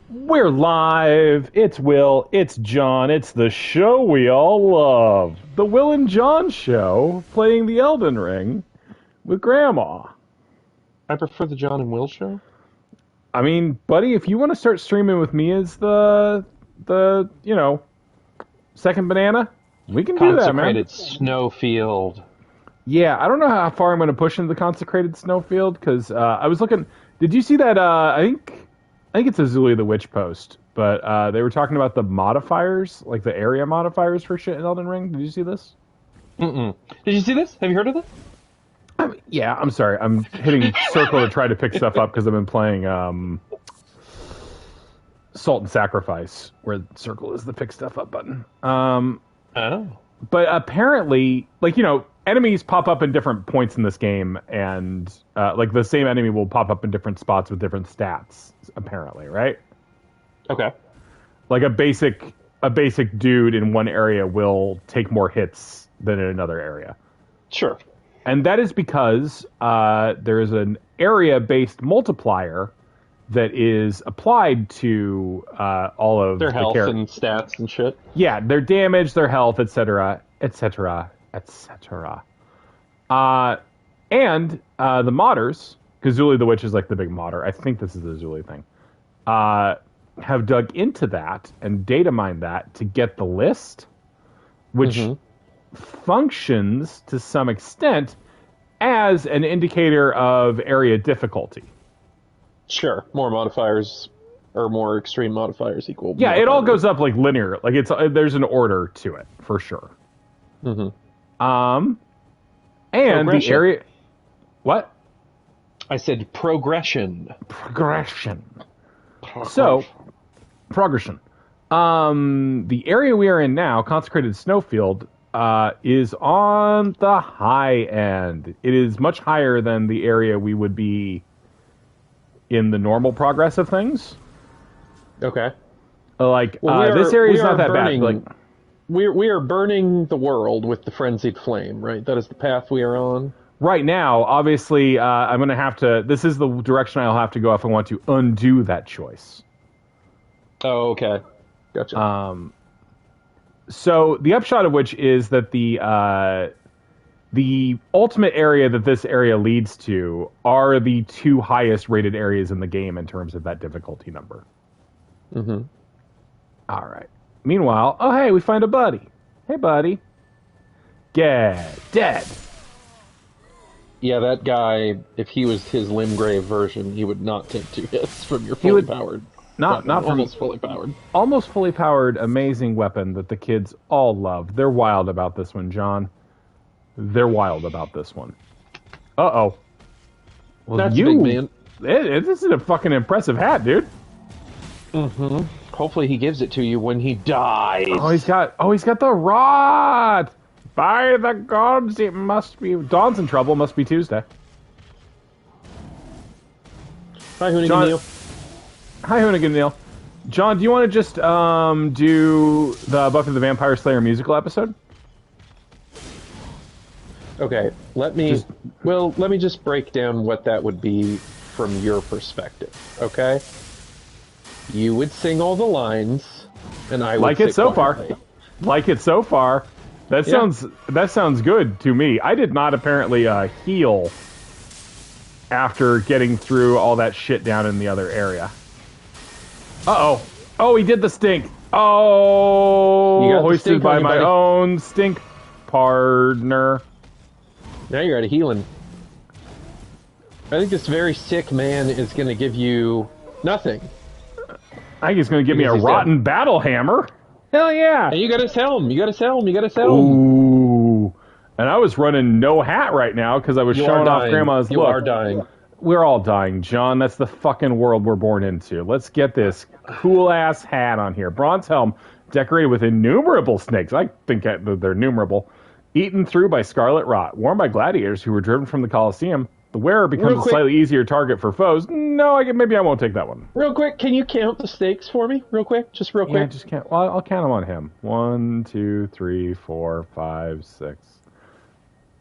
We're live. It's Will. It's John. It's the show we all love. The Will and John show, playing the Elden Ring with Grandma. I prefer the John and Will show. I mean, buddy, if you want to start streaming with me as the second banana, we can do that, man. Consecrated snowfield. Yeah, I don't know how far I'm going to push into the consecrated snowfield because I was looking. Did you see that? I think it's a Zuli the Witch post, but they were talking about the modifiers, like the area modifiers for shit in Elden Ring. Did you see this? Mm-mm. Did you see this? Have you heard of this? Yeah, I'm sorry. I'm hitting circle to try to pick stuff up because I've been playing Salt and Sacrifice, where circle is the pick stuff up button. Oh. But apparently, enemies pop up in different points in this game, and the same enemy will pop up in different spots with different stats. Apparently, right? Okay. Like a basic dude in one area will take more hits than in another area. Sure. And that is because there is an area-based multiplier that is applied to all of their health the and stats and shit. Yeah, their damage, their health, etc., etc., etc. And the modders, because Zuli the Witch is like the big modder. I think this is a Zuli thing. Have dug into that and data mined that to get the list, which functions to some extent as an indicator of area difficulty. Sure. More modifiers or more extreme modifiers equal. Yeah, it all goes up like linear. Like there's an order to it for sure. And the area. What? I said progression. Progression. So, progression. The area we are in now, Consecrated Snowfield, is on the high end. It is much higher than the area we would be in the normal progress of things. Okay. This area is not that bad. We are burning the world with the frenzied flame, right? That is the path we are on. Right now, obviously, I'm going to have to... This is the direction I'll have to go if I want to undo that choice. Oh, okay. Gotcha. So, the upshot of which is that the ultimate area that this area leads to are the two highest rated areas in the game in terms of that difficulty number. Mm-hmm. All right. Meanwhile, oh, hey, we find a buddy. Hey, buddy. Get dead. Yeah, that guy, if he was his Limgrave version, he would not take 2 hits from your fully powered. Not from almost fully powered. Almost fully powered, amazing weapon that the kids all love. They're wild about this one, John. They're wild about this one. Uh-oh. Well, that's big, man. This is a fucking impressive hat, dude. Mm-hmm. Hopefully he gives it to you when he dies. Oh, he's got the rod. By the gods, it must be... Dawn's in trouble. Must be Tuesday. Hi, Hoonigan Neil. Hi, Hoonigan Neil. John, do you want to just do the Buffy the Vampire Slayer musical episode? Okay, let me just break down what that would be from your perspective, okay? You would sing all the lines, and I would like it so quietly. far. Like it so far. That sounds good to me. I did not apparently heal after getting through all that shit down in the other area. Uh-oh. Oh, he did the stink. Oh, hoisted by my own stink partner. Now you're out of healing. I think this very sick man is going to give you nothing. I think he's going to give me a rotten battle hammer. Hell yeah! And you gotta sell him. Ooh. And I was running no hat right now because I was showing off Grandma's look. You are dying. We're all dying, John. That's the fucking world we're born into. Let's get this cool-ass hat on here. Bronze helm decorated with innumerable snakes. I think they're innumerable. Eaten through by scarlet rot. Worn by gladiators who were driven from the Colosseum. The wearer becomes a slightly easier target for foes. No, maybe I won't take that one. Real quick, can you count the stakes for me? Real quick, just real quick. Yeah, I just can't. Well, I'll count them on him. 1, 2, 3, 4, 5, 6.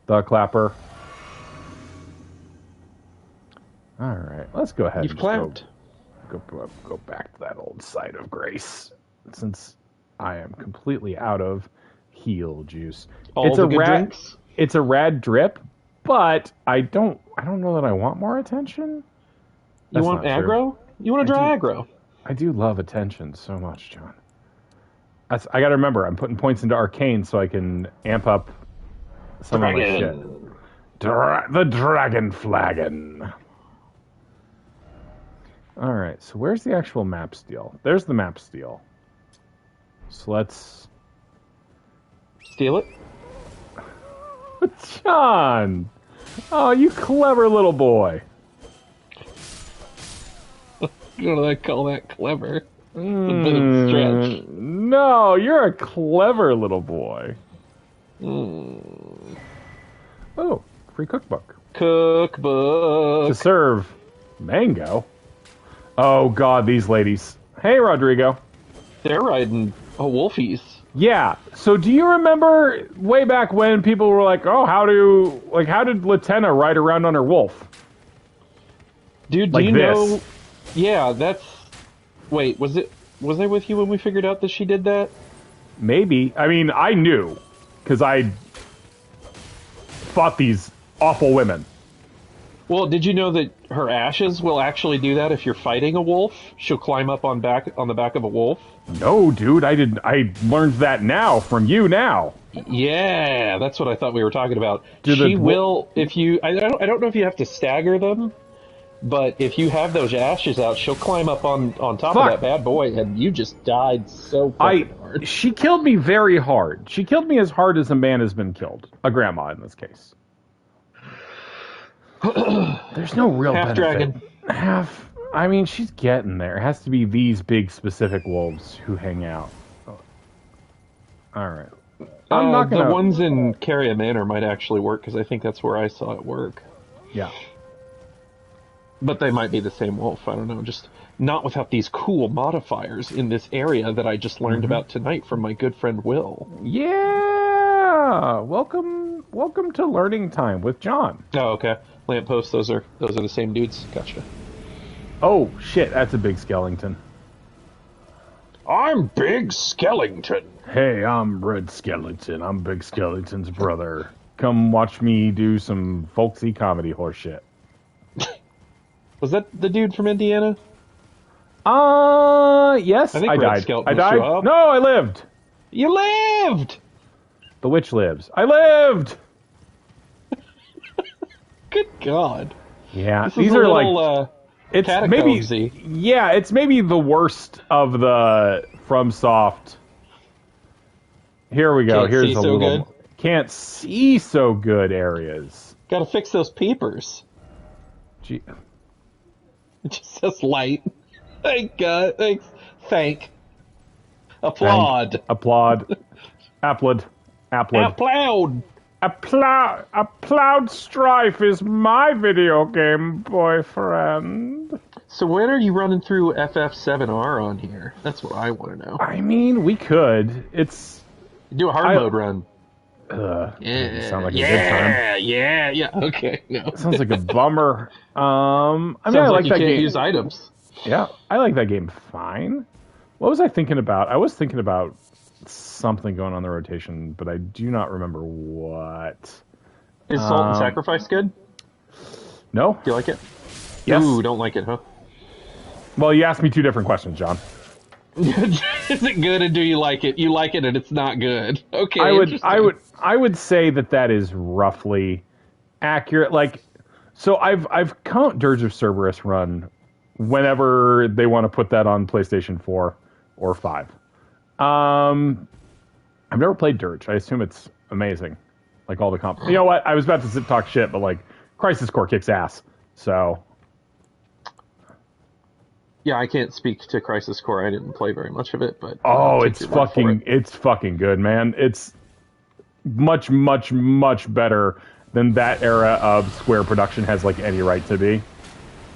The clapper. All right, let's go ahead. You've clapped. go back to that old site of grace, since I am completely out of heal juice. It's a drinks? It's a rad drip, but I don't know that I want more attention. You want aggro? You want to draw aggro? I do love attention so much, John. I got to remember, I'm putting points into arcane so I can amp up some of my shit. The dragon flagon. All right, so where's the actual map steal? There's the map steal. So let's steal it. John! Oh, you clever little boy. You know, I call that clever. It's a bit of a stretch. No, you're a clever little boy. Oh, free cookbook. Cookbook. To serve mango. Oh, God, these ladies. Hey, Rodrigo. They're riding wolfies. Yeah. So do you remember way back when people were like, oh, how did Latenna ride around on her wolf? Dude, do you know... Yeah, that's... Wait, was I with you when we figured out that she did that? Maybe. I mean, I knew, because I fought these awful women. Well, did you know that her ashes will actually do that if you're fighting a wolf? She'll climb up on the back of a wolf? No, dude, I didn't. I learned that now from you now. Yeah, that's what I thought we were talking about. She will, if you... I don't know if you have to stagger them, but if you have those ashes out, she'll climb up on top of that bad boy, and you just died so fucking hard. She killed me very hard. She killed me as hard as a man has been killed. A grandma, in this case. There's no real half benefit. Dragon. I mean, she's getting there. It has to be these big specific wolves who hang out. Oh. All right. I'm not gonna... The ones in Carria Manor might actually work, because I think that's where I saw it work. Yeah. But they might be the same wolf. I don't know. Just not without these cool modifiers in this area that I just learned about tonight from my good friend Will. Yeah. Welcome to Learning Time with John. Oh, okay. Lampposts. Those are the same dudes. Gotcha. Oh shit! That's a big skeleton. I'm Big Skellington. Hey, I'm Red Skeleton. I'm Big Skeleton's brother. Come watch me do some folksy comedy horseshit. Was that the dude from Indiana? Yes, I died. I died. No, I lived. You lived! The witch lives. I lived! Good God. Yeah, these are little, like... It's maybe... Yeah, it's maybe the worst of the FromSoft. Here we go. Can't Here's see a so little... good. Can't see so good areas. Gotta fix those peepers. Gee... It just says light. Thank God. Thank. Applaud. Applaud. Applaud. Applaud. Applaud Strife is my video game boyfriend. So when are you running through FF7R on here? That's what I want to know. I mean, we could. It's... Do a hard mode run. Yeah. Sound like a good time. Yeah. Okay. No. Sounds like a bummer. I mean, I like that you can't game. use items. Yeah, I like that game fine. What was I thinking about? I was thinking about something going on the rotation, but I do not remember what. Is Salt and Sacrifice good? No. Do you like it? Yes. Ooh, don't like it, huh? Well, you asked me two different questions, John. Is it good and do you like it? You like it and it's not good. Okay. I would say that is roughly accurate. Like, so I've count Dirge of Cerberus run whenever they want to put that on PlayStation 4 or 5. I've never played Dirge. I assume it's amazing. Like all the You know what? I was about to talk shit, but like Crisis Core kicks ass. So. Yeah, I can't speak to Crisis Core. I didn't play very much of it, but it's fucking good, man. It's much, much, much better than that era of Square production has like any right to be.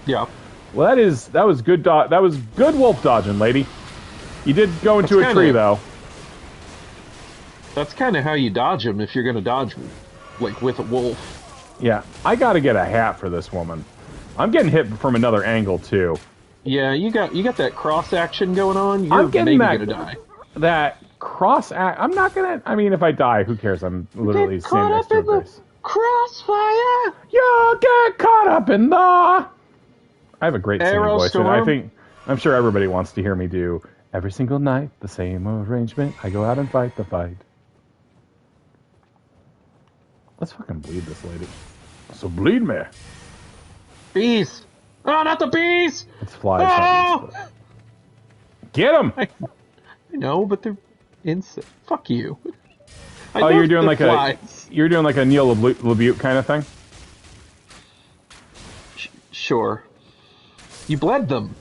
Yeah. Well, that was good. That was good wolf dodging, lady. You did go into a tree though. That's kind of how you dodge them if you're going to dodge them, like with a wolf. Yeah, I got to get a hat for this woman. I'm getting hit from another angle too. Yeah, you got that cross action going on. You're I'm getting maybe gonna die. that cross act. I'm not gonna. I mean, if I die, who cares? I'm literally Get standing caught next up to a in the grace. crossfire. You get caught up in the. I have a great singing Arrow voice, and I storm. think I'm sure everybody wants to hear me do every single night the same arrangement. I go out and fight the fight. Let's fucking bleed this lady. So bleed me. Bees. Oh, not the bees. It's flies. Oh! Get them. I know, but they're insect. Fuck you. Oh, you're doing like flies. you're doing like a Neil LaBute kind of thing. Sure. You bled them.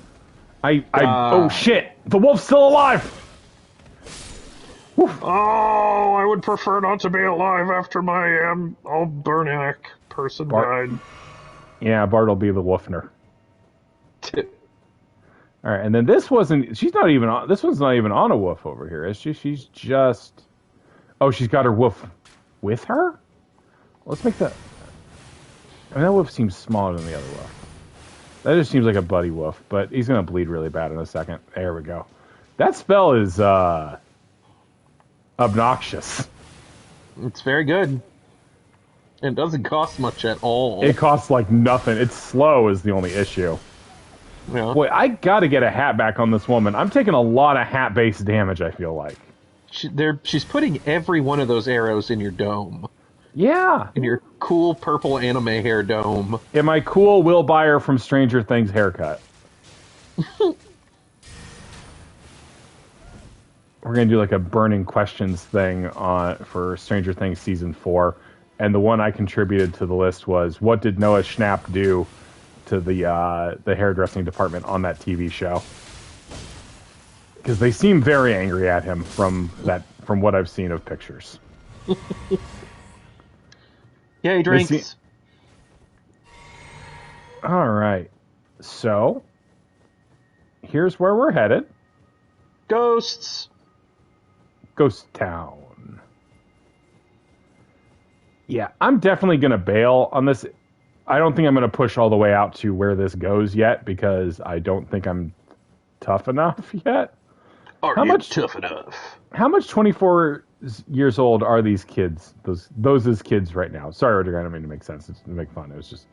Oh shit! The wolf's still alive. Oof. Oh, I would prefer not to be alive after my Albernac person died. Yeah, Bart will be the Woofner. All right, and then this wasn't. She's not even on. This one's not even on a woof over here, is she? She's just. Oh, she's got her woof with her. Let's make that. I mean, that woof seems smaller than the other woof. That just seems like a buddy woof, but he's gonna bleed really bad in a second. There we go. That spell is obnoxious. It's very good. It doesn't cost much at all. It costs like nothing. It's slow is the only issue. Yeah. Boy, I gotta get a hat back on this woman. I'm taking a lot of hat-based damage, I feel like. She's putting every one of those arrows in your dome. Yeah. In your cool purple anime hair dome. In my cool Will Byer from Stranger Things haircut. We're gonna do like a burning questions thing for Stranger Things season 4, and the one I contributed to the list was what did Noah Schnapp do to the hairdressing department on that TV show? Because they seem very angry at him from what I've seen of pictures. Yay, drinks. All right, so here's where we're headed. Ghosts. Ghost Town. Yeah, I'm definitely going to bail on this. I don't think I'm going to push all the way out to where this goes yet because I don't think I'm tough enough yet. Are you tough enough? How much 24 years old are these kids? Those is kids right now. Sorry, Rodrigo, I don't mean to make sense. It's to make fun. It was just...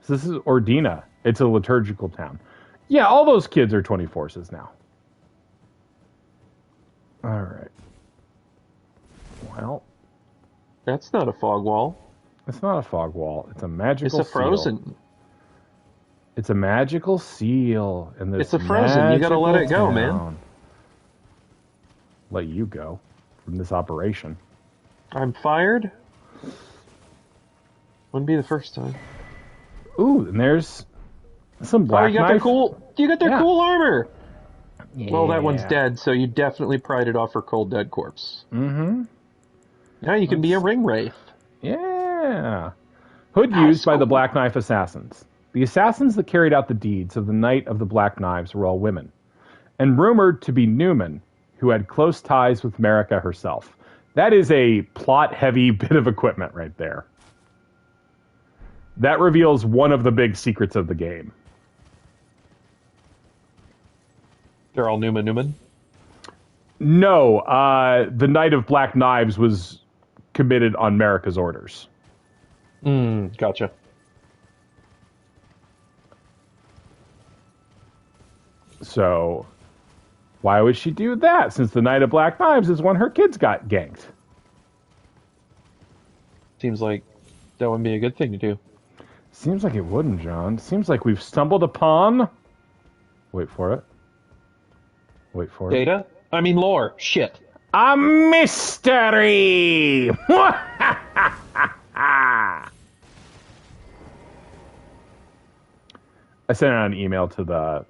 So this is Ordina. It's a liturgical town. Yeah, all those kids are 24s now. All right. Well, that's not a fog wall. It's not a fog wall. It's a magical seal. It's a frozen. It's a magical seal. And it's a frozen. You gotta let it go, man. Let you go from this operation. I'm fired. Wouldn't be the first time. Ooh, and there's some black you got knife. You got their cool armor. Yeah. Well, that one's dead, so you definitely pried it off her cold dead corpse. Mm-hmm. Now you can be a ring wraith. Yeah. Hood used by the Black Knife Assassins. The assassins that carried out the deeds of the Night of the Black Knives were all women, and rumored to be Newman, who had close ties with Marika herself. That is a plot-heavy bit of equipment right there. That reveals one of the big secrets of the game. They're all Newman? No, the Night of Black Knives was committed on Marika's orders. Gotcha. So, why would she do that, since the Night of Black Knives is when her kids got ganked? Seems like that wouldn't be a good thing to do. Seems like it wouldn't, John. Seems like we've stumbled upon... Wait for it. Wait for it. Data? I mean lore. Shit. A mystery! I sent out an email to the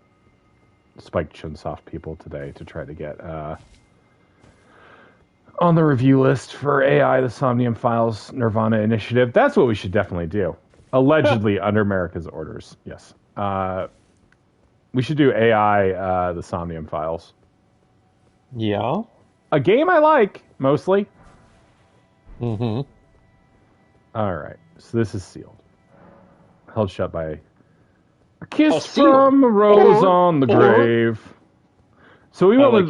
Spike Chunsoft people today to try to get on the review list for AI, the Somnium Files Nirvana Initiative. That's what we should definitely do. Allegedly under America's orders. Yes. We should do AI, the Somnium Files. Yeah. A game I like, mostly. Mm-hmm. All right. So this is sealed. Held shut by A kiss from a rose on the grave. So we went with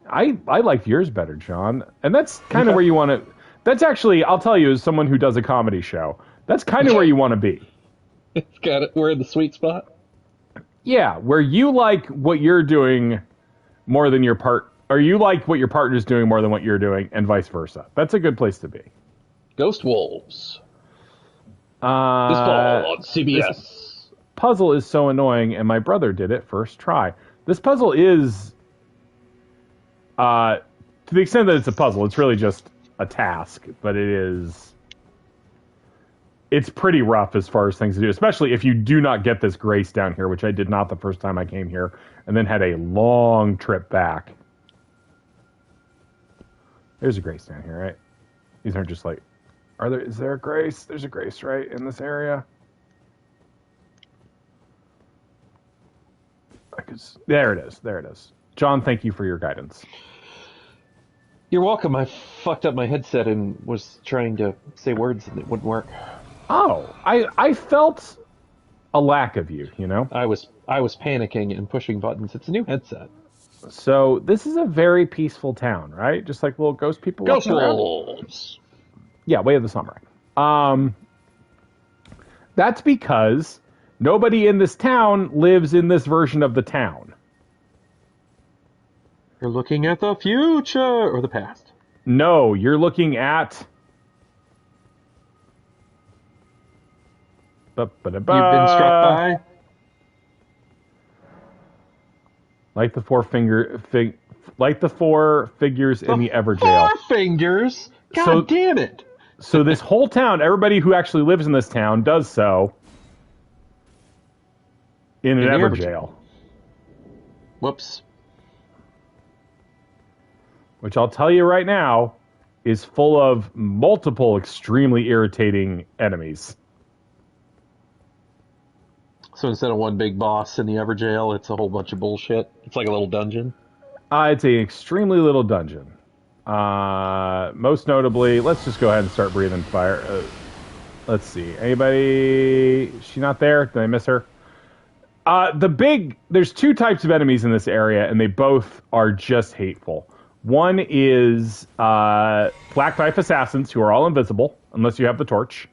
I liked yours better, John, and that's kind of where you want to. That's actually, I'll tell you, as someone who does a comedy show, that's kind of where you want to be. It's got it. We're in the sweet spot. Yeah, where you like what you're doing more than or you like what your partner's doing more than what you're doing, and vice versa. That's a good place to be. Ghost Wolves. This fall on CBS. This puzzle is so annoying, and my brother did it first try. This puzzle is, to the extent that it's a puzzle, it's really just a task, but it's pretty rough as far as things to do, especially if you do not get this grace down here, which I did not the first time I came here, and then had a long trip back. There's a grace down here, right? These aren't just like, is there a grace? There's a grace, right, in this area? There it is. John, thank you for your guidance. You're welcome. I fucked up my headset and was trying to say words and it wouldn't work. Oh, I felt a lack of you, you know? I was panicking and pushing buttons. It's a new headset. So this is a very peaceful town, right? Just like little ghost people. Ghost Wolves. Yeah, Way of the Samurai. That's because nobody in this town lives in this version of the town. You're looking at the future or the past. No, you're looking at. You've been struck by. Like the four figures in the Everjail. 4 fingers. God damn it! So this whole town, everybody who actually lives in this town does so in an Everjail. Whoops. Which I'll tell you right now is full of multiple extremely irritating enemies. So instead of one big boss in the Everjail, it's a whole bunch of bullshit. It's like a little dungeon. It's an extremely little dungeon. Most notably, let's just go ahead and start breathing fire. Let's see. Anybody? Is she not there? Did I miss her? There's 2 types of enemies in this area, and they both are just hateful. One is Black Knife Assassins, who are all invisible, unless you have the torch.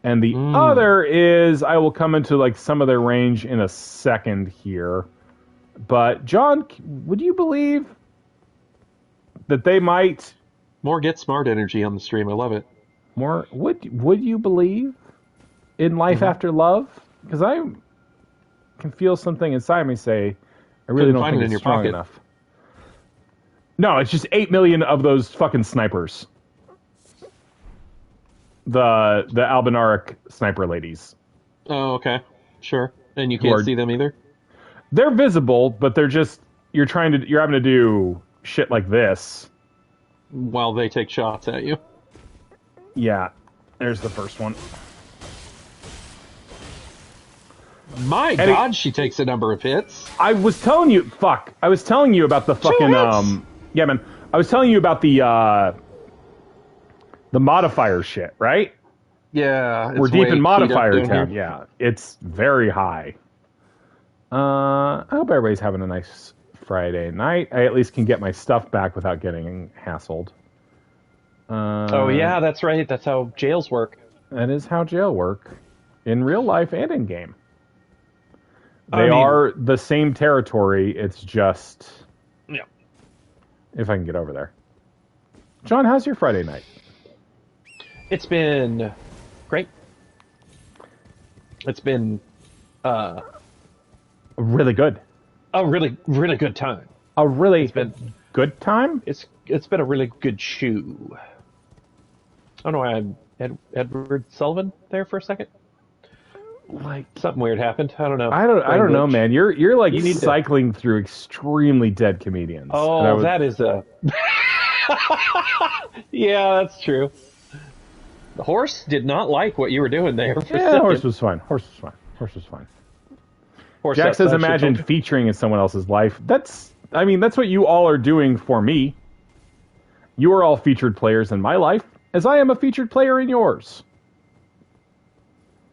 And the other is, I will come into like some of their range in a second here. But John, would you believe that they might... More Get Smart energy on the stream. I love it. More, would you believe in life after love? Because I can feel something inside me say, I really don't think it's strong enough. No, it's just 8 million of those fucking snipers. The Albinaric sniper ladies. Oh, okay. Sure. And you can't see them either? They're visible, but they're just... You're having to do shit like this. While they take shots at you. Yeah. There's the first one. My God, she takes a number of hits. I was telling you... Fuck. I was telling you about the fucking... Yeah, man. I was telling you about the modifier shit, right? Yeah. We're deep in modifier town. Yeah. It's very high. I hope everybody's having a nice Friday night. I at least can get my stuff back without getting hassled. Oh, yeah, that's right. That's how jails work. That is how jail work. In real life and in game. They are the same territory. It's just... Yeah. If I can get over there. John, how's your Friday night? It's been great. It's been really good. A really, really good time. It's been good time? It's been a really good shoe. I don't know why I'm Edward Sullivan there for a second. Like something weird happened. I don't know. I don't know, man. You're like cycling through extremely dead comedians. Oh, that is a yeah, that's true. The horse did not like what you were doing there. Yeah, horse was fine. Horse was fine. Jack says, imagine featuring in someone else's life. That's what you all are doing for me. You are all featured players in my life, as I am a featured player in yours.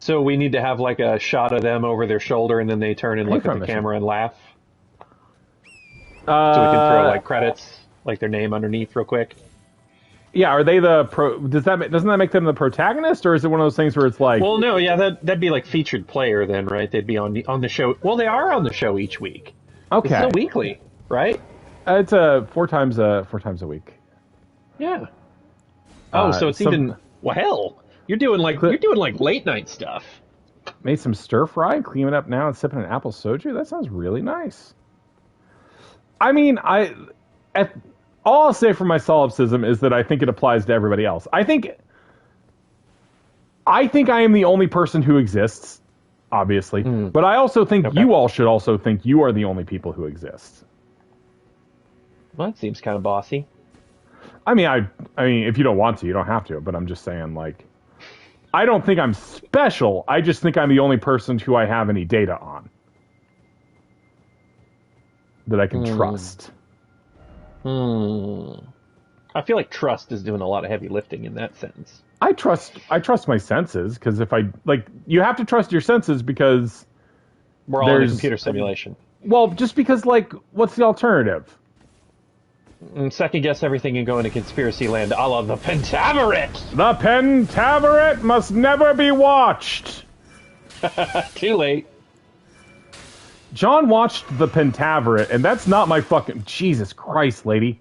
So we need to have like a shot of them over their shoulder, and then they turn and look at the mission. camera and laugh. So we can throw like credits, like their name underneath, real quick. Yeah, are they the pro? Doesn't that make them the protagonist, or is it one of those things where it's like? Well, no, yeah, that'd be like featured player then, right? They'd be on the show. Well, they are on the show each week. Okay, it's still weekly, right? It's four times a week. Yeah. Oh, so it's even hell. You're doing like late night stuff. Made some stir fry, clean it up now, and sipping an apple soju. That sounds really nice. I mean, all I'll say for my solipsism is that I think it applies to everybody else. I think I am the only person who exists, obviously, but I also think you all should also think you are the only people who exist. Well, that seems kind of bossy. I mean, if you don't want to, you don't have to. But I'm just saying, like, I don't think I'm special. I just think I'm the only person who I have any data on that I can trust. I feel like trust is doing a lot of heavy lifting in that sentence. I trust my senses, because if you have to trust your senses because we're all in a computer simulation. Well, just because, like, what's the alternative? Second guess everything and go into conspiracy land, a la the Pentaveret. The Pentaveret must never be watched. Too late. John watched the Pentaveret, and that's not my fucking... Jesus Christ, lady.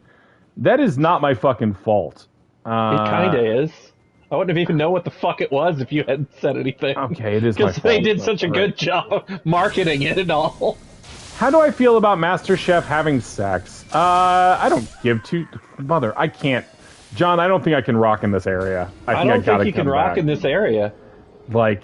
That is not my fucking fault. It kinda is. I wouldn't have even known what the fuck it was if you hadn't said anything. Okay, it is my fault. Because they did such a good job marketing it and all. How do I feel about MasterChef having sex? I don't give two... Mother, I can't... John, I don't think I can rock in this area. I don't think you can rock in this area. Like,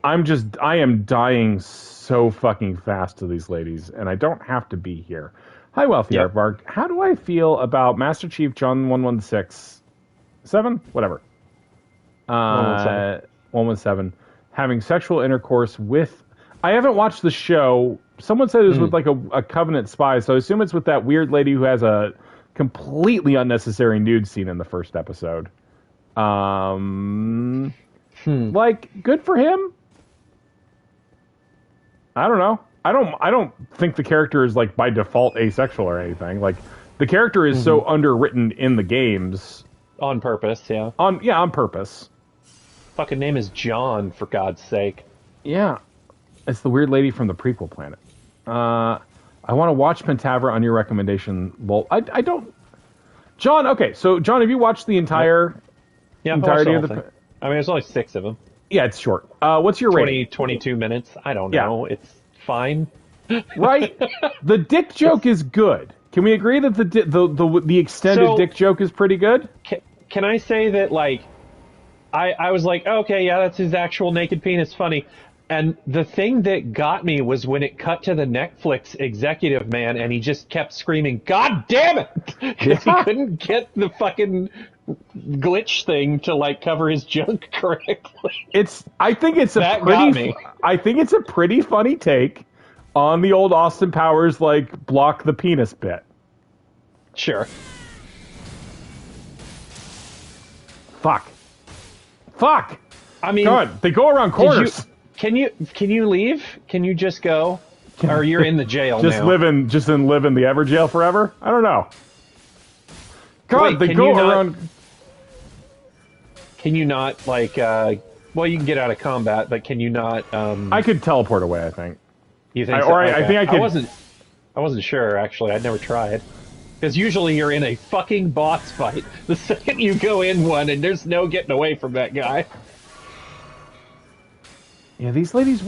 I am dying so fucking fast to these ladies, and I don't have to be here. Hi, Wealthy Aardvark. How do I feel about Master Chief John 117? Whatever. 117. Having sexual intercourse with... I haven't watched the show. Someone said it was with like a Covenant spy, so I assume it's with that weird lady who has a completely unnecessary nude scene in the first episode. Like, good for him. I don't know. I don't think the character is like by default asexual or anything. Like, the character is so underwritten in the games on purpose. Yeah. On purpose. Fucking name is John, for God's sake. Yeah. It's the weird lady from the prequel planet. I want to watch Pentaveret on your recommendation. Well, I don't... John, okay, so John, have you watched the entirety of the... I mean, there's only 6 of them. Yeah, it's short. What's your rating? 22 minutes. I don't know. It's fine. Right? The dick joke is good. Can we agree that the extended dick joke is pretty good? Can I say that, like, I was like, okay, yeah, that's his actual naked penis, funny. And the thing that got me was when it cut to the Netflix executive man and he just kept screaming, God damn it! Because he couldn't get the fucking glitch thing to, like, cover his junk correctly. I think it's a pretty funny take on the old Austin Powers, like, block the penis bit. Sure. Fuck. I mean, God, they go around corners. Can you leave? Can you just go? Or you're in the jail now? Live in the ever jail forever? I don't know. God, they go around. Can you not, like, well, you can get out of combat, but can you not, I could teleport away, I think. You think I think I could. I wasn't sure, actually. I'd never tried. Because usually you're in a fucking boss fight the second you go in one, and there's no getting away from that guy. Yeah, these ladies...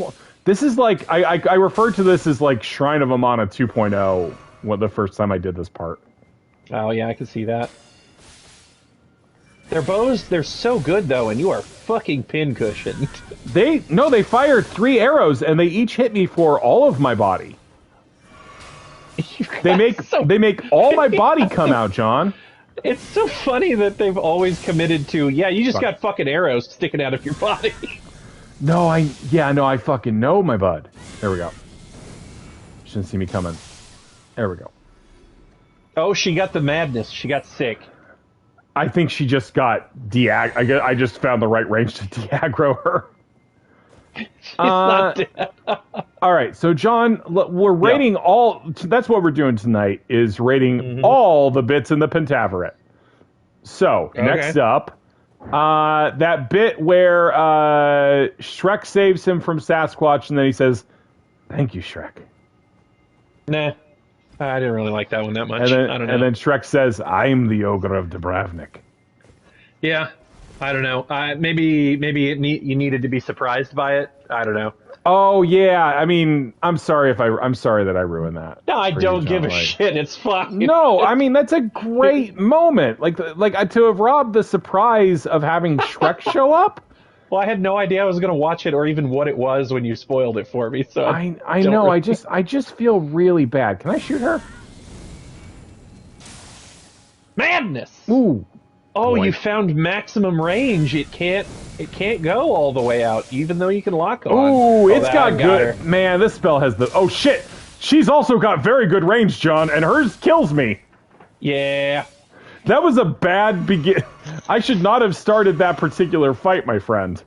This is like... I referred to this as like Shrine of Amana 2.0 the first time I did this part. Oh, yeah, I can see that. Their bows, they're so good, though, and you are fucking pincushioned. They fired 3 arrows, and they each hit me for all of my body. They make all my body come out, John. It's so funny that they've always committed to, you just got fucking arrows sticking out of your body. No, I fucking know, my bud. There we go. Shouldn't see me coming. There we go. Oh, she got the madness. She got sick. I think she just got I just found the right range to de-aggro her. She's not dead. All right, so John, we're rating all. That's what we're doing tonight. Is rating all the bits in the Pentaveret. So next up, that bit where Shrek saves him from Sasquatch, and then he says, "Thank you, Shrek." Nah, I didn't really like that one that much. And then, I don't know. And then Shrek says, "I'm the ogre of Dubrovnik." Yeah, I don't know. Maybe you needed to be surprised by it. I don't know. Oh yeah, I mean, I'm sorry that I ruined that. No, I don't give a shit. It's fine. No, I mean that's a great moment. Like to have robbed the surprise of having Shrek show up. Well, I had no idea I was going to watch it or even what it was when you spoiled it for me. So I know. Really... I just feel really bad. Can I shoot her? Madness. Ooh. Oh, boy. You found maximum range. It can't go all the way out, even though you can lock on. Ooh, it's got good. Her. Man, this spell has the. Oh shit! She's also got very good range, John, and hers kills me. Yeah. That was a bad begin. I should not have started that particular fight, my friend.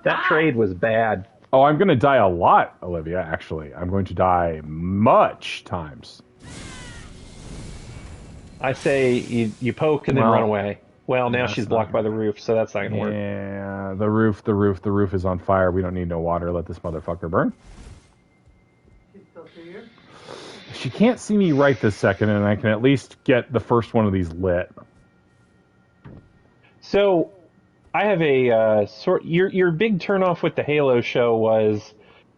That trade was bad. Oh, I'm going to die a lot, Olivia, actually. I'm going to die much times. I say you poke and then run away. Well, now she's blocked by the roof, so that's not going to work. Yeah, the roof is on fire. We don't need no water. Let this motherfucker burn. She's still here? She can't see me right this second, and I can at least get the first one of these lit. So, I have a Your big turnoff with the Halo show was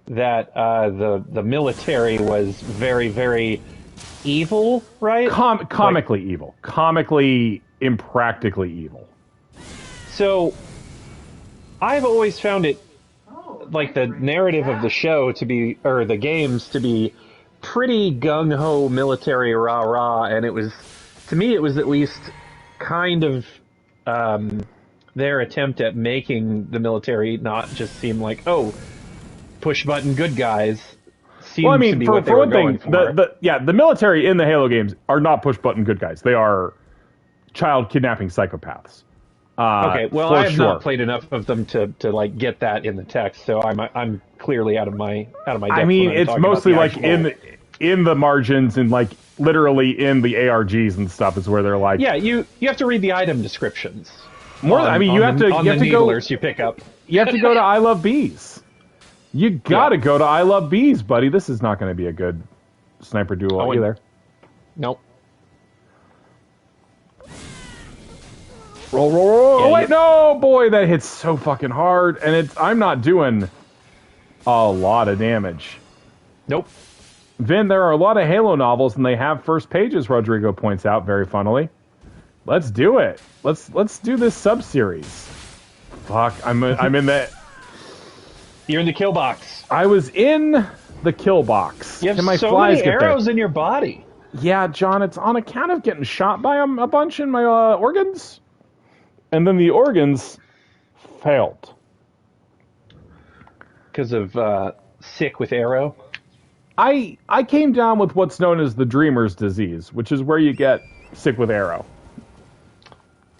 that the military was very, very evil, right? Comically evil. Comically, impractically evil. So, I've always found it, like the narrative of the show to be, or the games to be, pretty gung-ho military rah-rah, and it was, to me, it was at least kind of their attempt at making the military not just seem like, oh, push-button good guys. Well, I mean, for one thing, the military in the Halo games are not push-button good guys. They are child kidnapping psychopaths. Okay, well, I have not played enough of them to like get that in the text, so I'm clearly out of my depth. I mean, it's mostly like in the margins and like literally in the ARGs and stuff is where they're like. Yeah, you have to read the item descriptions. You have to go. You pick up. You have to go to I Love Bees. You gotta go to I Love Bees, buddy. This is not going to be a good sniper duel either. Nope. Roll. Yeah, oh, wait, no, boy, that hits so fucking hard, and I'm not doing a lot of damage. Nope. Vin, there are a lot of Halo novels, and they have first pages, Rodrigo points out, very funnily. Let's do it. Let's do this sub-series. Fuck, I'm in that... You're in the kill box. I was in the kill box. You have so many arrows in your body. Yeah, John, it's on account of getting shot by a bunch in my organs. And then the organs failed. Because of sick with arrow? I came down with what's known as the dreamer's disease, which is where you get sick with arrow.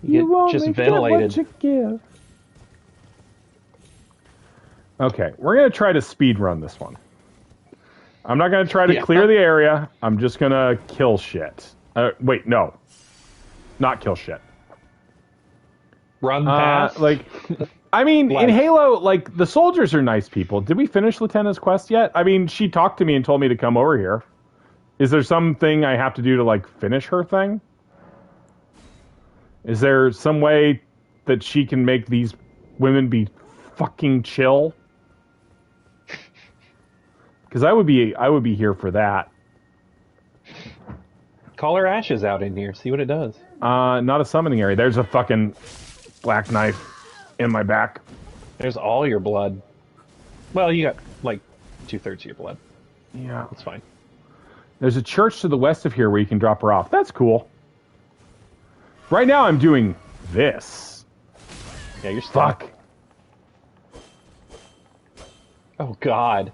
You just ventilated. Get what you give. Okay, we're going to try to speed run this one. I'm not going to try to clear the area. I'm just going to kill shit. Wait, no. Not kill shit. Run past? I mean, in Halo, like, the soldiers are nice people. Did we finish Lieutenant's quest yet? I mean, she talked to me and told me to come over here. Is there something I have to do to, like, finish her thing? Is there some way that she can make these women be fucking chill? Because I would be here for that. Call her ashes out in here. See what it does. Not a summoning area. There's a fucking black knife in my back. There's all your blood. Well, you got like 2/3 of your blood. Yeah, that's fine. There's a church to the west of here where you can drop her off. That's cool. Right now, I'm doing this. Yeah, you're stuck. Fuck. Oh God.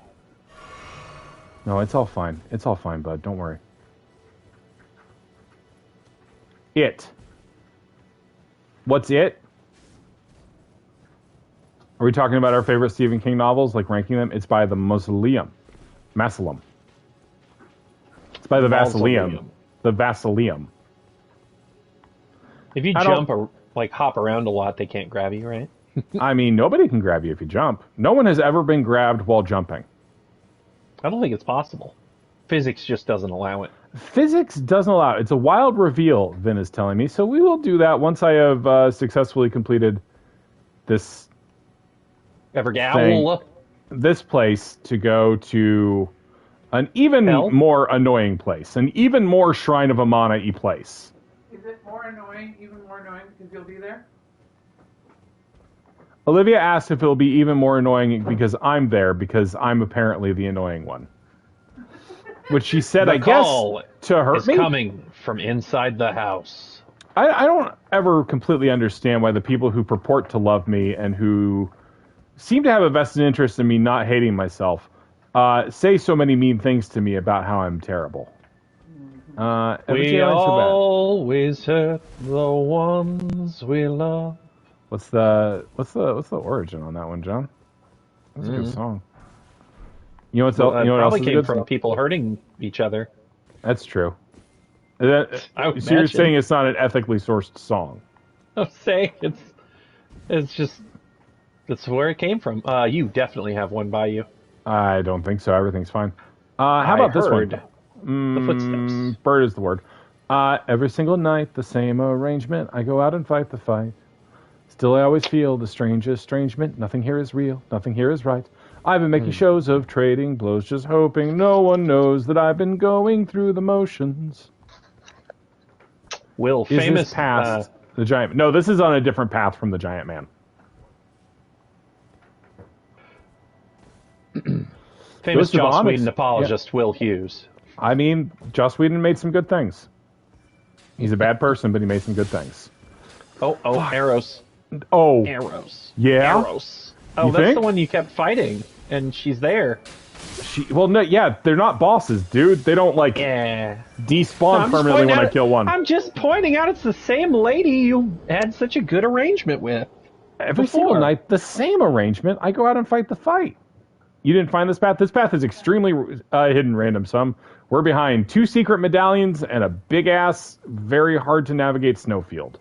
No, it's all fine. It's all fine, bud. Don't worry. It. What's it? Are we talking about our favorite Stephen King novels, like ranking them? It's by the Mausoleum. It's by the Vasilium. The Vasilium. If you jump or like hop around a lot, they can't grab you, right? I mean, nobody can grab you if you jump. No one has ever been grabbed while jumping. I don't think it's possible. Physics just doesn't allow it. Physics doesn't allow it. It's a wild reveal, Vin is telling me. So we will do that once I have successfully completed this this place to go to an even more annoying place, an even more Shrine of Amana-y place. Is it more annoying, even more annoying because you'll be there? Olivia asked if it'll be even more annoying because I'm there, because I'm apparently the annoying one. Which she said, I guess, to hurt me. Coming from inside the house. I don't ever completely understand why the people who purport to love me and who seem to have a vested interest in me not hating myself say so many mean things to me about how I'm terrible. We always hurt the ones we love. What's the origin on that one, John? That's a good song. You know what's you know what else came from song? People hurting each other. That's true. So you're saying it's not an ethically sourced song? I'm saying it's just that's where it came from. You definitely have one by you. I don't think so. Everything's fine. How about this one? The footsteps. Bird is the word. Every single night, the same arrangement. I go out and fight the fight. Still, I always feel the strangest estrangement. Nothing here is real. Nothing here is right. I've been making shows of trading blows, just hoping no one knows that I've been going through the motions. Will, is famous this past the giant? No, this is on a different path from the Giant Man. Famous Joss Whedon apologist Will Hughes. I mean, Joss Whedon made some good things. He's a bad person, but he made some good things. Arrows. Oh. Arrows. Yeah? Arrows. Oh, that's the one you kept fighting, and she's there. They're not bosses, dude. They don't, despawn permanently when I kill one. I'm just pointing out it's the same lady you had such a good arrangement with. Every single night, the same arrangement. I go out and fight the fight. You didn't find this path? This path is extremely hidden random. We're behind 2 secret medallions and a big-ass, very hard-to-navigate snowfield.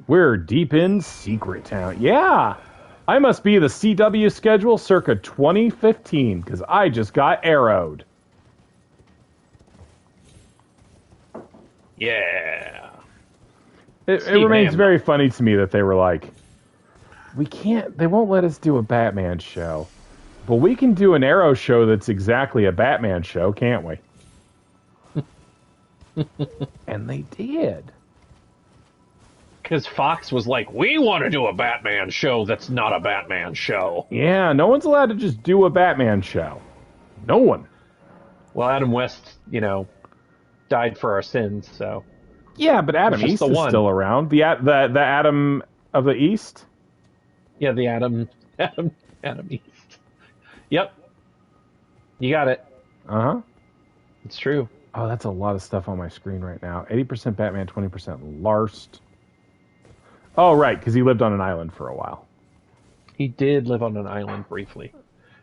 We're deep in Secret Town. Yeah! I must be the CW schedule circa 2015, because I just got arrowed. Yeah. It remains very funny to me that they were like, they won't let us do a Batman show. But we can do an Arrow show that's exactly a Batman show, can't we? And they did. Because Fox was like, we want to do a Batman show that's not a Batman show. Yeah, no one's allowed to just do a Batman show. No one. Well, Adam West, died for our sins, so... Yeah, but Adam East is still around. The Adam of the East? Yeah, the Adam East. Yep. You got it. Uh-huh. It's true. Oh, that's a lot of stuff on my screen right now. 80% Batman, 20% Larst. Oh, right, because he lived on an island for a while. He did live on an island briefly.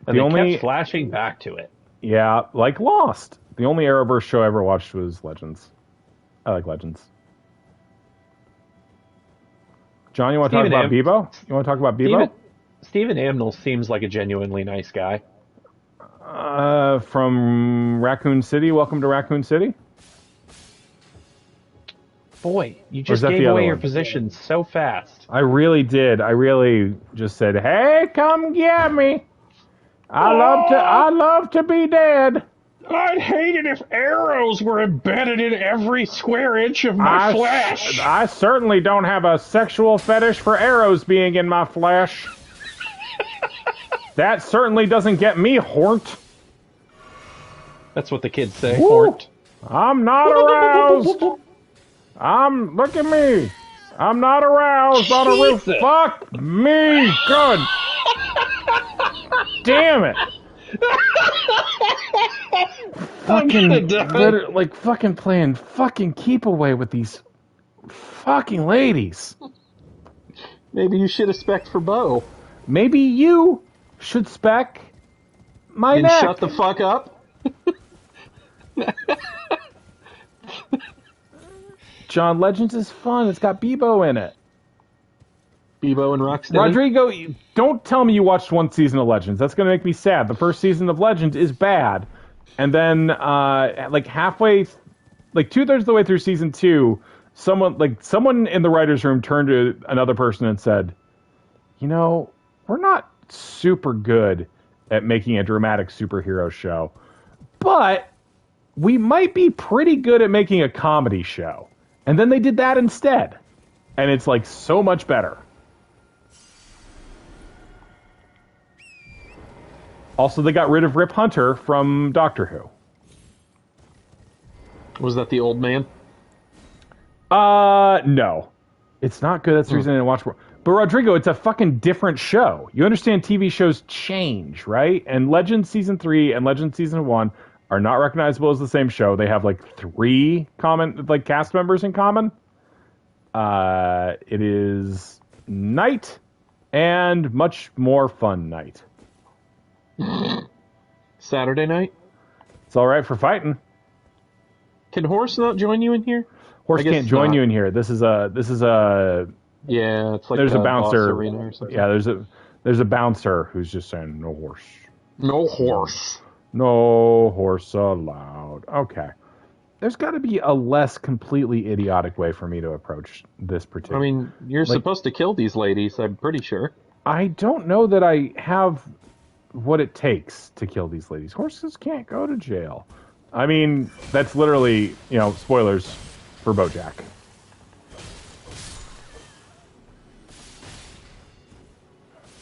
And they kept flashing back to it. Yeah, like Lost. The only Arrowverse show I ever watched was Legends. I like Legends. John, you want to talk about Bebo? You want to talk about Bebo? Stephen Amnell seems like a genuinely nice guy. From Raccoon City. Welcome to Raccoon City. Boy, you just gave away your position so fast. I really did. I really just said, "Hey, come get me. I love to be dead." I'd hate it if arrows were embedded in every square inch of my flesh. I certainly don't have a sexual fetish for arrows being in my flesh. That certainly doesn't get me horned. That's what the kids say, horned. I'm not aroused. Look at me. I'm not aroused on a roof. Fuck me. Good. Damn it. Fucking playing fucking keep away with these fucking ladies. Maybe you should have spec'd for Bo. Maybe you should spec my And neck. shut the fuck up. John, Legends is fun. It's got Bebo in it. Bebo and Rocksteady. Rodrigo, don't tell me you watched one season of Legends. That's going to make me sad. The first season of Legends is bad. And then, like halfway, like 2/3 of the way through season 2, someone in the writer's room turned to another person and said, you know, we're not super good at making a dramatic superhero show, but we might be pretty good at making a comedy show. And then they did that instead. And it's like so much better. Also, they got rid of Rip Hunter from Doctor Who. Was that the old man? No. It's not good. That's the reason I didn't watch more. But Rodrigo, it's a fucking different show. You understand TV shows change, right? And Legends Season 3 and Legends Season 1 are not recognizable as the same show. They have like 3 common cast members in common. It is Night and much more fun Night. Saturday night? It's all right for fighting. Can Horse not join you in here? Horse can't join you in here. This is a Yeah, it's like there's a bouncer. Arena or something. Yeah, there's a bouncer who's just saying no horse. No horse. No horse allowed. Okay. There's got to be a less completely idiotic way for me to approach this particular. I mean, you're supposed to kill these ladies, I'm pretty sure. I don't know that I have what it takes to kill these ladies. Horses can't go to jail. I mean, that's literally, spoilers for BoJack.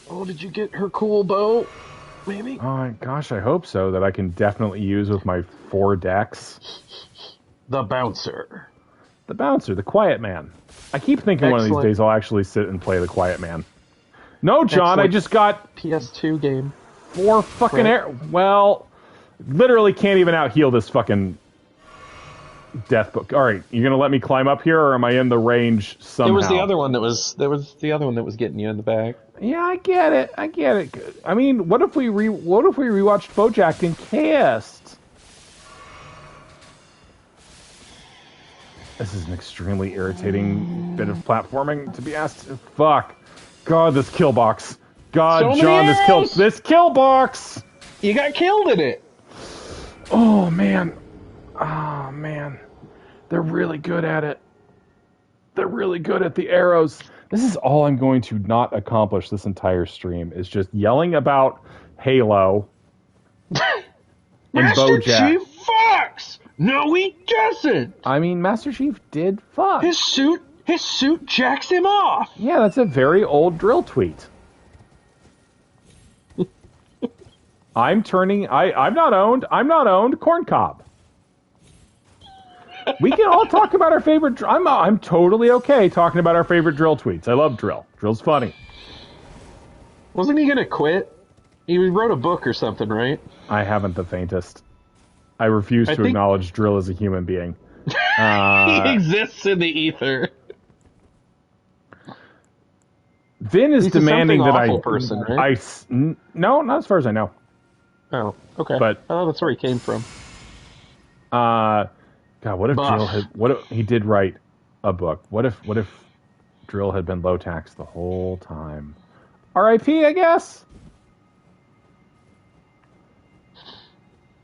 Oh, did you get her cool bow? Maybe? Oh, gosh, I hope so, that I can definitely use with my 4 decks. The Bouncer. The Bouncer, the Quiet Man. I keep thinking one of these days I'll actually sit and play the Quiet Man. No, John, I just got PS2 game. 4 fucking well, literally can't even out-heal this fucking death book. All right, you gonna let me climb up here, or am I in the range somehow? There was the other one that was getting you in the back. Yeah, I get it. I mean, what if we rewatched BoJack and Cast? This is an extremely irritating bit of platforming to be asked. Fuck. God, this kill box. God, so John, this kill box. You got killed in it. Oh man. Oh man. They're really good at it. They're really good at the arrows. This is all I'm going to not accomplish this entire stream, is just yelling about Halo and Master BoJack. Chief fucks! No, he doesn't! I mean, Master Chief did fuck. His suit jacks him off! Yeah, that's a very old drill tweet. I'm not owned, corn cob. We can all talk about our favorite. I'm totally okay talking about our favorite drill tweets. I love drill. Drill's funny. Wasn't he gonna quit? He wrote a book or something, right? I haven't the faintest. I refuse to acknowledge drill as a human being. He exists in the ether. Vin is demanding that awful person, right? No, not as far as I know. Oh, okay. But I thought that's where he came from. God, what if Drill had? What if he did write a book? What if Drill had been low tax the whole time? R.I.P. I guess.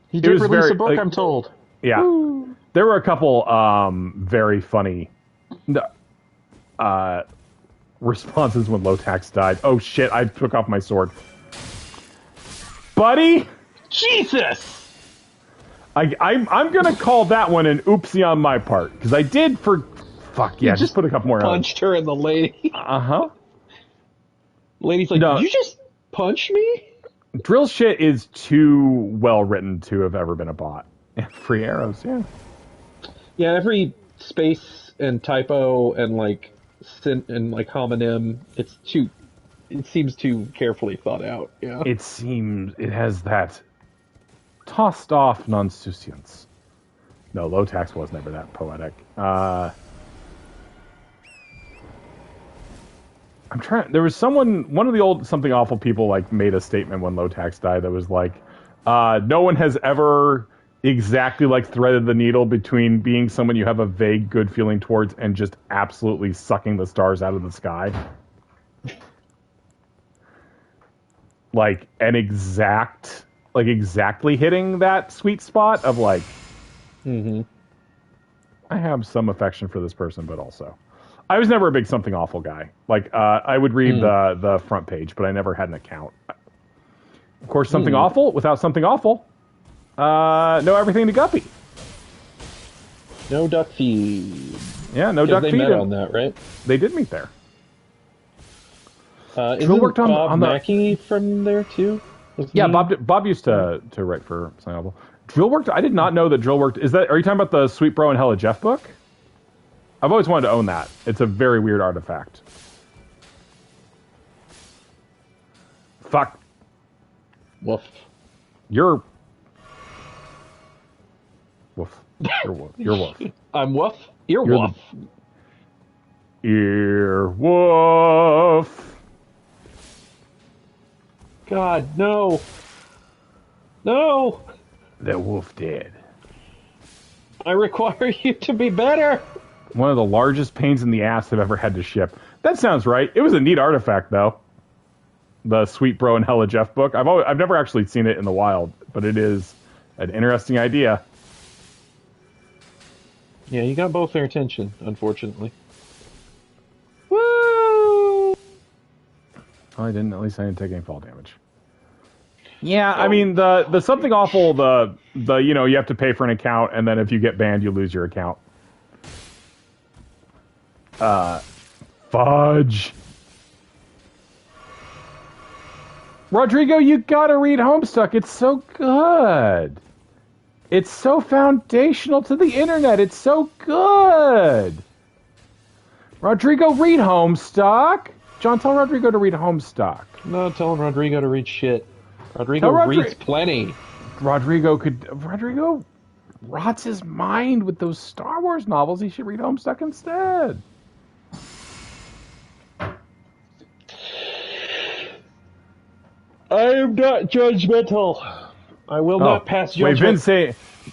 He did release a book, I'm told. Yeah, Woo. There were a couple very funny responses when low tax died. Oh shit! I took off my sword, buddy. Jesus. I'm gonna call that one an oopsie on my part, because I did fuck yeah, just put a couple more. Punched her in the lady. Lady's like, no. Did you just punch me? Drill shit is too well written to have ever been a bot. Free arrows, yeah. Yeah, every space and typo and like homonym, it seems too carefully thought out. Yeah. It has that tossed off nonsouciance. No, low tax was never that poetic. I'm trying. There was one of the old Something Awful people like made a statement when Low Tax died that was like, no one has ever exactly like threaded the needle between being someone you have a vague good feeling towards and just absolutely sucking the stars out of the sky. Like exactly hitting that sweet spot of like, I have some affection for this person, but also, I was never a big Something Awful guy. Like, I would read the front page, but I never had an account. Of course, Something Awful. Without Something Awful, no Everything to Guppy. No duck feed. Yeah, no duck feed. They met on that, right? They did meet there. Isn't worked on Mackey from there too? Yeah, Bob used to write for Something Awful. Drill worked. I did not know that Drill worked. Are you talking about the Sweet Bro and Hella Jeff book? I've always wanted to own that. It's a very weird artifact. Fuck. Woof. You're woof. You're woof. You're woof. I'm woof. You're woof. Ear woof. God, no. No. The wolf dead. I require you to be better. One of the largest pains in the ass I've ever had to ship. That sounds right. It was a neat artifact, though. The Sweet Bro and Hella Jeff book. I've never actually seen it in the wild, but it is an interesting idea. Yeah, you got both their attention, unfortunately. Woo! Oh, I didn't. At least I didn't take any fall damage. Yeah, I mean the Something Awful. The you have to pay for an account, and then if you get banned, you lose your account. Fudge. Rodrigo, you gotta read Homestuck. It's so good. It's so foundational to the internet. It's so good. Rodrigo, read Homestuck. John, tell Rodrigo to read Homestuck. No, telling Rodrigo to read shit. Rodrigo reads plenty. Rodrigo rots his mind with those Star Wars novels. He should read Homestuck instead. I am not judgmental. I will not pass judgment.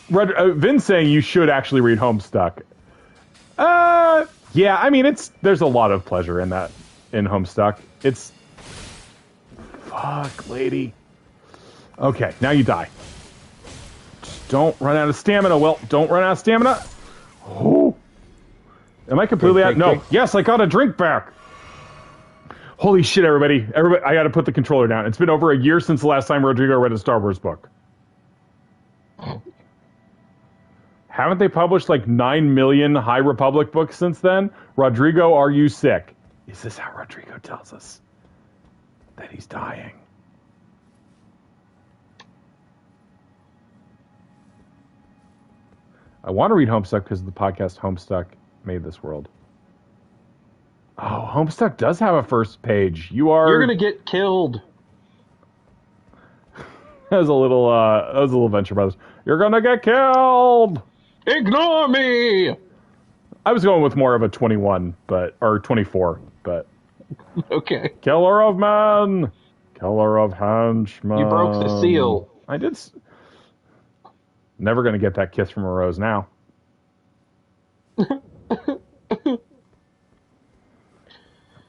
Wait, Vin's saying you should actually read Homestuck. Yeah, I mean there's a lot of pleasure in that in Homestuck. It's fuck, lady. Okay, now you die. Just don't run out of stamina. Well, don't run out of stamina. Oh. Am I completely out? No. Yes, I got a drink back. Holy shit, everybody. I gotta put the controller down. It's been over a year since the last time Rodrigo read a Star Wars book. Haven't they published like 9 million High Republic books since then? Rodrigo, are you sick? Is this how Rodrigo tells us that he's dying? I want to read Homestuck because the podcast Homestuck made this world. Oh, Homestuck does have a first page. You're gonna get killed. That was a little Venture Brothers. You're gonna get killed. Ignore me. I was going with more of a 21, or 24, but okay. Killer of men, killer of henchmen. You broke the seal. I did. Never gonna get that kiss from a rose now.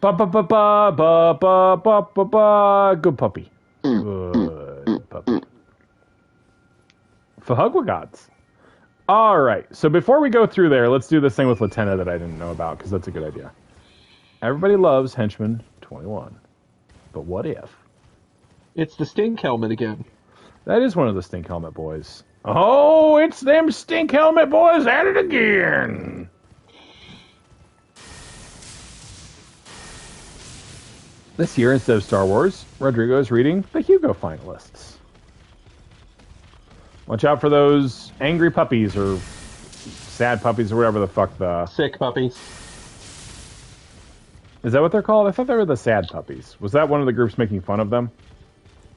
Ba ba ba ba ba ba ba ba ba. Good puppy. Good puppy. Fahugwagods. All right. So before we go through there, let's do this thing with Latenna that I didn't know about because that's a good idea. Everybody loves Henchman 21, but what if? It's the stink helmet again. That is one of the stink helmet boys. Oh, it's them stink helmet boys at it again. This year, instead of Star Wars, Rodrigo is reading the Hugo finalists. Watch out for those angry puppies or sad puppies or whatever the fuck the... Sick puppies. Is that what they're called? I thought they were the sad puppies. Was that one of the groups making fun of them?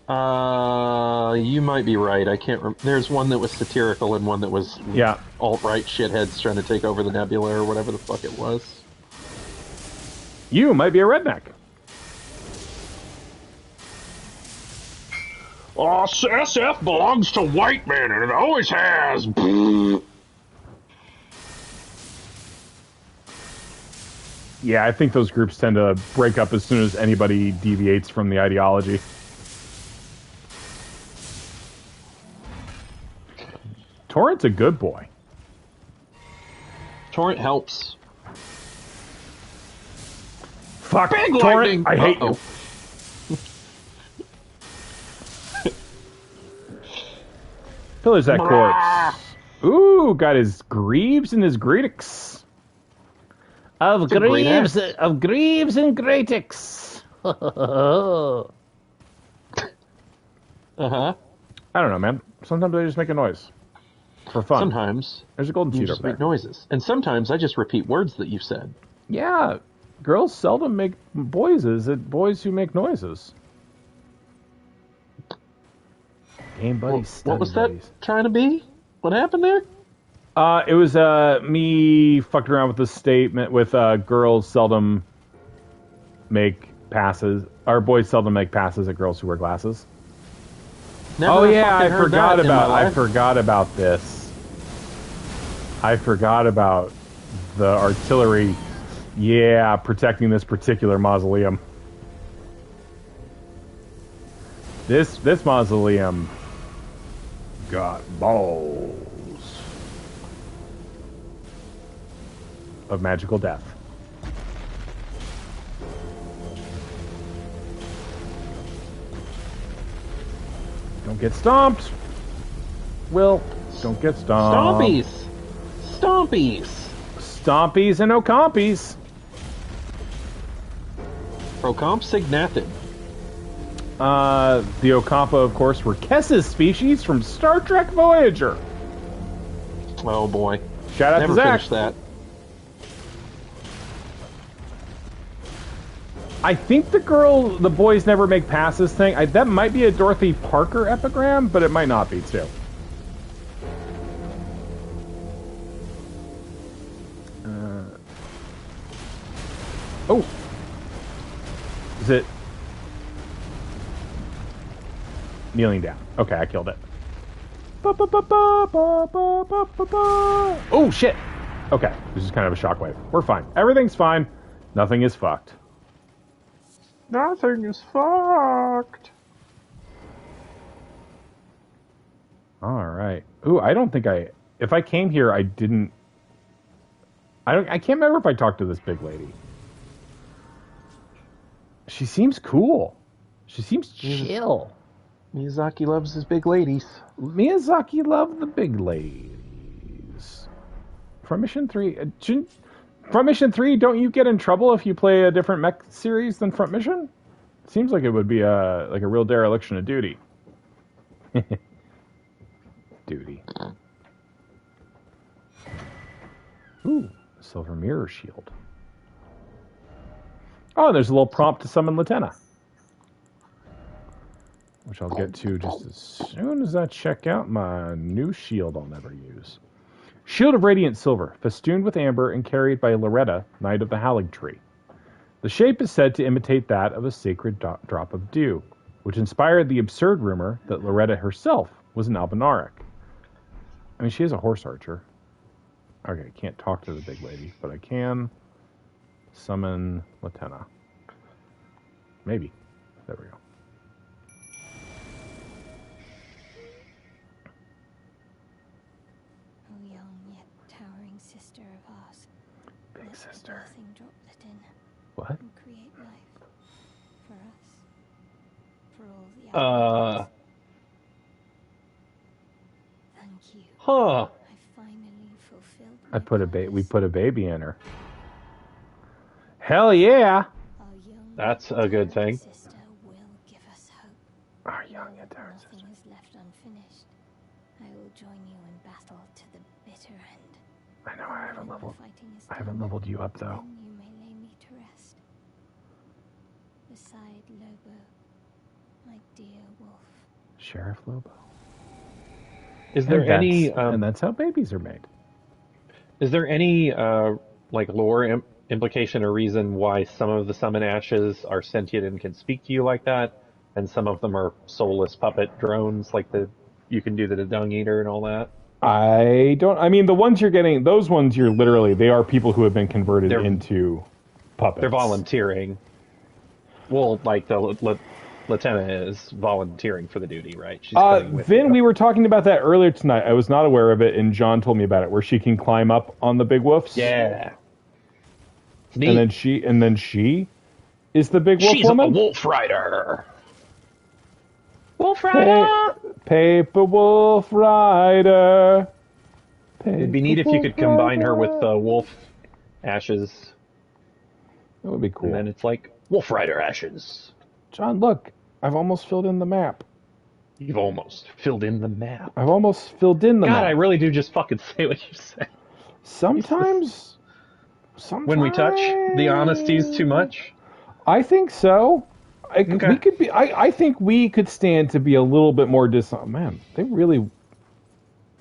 You might be right. I can't remember. There's one that was satirical and one that was alt-right shitheads trying to take over the nebula or whatever the fuck it was. You might be a redneck. Oh, SF belongs to white men, and it always has. Yeah, I think those groups tend to break up as soon as anybody deviates from the ideology. Torrent's a good boy. Torrent helps. Fuck, Big Torrent, lightning! I hate you. Pillars that corpse. Ooh, got his greaves and his greatix. Of greaves and greatix. Uh-huh. I don't know, man. Sometimes I just make a noise. For fun. Sometimes There's a golden you seed just up there. make noises. And sometimes I just repeat words that you've said. Yeah, girls seldom make voices. It's boys who make noises. Game buddies. What was that trying to be? What happened there? It was me fucking around with the statement with girls seldom make passes, or boys seldom make passes at girls who wear glasses. Never I forgot about about this. I forgot about the artillery. Yeah, protecting this particular mausoleum. This mausoleum got balls of magical death. Don't get stomped. Will, don't get stomped. Stompies! Stompies and Ocompies. Procomp signathid. The Ocampa, of course, were Kess's species from Star Trek Voyager. Oh boy. Shout out Never to Zach. finished that. I think the boys never make passes thing. That might be a Dorothy Parker epigram, but it might not be too. Oh. Is it kneeling down? Okay, I killed it. Oh, shit. Okay, this is kind of a shockwave. We're fine. Everything's fine. Nothing is fucked. Nothing is fucked. All right. Ooh, I don't think if I came here, I didn't. I can't remember if I talked to this big lady. She seems cool. She seems chill. Miyazaki loves his big ladies. Miyazaki loved the big ladies. From Mission 3, Front Mission 3, don't you get in trouble if you play a different mech series than Front Mission? Seems like it would be a real dereliction of duty. Duty. Ooh, silver mirror shield. Oh, there's a little prompt to summon Latenna, which I'll get to just as soon as I check out my new shield I'll never use. Shield of Radiant Silver, festooned with amber and carried by Loretta, Knight of the Howling Tree. The shape is said to imitate that of a sacred drop of dew, which inspired the absurd rumor that Loretta herself was an Albinauric. I mean, she is a horse archer. Okay, I can't talk to the big lady, but I can summon Latenna. Maybe. There we go. Oh, young yet towering sister of ours. Big sister. Blessing droplet in. What? And create life. For us. For all the others. Thank you. Huh. I finally fulfilled I my put promise. we put a baby in her. Hell yeah! Our young That's a good thing. sister will give us hope. Our young Though entire nothing sister. is left unfinished. I will join you in battle to the bitter end. I know I haven't When the leveled. fighting is I haven't done, leveled you up though. then you may lay me to rest. Beside Lobo, my dear wolf. Sheriff Lobo. Is there any and that's how babies are made. is there any like lore implication or reason why some of the summon ashes are sentient and can speak to you like that? and some of them are soulless puppet drones, like you can do the dung eater and all that. I mean, the ones you're getting, those ones you're literally, they are people who have been converted They're- into puppets. They're volunteering. Well, like the lieutenant is volunteering for the duty, right? She's coming with Vin, you. we were talking about that earlier tonight. I was not aware of it, and John told me about it, where she can climb up on the big woofs. Yeah. Neat. And then she is the big wolf She's woman. a wolf rider. Wolf rider. Paper Wolf Rider. It'd be neat if you could combine her with wolf ashes. That would be cool. And then it's like Wolf Rider ashes. John, look, I've almost filled in the map. You've almost filled in the map. I've almost filled in the map. God, I really do just fucking say what you say. Sometimes When we touch, the honesty's too much. I think so. Okay. We could be. I think we could stand to be a little bit more dishonest. Man, they really.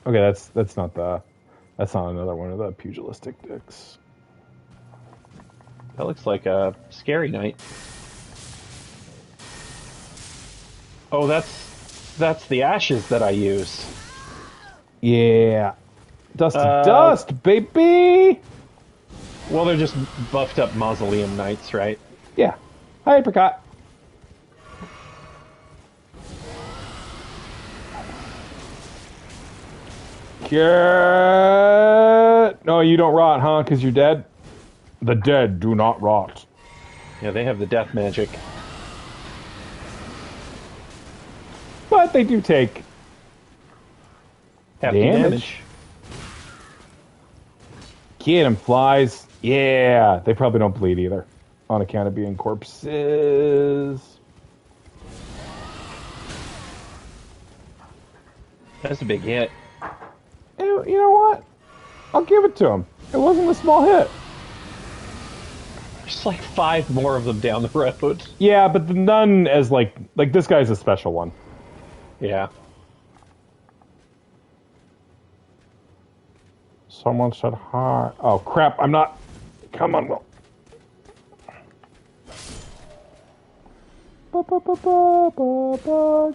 Okay, that's not another one of the pugilistic dicks. That looks like a scary night. Oh, that's the ashes that I use. Yeah, dust, baby. Well, they're just buffed up mausoleum knights, right? Yeah. Hi, Apricot. No, you don't rot, huh? Because you're dead? The dead do not rot. Yeah, they have the death magic. But they do take Hefty damage. Get them, flies. Yeah, they probably don't bleed either. On account of being corpses. That's a big hit. You know what? I'll give it to him. It wasn't a small hit. There's like 5 more of them down the road. Yeah, but none as like this guy's a special one. Yeah. Someone said hi. Oh crap! I'm not. Come on, Will.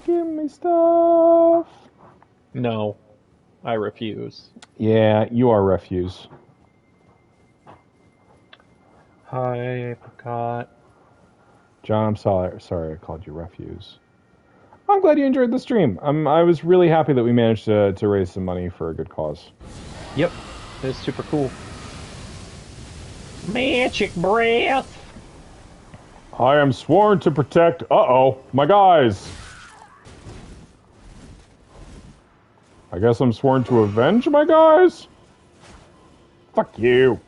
Give me stuff. No, I refuse. Yeah, you are refuse. Hi, apricot. John, I'm sorry I called you refuse. I'm glad you enjoyed the stream. I was really happy that we managed to raise some money for a good cause. Yep, it's super cool. Magic breath. I am sworn to protect... Uh-oh, my guys. I guess I'm sworn to avenge my guys? Fuck you.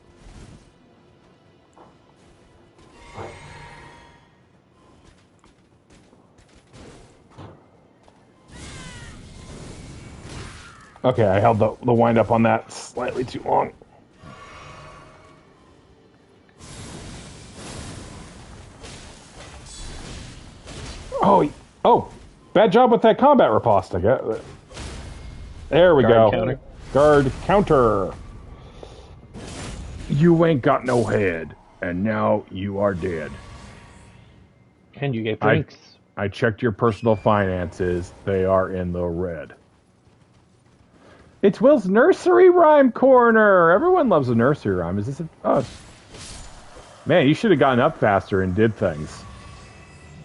Okay, I held the wind up on that slightly too long. Oh, bad job with that combat riposte. There we go. Counter. Guard counter. You ain't got no head, and now you are dead. And you get drinks. I checked your personal finances. They are in the red. It's Will's nursery rhyme corner. Everyone loves a nursery rhyme. Is this a... Oh. Man, you should have gotten up faster and did things.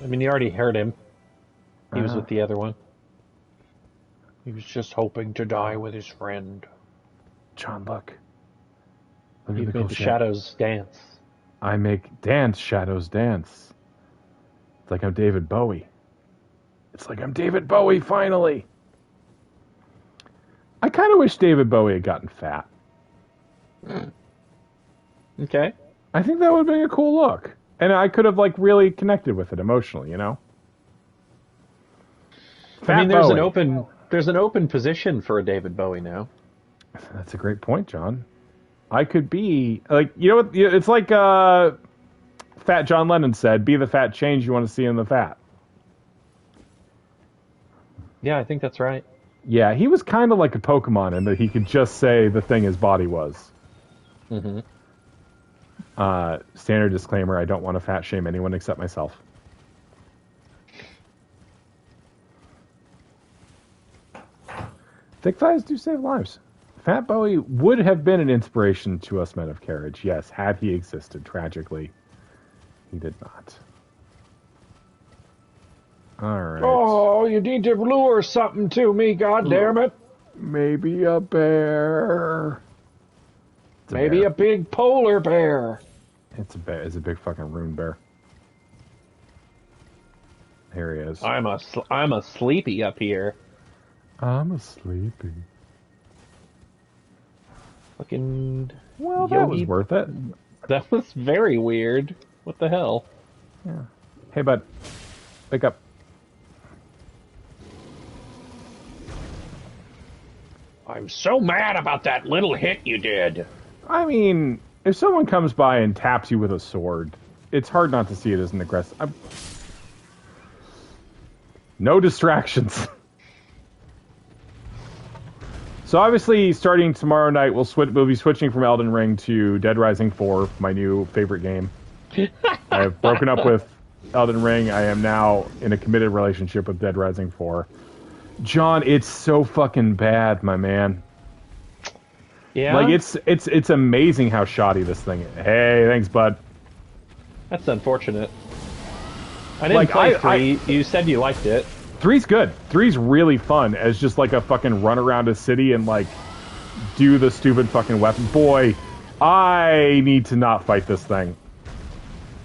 I mean, you already heard him. He was with the other one. He was just hoping to die with his friend. John, look. He made the shadows dance. I make dance, shadows dance. It's like I'm David Bowie. It's like I'm David Bowie, finally. I kind of wish David Bowie had gotten fat. Okay. I think that would have been a cool look. And I could have, like, really connected with it emotionally, you know? I mean, Fat there's an open position for a David Bowie now. That's a great point, John. I could be, like, you know what? It's like Fat John Lennon said, be the fat change you want to see in the fat. Yeah, I think that's right. Yeah, he was kind of like a Pokemon in that he could just say the thing his body was. Mm-hmm. Standard disclaimer, I don't want to fat shame anyone except myself. Thick thighs do save lives. Fat Bowie would have been an inspiration to us men of carriage, yes, had he existed. Tragically, he did not. All right. Oh, you need to lure something to me, goddammit. Maybe a bear. Maybe a big polar bear. It's a bear. It's a big fucking rune bear. Here he is. I'm a sleepy up here. I'm a sleepy. Fucking. Well, that was worth it. That was very weird. What the hell? Yeah. Hey, bud. Wake up. I'm so mad about that little hit you did. I mean, if someone comes by and taps you with a sword, it's hard not to see it as an aggressive. No distractions. So obviously, starting tomorrow night, we'll be switching from Elden Ring to Dead Rising 4, my new favorite game. I have broken up with Elden Ring. I am now in a committed relationship with Dead Rising 4. John, it's so fucking bad, my man. Yeah? Like, it's amazing how shoddy this thing is. Hey, thanks, bud. That's unfortunate. I didn't play 3. You said you liked it. 3's good. 3's really fun as just like a fucking run around a city and like do the stupid fucking weapon. Boy, I need to not fight this thing.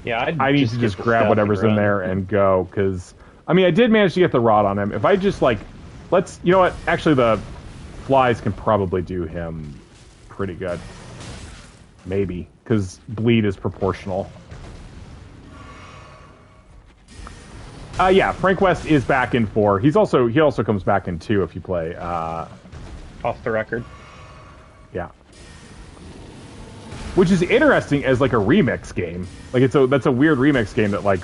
Yeah, I need to just grab whatever's in there and go, because I mean, I did manage to get the rod on him. If I just like, you know what? Actually, the flies can probably do him pretty good. Maybe, because bleed is proportional. Yeah, Frank West is back in 4. He also comes back in 2 if you play. Off the record. Yeah. Which is interesting as like a remix game. Like that's a weird remix game that like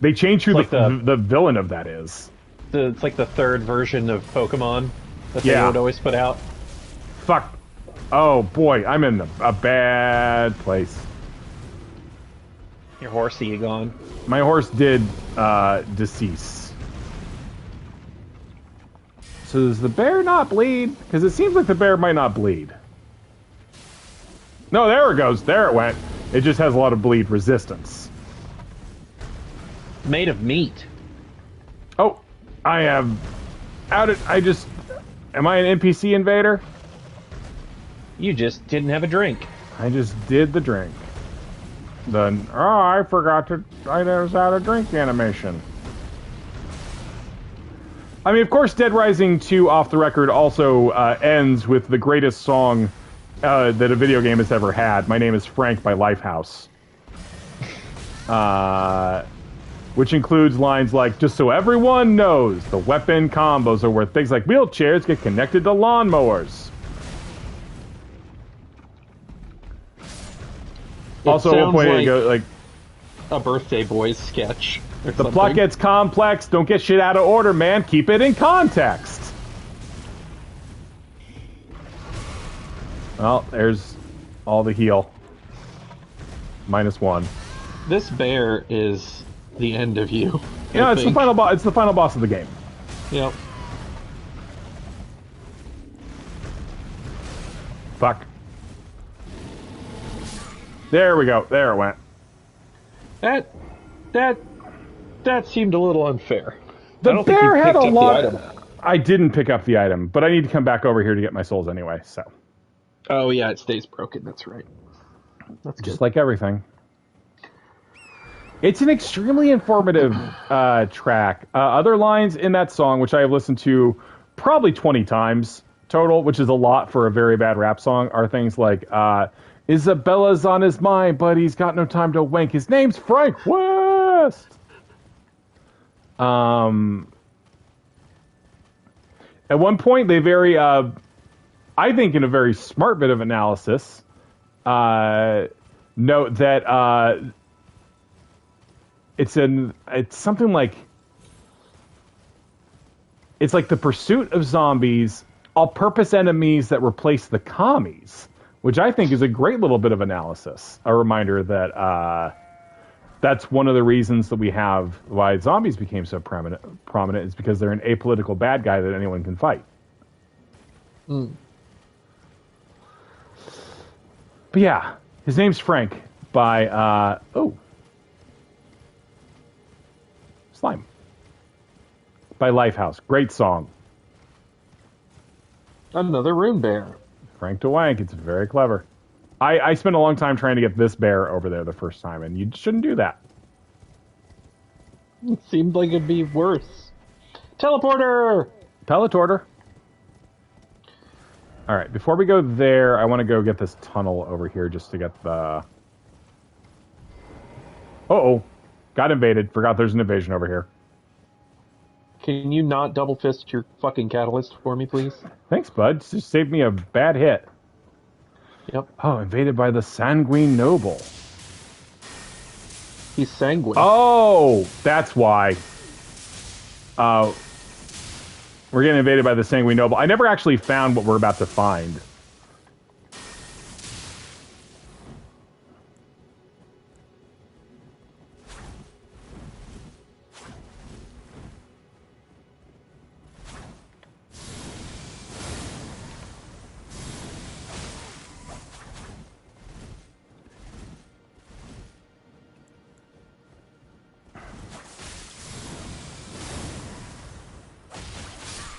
they changed who the villain of that is. It's like the third version of Pokemon that they would always put out. Fuck. Oh boy, I'm in a bad place. Your horsey, you gone? My horse did decease. So does the bear not bleed? Because it seems like the bear might not bleed. No, there it goes. There it went. It just has a lot of bleed resistance. Made of meat. Oh, I am am I an NPC invader? You just didn't have a drink. I just did the drink. I forgot I noticed how to drink animation. I mean, of course, Dead Rising 2 off the record also ends with the greatest song that a video game has ever had. My Name is Frank by Lifehouse. Which includes lines like, just so everyone knows, the weapon combos are where things like wheelchairs get connected to lawnmowers. Also, at one point it goes like a Birthday Boys sketch. The plot gets complex. Don't get shit out of order, man. Keep it in context. Well, there's all the heal. -1. This bear is the end of you. Yeah, it's the final boss. It's the final boss of the game. Yep. Fuck. There we go. There it went. That seemed a little unfair. The bear had a lot. I didn't pick up the item, but I need to come back over here to get my souls anyway. So. Oh yeah, it stays broken. That's right. That's just like everything. It's an extremely informative track. Other lines in that song, which I have listened to probably 20 times total, which is a lot for a very bad rap song, are things like, Isabella's on his mind, but he's got no time to wank. His name's Frank West! At one point, they I think in a very smart bit of analysis, note that it's something like, it's like the pursuit of zombies, all-purpose enemies that replace the commies, which I think is a great little bit of analysis. A reminder that that's one of the reasons that we have why zombies became so prominent is because they're an apolitical bad guy that anyone can fight. Mm. But yeah, his name's Frank by, Slime. By Lifehouse. Great song. Another rune bear. Frank DeWank. It's very clever. I spent a long time trying to get this bear over there the first time, and you shouldn't do that. It seemed like it'd be worse. Teleporter! Teleporter. All right, before we go there, I want to go get this tunnel over here just to get the... Uh-oh. Got invaded. Forgot there's an invasion over here. Can you not double fist your fucking catalyst for me, please? Thanks, bud. Just saved me a bad hit. Yep. Oh, invaded by the Sanguine Noble. He's sanguine. Oh, that's why. We're getting invaded by the Sanguine Noble. I never actually found what we're about to find.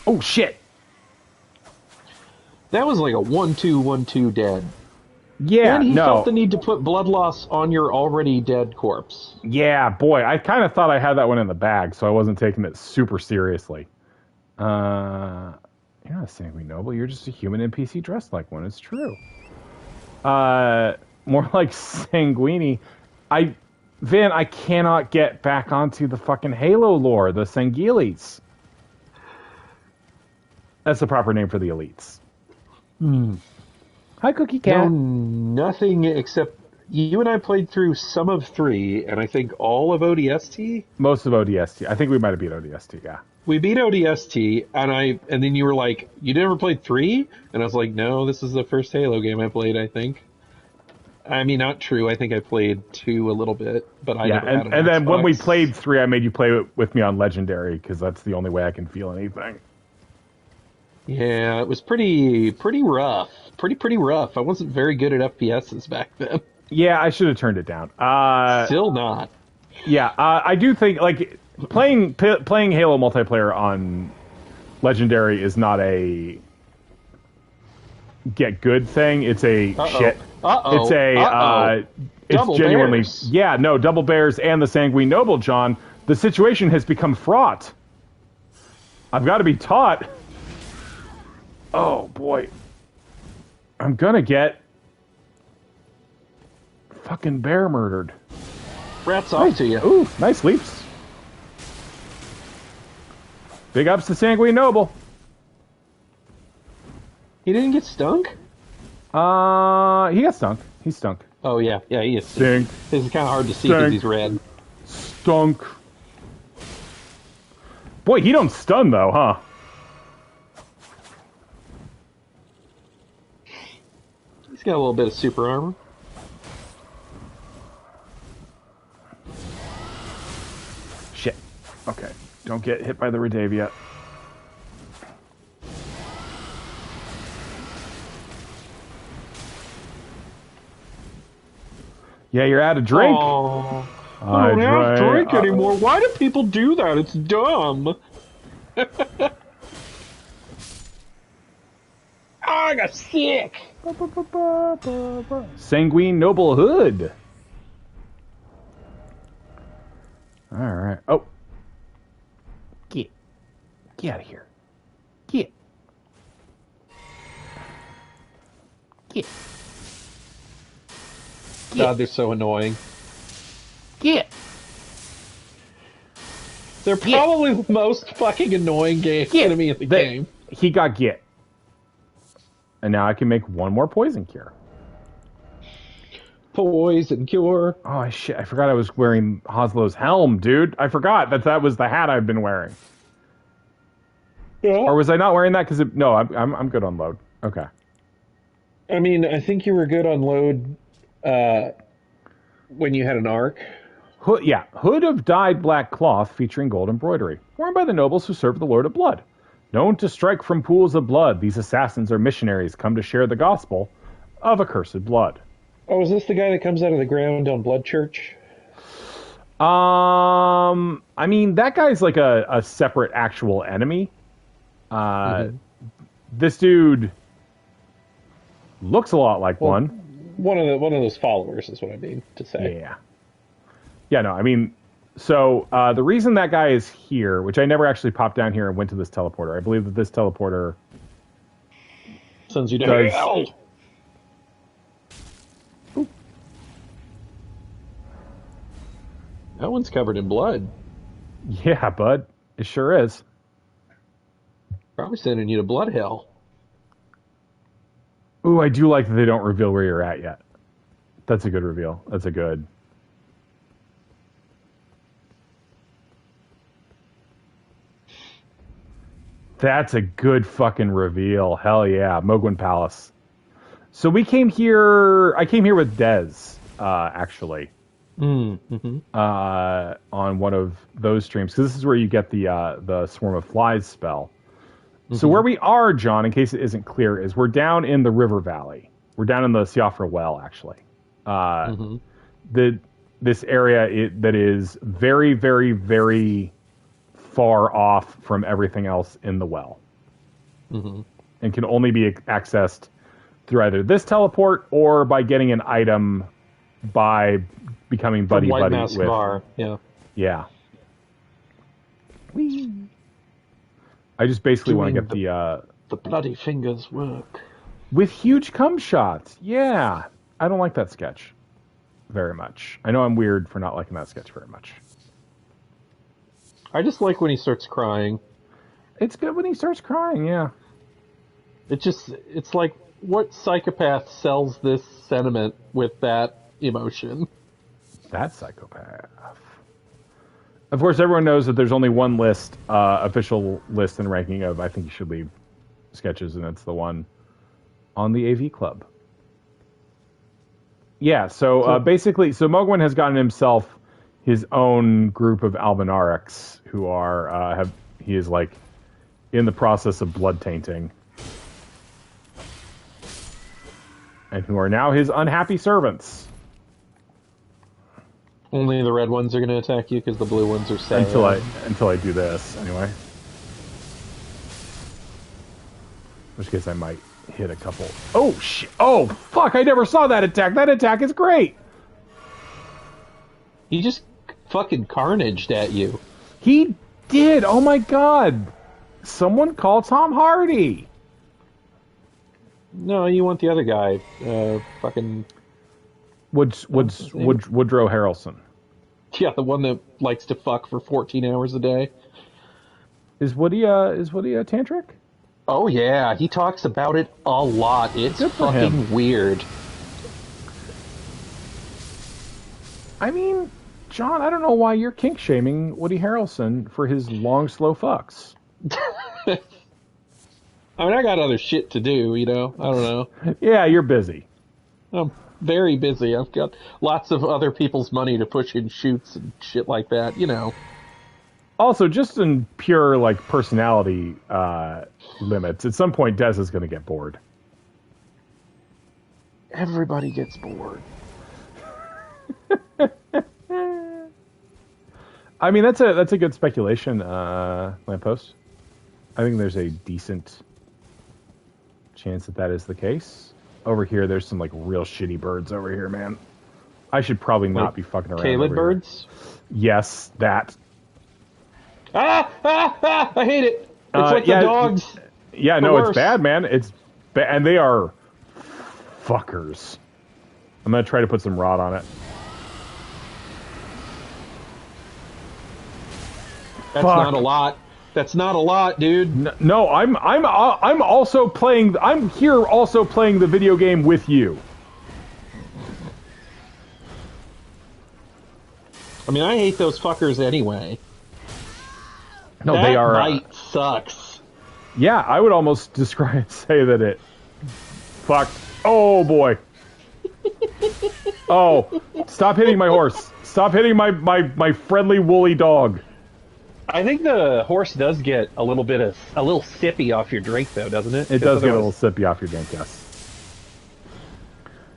Oh, shit. That was like a 1-2-1-2 dead. Yeah, and he no. felt the need to put blood loss on your already dead corpse. Yeah, boy, I kind of thought I had that one in the bag, so I wasn't taking it super seriously. You're not a Sanguine Noble, you're just a human NPC dressed like one, it's true. More like Sanguini. Vin, I cannot get back onto the fucking Halo lore, the Sanguilis. That's the proper name for the elites. Hi, Cookie Cat. No, nothing except you and I played through some of 3, and I think all of ODST. Most of ODST. I think we might have beat ODST, yeah. We beat ODST, and then you were like, you never played 3? And I was like, no, this is the first Halo game I played, I think. I mean, not true. I think I played 2 a little bit, but I never had an and then Xbox. when we played 3, I made you play it with me on Legendary, because that's the only way I can feel anything. Yeah, it was pretty rough. Pretty rough. I wasn't very good at FPSs back then. Yeah, I should have turned it down. Still not. Yeah, I do think, like, playing Halo multiplayer on Legendary is not a get good thing. It's a shit. It's a it's Double genuinely bears. Yeah, no, double bears and the Sanguine Noble, John. The situation has become fraught. I've got to be taught. Oh boy. I'm gonna get fucking bear murdered. Rats off to you. Ooh, nice leaps. Big ups to Sanguine Noble. He didn't get stunk? He got stunk. He stunk. Oh, yeah. Yeah, he is. Stink. This is kind of hard to see because he's red. Stunk. Boy, he don't stun, though, huh? He's got a little bit of super armor. Shit. Okay. Don't get hit by the Redavia. Yeah, you're out of drink. Oh, I don't have drink anymore. Why do people do that? It's dumb. I got sick. Sanguine Noble Hood. All right. Oh. Get out of here. Get. God, they're so annoying. Get. They're probably the most fucking annoying enemy in the game. He got get. And now I can make one more poison cure. Poison cure. Oh, shit. I forgot I was wearing Hoslow's helm, dude. I forgot that was the hat I've been wearing. Yeah. Or was I not wearing that? Because no, I'm good on load. Okay. I mean, I think you were good on load when you had an arc. Hood of dyed black cloth featuring gold embroidery, worn by the nobles who serve the Lord of Blood. Known to strike from pools of blood, these assassins are missionaries come to share the gospel of accursed blood. Oh, is this the guy that comes out of the ground on Blood Church? I mean, that guy's like a separate actual enemy. This dude looks a lot like one. One of those followers is what I mean to say. Yeah. Yeah, no, I mean, so the reason that guy is here, which I never actually popped down here and went to this teleporter, I believe that this teleporter sends you to hell. That one's covered in blood. Yeah, bud. It sure is. Probably sending you to blood hell. Ooh, I do like that they don't reveal where you're at yet. That's a good reveal. That's a good... That's a good fucking reveal. Hell yeah. Mogwin Palace. So we came here... I came here with Dez, actually. On one of those streams. Because this is where you get the Swarm of Flies spell. So where we are, John, in case it isn't clear, is we're down in the river valley. We're down in the Siofra Well, actually. This area that is very, very, very far off from everything else in the well. And can only be accessed through either this teleport or by getting an item by becoming buddy-buddy with... Bar. Yeah. Yeah. Whee! I just basically want to get the bloody fingers work. With huge cum shots. Yeah. I don't like that sketch very much. I know I'm weird for not liking that sketch very much. I just like when he starts crying. It's good when he starts crying, yeah. It's like, what psychopath sells this sentiment with that emotion? That psychopath. Of course, everyone knows that there's only one list, official list and ranking of I Think You Should Leave sketches, and it's the one on the AV Club. Yeah, so basically, so Mogwin has gotten himself his own group of Albinarics who are, he is like in the process of blood tainting. And who are now his unhappy servants. Only the red ones are going to attack you because the blue ones are sad. Until I do this, anyway. In which case I might hit a couple. Oh, shit. Oh, fuck, I never saw that attack. That attack is great. He just fucking carnaged at you. He did. Oh, my God. Someone call Tom Hardy. No, you want the other guy. Fucking... Woodrow Harrelson. Yeah, the one that likes to fuck for 14 hours a day. Is Woody a tantric? Oh yeah, he talks about it a lot. It's fucking weird. I mean, John, I don't know why you're kink shaming Woody Harrelson for his long, slow fucks. I mean, I got other shit to do, you know? I don't know. Yeah, you're busy. I'm very busy. I've got lots of other people's money to push in shoots and shit like that, you know. Also, just in pure, like, personality limits, at some point Des is going to get bored. Everybody gets bored. I mean, that's a good speculation, Lamppost. I think there's a decent chance that is the case. Over here, there's some, like, real shitty birds over here, man. I should probably not be fucking around Caleb over birds? Here. Yes, that. I hate it. It's like the dogs. Yeah, no, it's bad, man. It's and they are fuckers. I'm gonna try to put some rod on it. That's not a lot. That's not a lot, dude. No, I'm also playing. I'm here also playing the video game with you. I mean, I hate those fuckers anyway. No, they are. That bite sucks. Yeah, I would almost say that it fucked. Oh boy. Oh, stop hitting my horse. Stop hitting my friendly woolly dog. I think the horse does get a little sippy off your drink, though, doesn't it? It does get a little sippy off your drink, yes.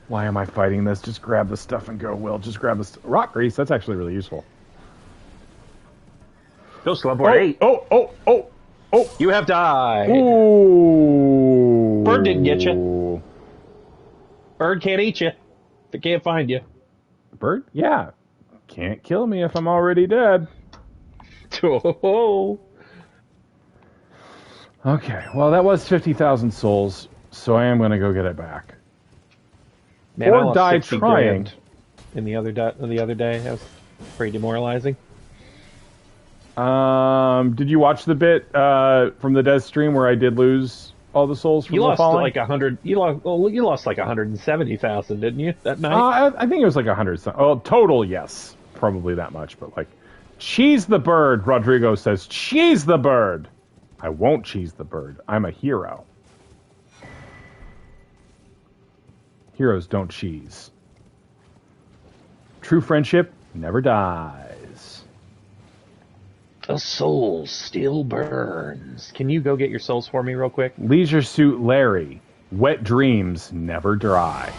Why am I fighting this? Just grab the stuff and go, Will. Just grab the rock grease. That's actually really useful. Go, Slumboard 8. Oh! You have died. Ooh. Bird didn't get you. Bird can't eat you. It can't find you. Bird? Yeah. Can't kill me if I'm already dead. Oh. Okay, well, that was 50,000 souls, so I am going to go get it back. Man, or die trying. In the other day, that was pretty demoralizing. Did you watch the bit from the Des stream where I did lose all the souls from you the lost falling? like 100. You lost like 170,000, didn't you? That night. I think it was like 100. Oh, total, yes, probably that much. But like, cheese the bird. Rodrigo says, cheese the bird. I won't cheese the bird. I'm a hero. Heroes don't cheese. True friendship never dies. The soul still burns. Can you go get your souls for me real quick? Leisure Suit Larry. Wet dreams never dry.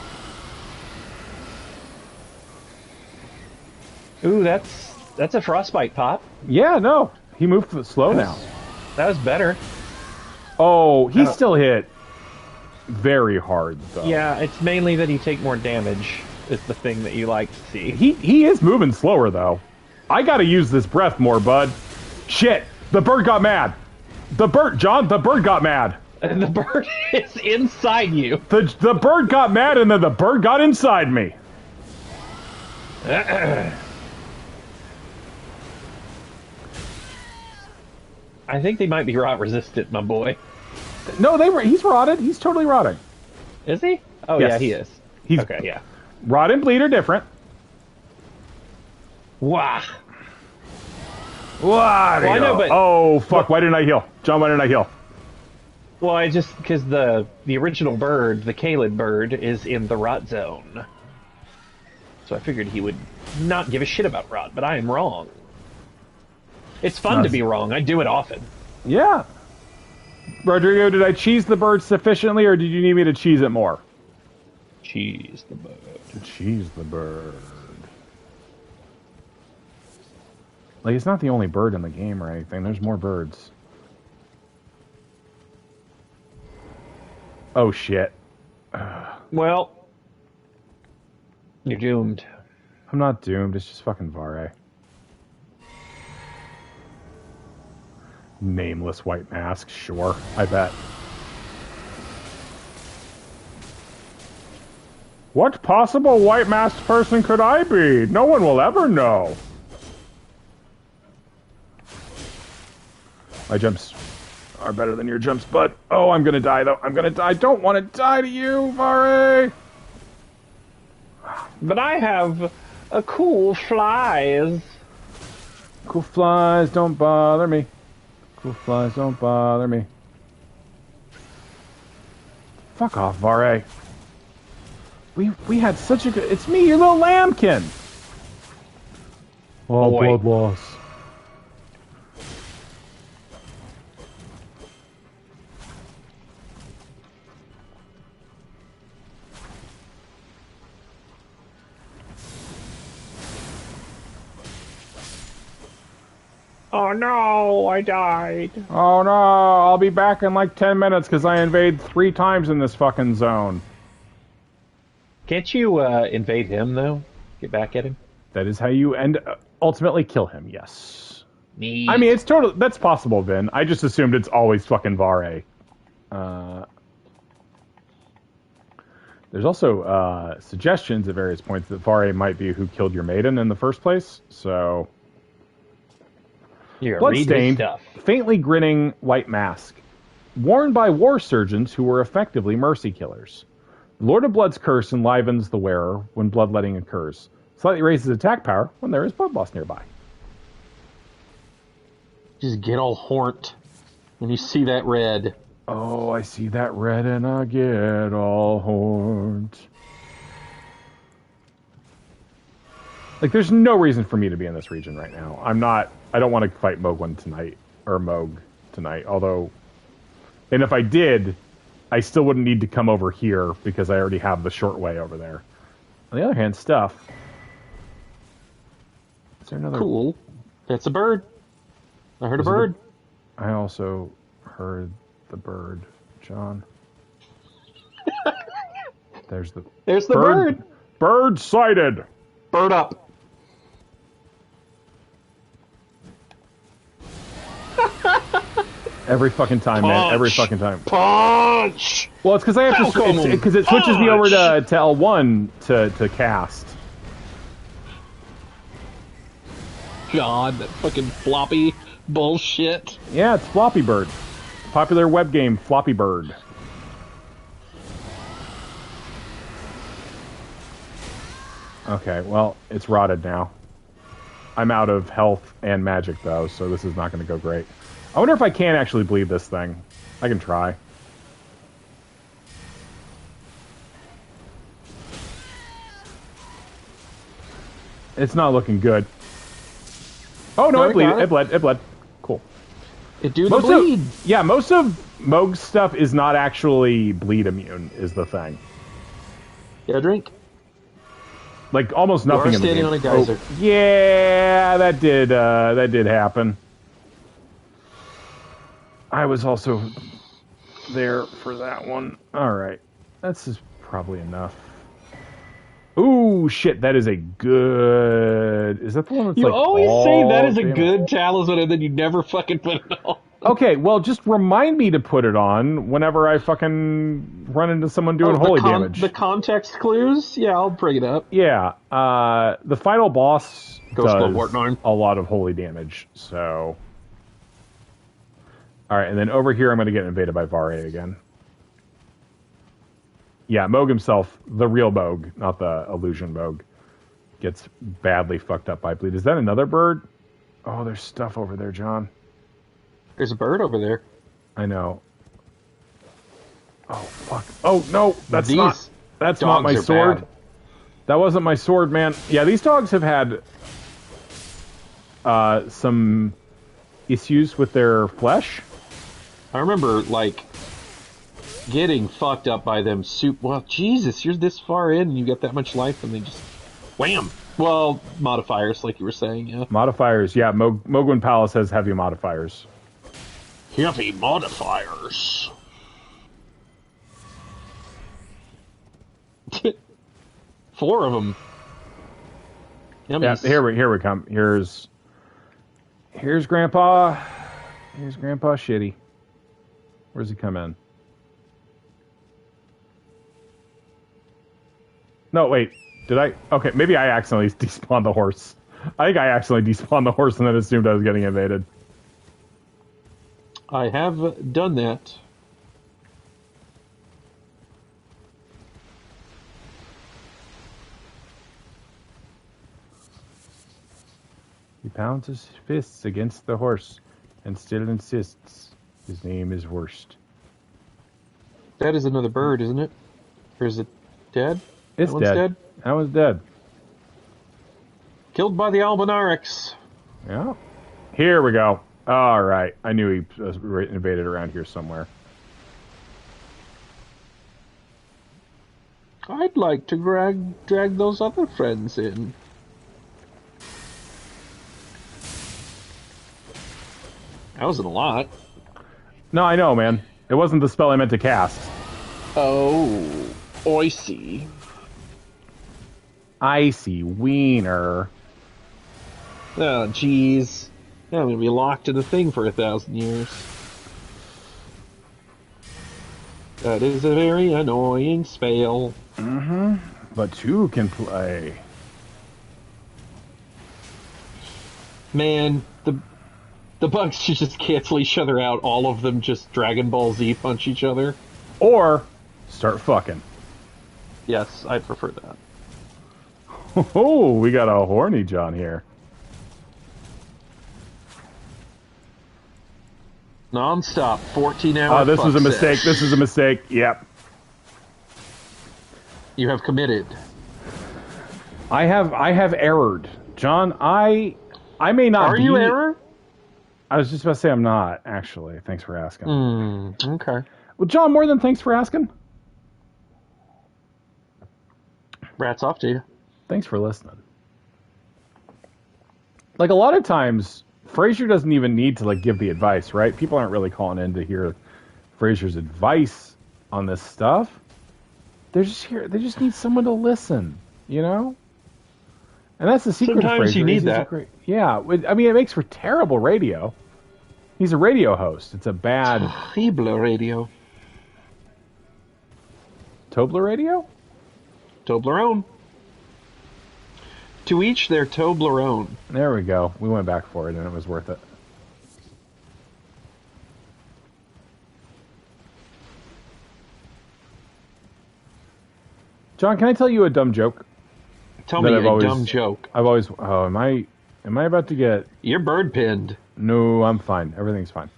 Ooh, that's a frostbite pop. Yeah, no. He moved slow now. That was better. Oh, he still hit very hard, though. Yeah, it's mainly that you take more damage is the thing that you like to see. He is moving slower, though. I gotta use this breath more, bud. Shit! The bird got mad! The bird got mad! And the bird is inside you. The bird got mad, and then the bird got inside me. I think they might be rot resistant, my boy. No, he's rotted. He's totally rotting. Is he? Oh, yes. Yeah, he is. Okay, yeah. Rot and bleed are different. Wow. Well, I know, but... Oh, fuck, why didn't I heal? John, why didn't I heal? Well, because the original bird, the Kaled bird, is in the rot zone. So I figured he would not give a shit about rot, but I am wrong. It's fun to be wrong. I do it often. Yeah. Rodrigo, did I cheese the bird sufficiently, or did you need me to cheese it more? Cheese the bird. Cheese the bird. Like, it's not the only bird in the game or anything. There's more birds. Oh, shit. Well, you're doomed. I'm not doomed. It's just fucking Vare. Nameless white mask. Sure. I bet. What possible white masked person could I be? No one will ever know. My jumps are better than your jumps, bud. Oh, I'm gonna die, though. I'm gonna die. I don't want to die to you, Vare. But I have a cool flies. Cool flies don't bother me. Cool flies don't bother me. Fuck off, Vare. We had such a good... It's me, your little lambkin. Oh, boy. Blood loss. Oh no, I died. Oh no, I'll be back in like 10 minutes because I invade 3 times in this fucking zone. Can't you invade him, though? Get back at him? That is how you ultimately kill him, yes. Neat. I mean, it's totally... That's possible, Vin. I just assumed it's always fucking Vare. There's also suggestions at various points that Vare might be who killed your maiden in the first place, so... Bloodstained, faintly grinning white mask, worn by war surgeons who were effectively mercy killers. Lord of Blood's curse enlivens the wearer when bloodletting occurs. Slightly raises attack power when there is blood loss nearby. Just get all horned when you see that red. Oh, I see that red and I get all horned. Like, there's no reason for me to be in this region right now. I don't want to fight Mogwin tonight, or Moog tonight, although... And if I did, I still wouldn't need to come over here, because I already have the short way over there. On the other hand, stuff... Is there another... Cool. That's a bird. I heard a bird. I also heard the bird, John. There's the bird. Bird sighted. Bird up. Every fucking time, man. Every fucking time. Punch. Well, it's because I have to. Because it switches me over to L1 to cast. God, that fucking floppy bullshit. Yeah, it's Floppy Bird. Popular web game, Floppy Bird. Okay, well, it's rotted now. I'm out of health and magic, though, so this is not going to go great. I wonder if I can actually bleed this thing. I can try. It's not looking good. Oh, no, it bled. Cool. It do the bleed. Yeah, most of Moog's stuff is not actually bleed immune, is the thing. Get a drink. Like, almost nothing in the game. You are standing on a geyser. Oh, yeah, that did happen. I was also there for that one. Alright. This is probably enough. Ooh, shit, that is a good... Is that the one that's You like always say that is a damage? good talisman, and then you never fucking put it on. Okay, well, just remind me to put it on whenever I fucking run into someone doing holy damage. The context clues? Yeah, I'll bring it up. Yeah, the final boss Ghost does Wartnarn. a lot of holy damage, so... Alright, and then over here I'm going to get invaded by Vare again. Yeah, Moog himself, the real Moog, not the illusion Moog, gets badly fucked up by bleed. Is that another bird? Oh, there's stuff over there, John. There's a bird over there. I know. Oh, fuck. Oh, no, that's not my sword. Bad. That wasn't my sword, man. Yeah, these dogs have had some issues with their flesh. I remember, like, getting fucked up by them Well, Jesus, you're this far in and you get that much life and they just... Wham! Well, modifiers, like you were saying, yeah. Modifiers, yeah. Mogwin Palace has heavy modifiers. Heavy modifiers. 4 of them. Yummies. Yeah, here we come. Here's Grandpa. Here's Grandpa Shitty. Where's he come in? No, wait. Did I? Okay, maybe I accidentally despawned the horse. I think I accidentally despawned the horse and then assumed I was getting invaded. I have done that. He pounds his fists against the horse and still insists his name is Worst. That is another bird, isn't it? Or is it dead? It's dead. That one's dead. Killed by the Albinarix. Yeah. Here we go. All right. I knew he was invaded around here somewhere. I'd like to drag those other friends in. That wasn't a lot. No, I know, man. It wasn't the spell I meant to cast. Oh, I see. Icy wiener. Oh, jeez. Yeah, I'm gonna be locked in a thing for 1,000 years. That is a very annoying spell. Mm-hmm. But two can play. Man, the bugs should just cancel each other out. All of them just Dragon Ball Z punch each other. Or start fucking. Yes, I prefer that. Oh, we got a horny John here. Non-stop, 14-hour. Oh, this was a mistake. Sesh. This is a mistake. Yep. You have committed. I have errored, John. I may not. Are you error? I was just about to say I'm not, actually. Thanks for asking. Okay. Well, John, more than thanks for asking. Rats off to you. Thanks for listening. Like, a lot of times, Frasier doesn't even need to, like, give the advice, right? People aren't really calling in to hear Frasier's advice on this stuff. They're just here. They just need someone to listen, you know? And that's the secret of Frasier. Sometimes you need that. Yeah, I mean, it makes for terrible radio. He's a radio host. It's a bad... Feeble radio. Tobler radio? Toblerone. To each their Toblerone. There we go. We went back for it, and it was worth it. John, can I tell you a dumb joke? Tell me a dumb joke. I've always... Oh, am I about to get... You're bird pinned. No, I'm fine. Everything's fine.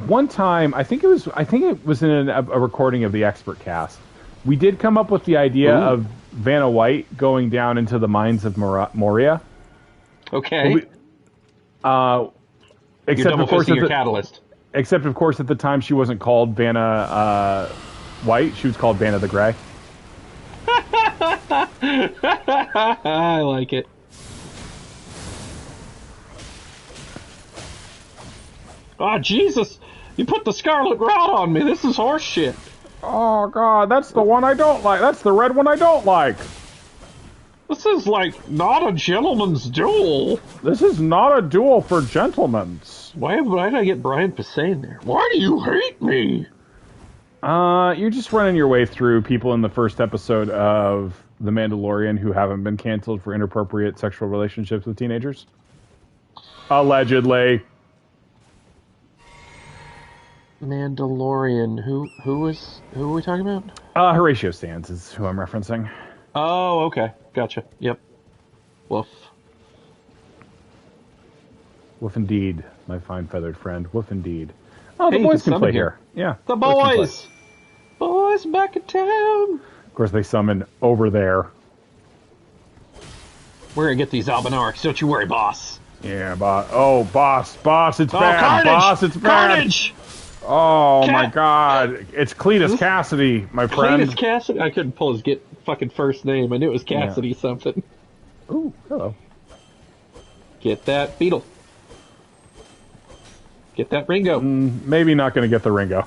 One time, I think it was in a recording of the Expert Cast. We did come up with the idea of Vanna White going down into the mines of Moria. Okay. Except of course, your catalyst. Except of course, at the time she wasn't called Vanna White; she was called Vanna the Grey. I like it. Oh, Jesus! You put the scarlet rot on me. This is horse shit. Oh, God, that's the one I don't like. That's the red one I don't like. This is, like, not a gentleman's duel. This is not a duel for gentlemen. Why did I get Brian Posehn there? Why do you hate me? You're just running your way through people in the first episode of The Mandalorian who haven't been canceled for inappropriate sexual relationships with teenagers. Allegedly. Mandalorian. Who are we talking about? Horatio Sands is who I'm referencing. Oh, okay. Gotcha. Yep. Woof. Woof indeed, my fine feathered friend. Woof indeed. Oh, the hey, boys can play here. Yeah. The boys! Boys back in town! Of course, they summon over there. We're gonna get these Albinarks, don't you worry, boss. Yeah, boss. Oh, boss, it's bad. Carnage! Boss, it's bad. Carnage! Oh, my God. It's Cletus Cassidy, my friend. Cletus Cassidy? I couldn't pull his fucking first name. I knew it was Cassidy something. Ooh, hello. Get that beetle. Get that Ringo. Maybe not going to get the Ringo.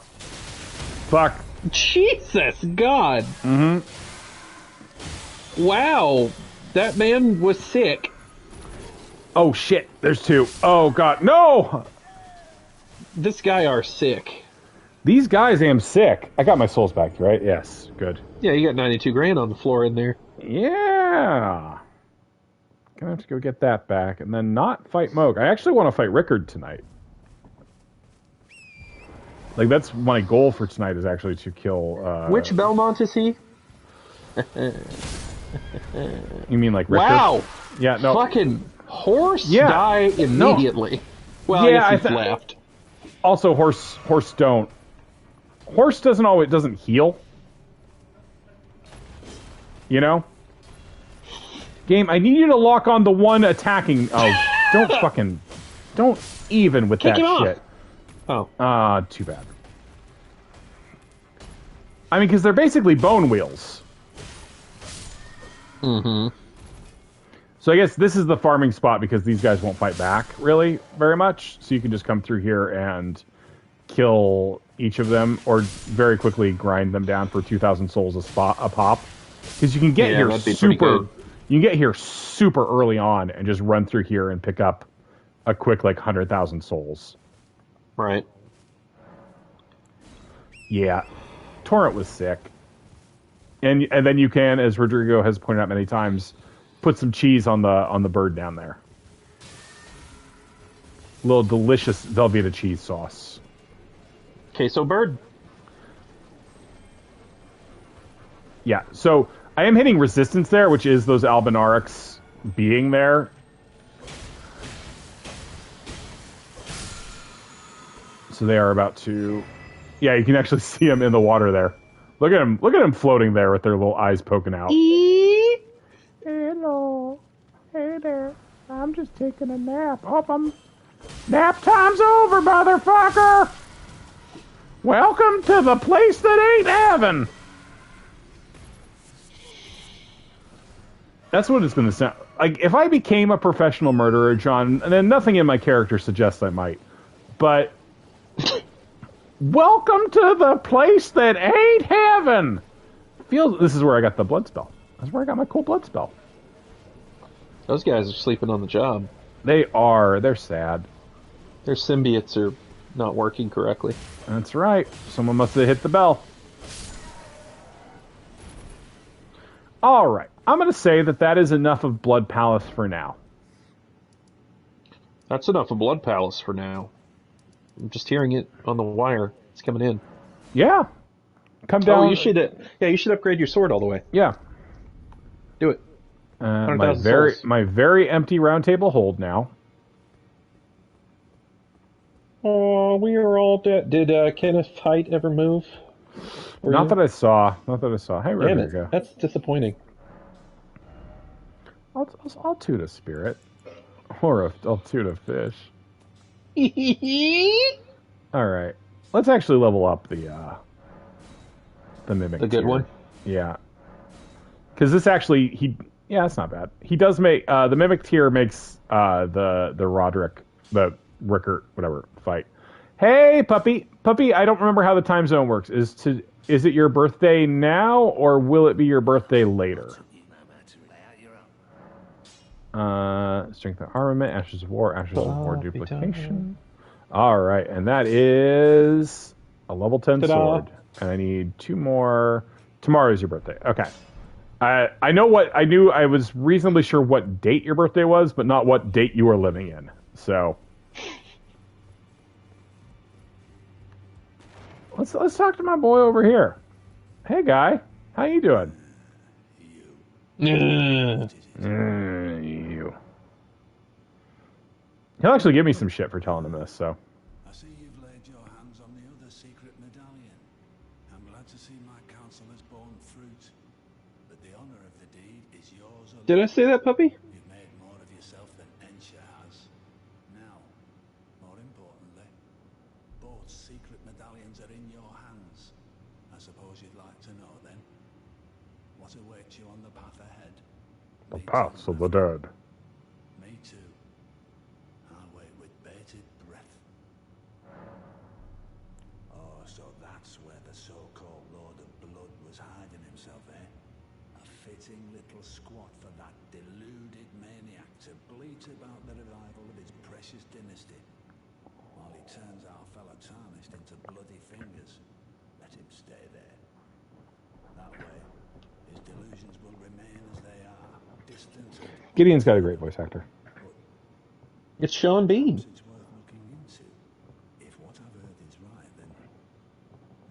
Fuck. Jesus, God. Mm-hmm. Wow. That man was sick. Oh, shit. There's two. Oh, God. No! This guy are sick. These guys am sick. I got my souls back, right? Yes. Good. Yeah, you got 92 grand on the floor in there. Yeah. Gonna have to go get that back and then not fight Moog. I actually want to fight Rickard tonight. Like, that's my goal for tonight is actually to kill... Which Belmont is he? You mean like Rickard? Wow! Yeah, no. Fucking horse die immediately. No. Well, yeah, I guess he's left. Also, horse don't. Horse doesn't heal. You know? Game, I need you to lock on the one attacking... Oh, don't even with Kick that him shit. Off. Oh. Too bad. I mean, because they're basically bone wheels. Mm-hmm. So I guess this is the farming spot because these guys won't fight back, really, very much. So you can just come through here and kill each of them, or very quickly grind them down for 2,000 souls a pop. Because you can get here super early on and just run through here and pick up a quick, 100,000 souls. Right. Yeah. Torrent was sick. And then you can, as Rodrigo has pointed out many times, put some cheese on the bird down there. A little delicious Velveeta cheese sauce. Queso bird. Yeah, so I am hitting resistance there, which is those Albinarics being there. So they are about to... Yeah, you can actually see them in the water there. Look at him! Look at him floating there with their little eyes poking out. Hello, hey there. I'm just taking a nap. Nap time's over, motherfucker. Welcome to the place that ain't heaven. That's what it's going to sound like. If I became a professional murderer, John, and then nothing in my character suggests I might, but welcome to the place that ain't heaven. This is where I got the blood spell. That's where I got my cool blood spell. Those guys are sleeping on the job. They are. They're sad. Their symbiotes are not working correctly. That's right. Someone must have hit the bell. All right. I'm going to say that is enough of Blood Palace for now. That's enough of Blood Palace for now. I'm just hearing it on the wire. It's coming in. Yeah. Come down. Oh, you should upgrade your sword all the way. Yeah. Do it. My very empty round table hold now. Oh, we are all dead. Did Kenneth Height ever move? Not that I saw. Hey, Damn there it. you go. That's disappointing. I'll toot a spirit. Or I'll toot a fish. Alright. Let's actually level up the Mimic The good tier. one? Yeah. Because this actually, it's not bad. He does make, the Mimic tier makes the Roderick, the Rickert, whatever, fight. Hey, puppy! Puppy, I don't remember how the time zone works. Is it your birthday now, or will it be your birthday later? Strength of armament, ashes of war duplication. Alright, and that is a level 10 sword. And I need 2 more. Tomorrow is your birthday. Okay. I knew I was reasonably sure what date your birthday was, but not what date you were living in. So let's talk to my boy over here. Hey guy, how you doing? You. He'll actually give me some shit for telling him this, so. I see you've laid your hands on the other secret medallion. I'm glad to see my counsel has borne fruit. But the honor of the deed is yours alone. Did I say that, puppy? You've made more of yourself than Ensha has. Now, more importantly, both secret medallions are in your hands. I suppose you'd like to know then what awaits you on the path ahead. The paths of the dead. Me too. I'll wait with bated breath. Oh, so that's where the so-called Lord of Blood was hiding himself, eh? A fitting little squat for that deluded maniac to bleat about the revival of his precious dynasty. While he turns our fella tarnished into bloody fingers, let him stay there. That way, his delusions will remain as they are, distant. Gideon's got a great voice actor. It's Sean Bean. It's worth looking into. If what I've heard is right, then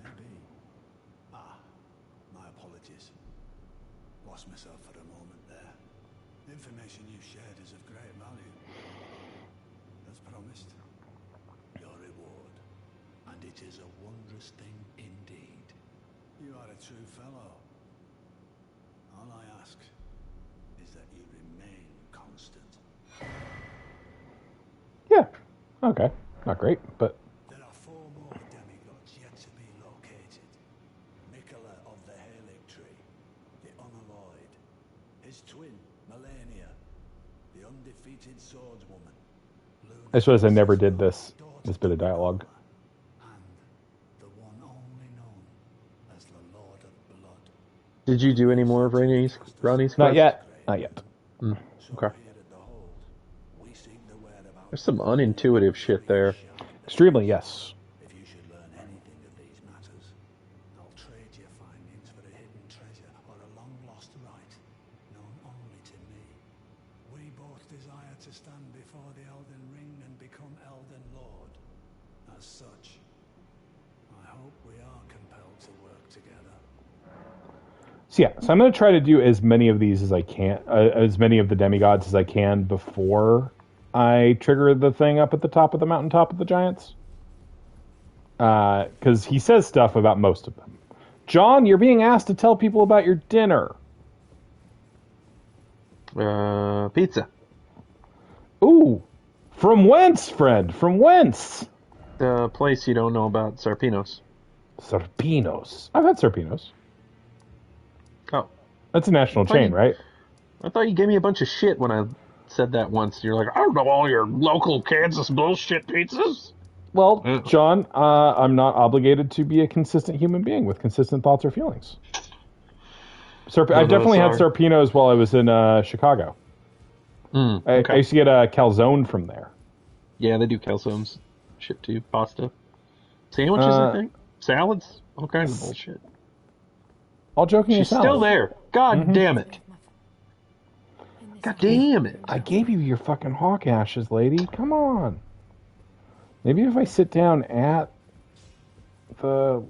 maybe. My apologies. Lost myself for a moment there. The information you shared is of great value. As promised, your reward. And it is a wondrous thing indeed. You are a true fellow. All I ask is that you remain constant. Yeah. Okay. Not great, but There are 4 more demigods yet to be located. Mikola of the Halig Tree, the Unalloyed, his twin, Melania, the undefeated swordswoman, Luna, I suppose I never did this bit of dialogue. and the one only known as the Lord of Blood. Did you do any more of Ronnie's quest? Not yet. Not yet. So Okay. here at the Hold, we seek the whereabouts. There's some unintuitive shit there. Extremely, yes. If you should learn anything of these matters, I'll trade your findings for a hidden treasure or a long-lost right, known only to me. We both desire to stand before the Elden Ring and become Elden Lord. As such, I hope we are compelled to work together. So I'm going to try to do as many of these as I can, as many of the demigods as I can before I trigger the thing up at the top of the mountaintop of the giants. Because he says stuff about most of them. John, you're being asked to tell people about your dinner. Pizza. Ooh. From whence, Fred? From whence? The place you don't know about, Sarpinos. Sarpinos. I've had Sarpinos. Oh. That's a national chain, right? I thought you gave me a bunch of shit when I said that once. You're like, I don't know all your local Kansas bullshit pizzas. Well, John, I'm not obligated to be a consistent human being with consistent thoughts or feelings. I definitely had Sarpinos while I was in Chicago. Okay. I used to get a calzone from there. Yeah, they do calzones. Shit too. Pasta. Sandwiches, I think. Salads. All kinds of bullshit. All joking aside. She's still there. God damn it. God damn it. I gave you your fucking hawk ashes, lady. Come on. Maybe if I sit down at the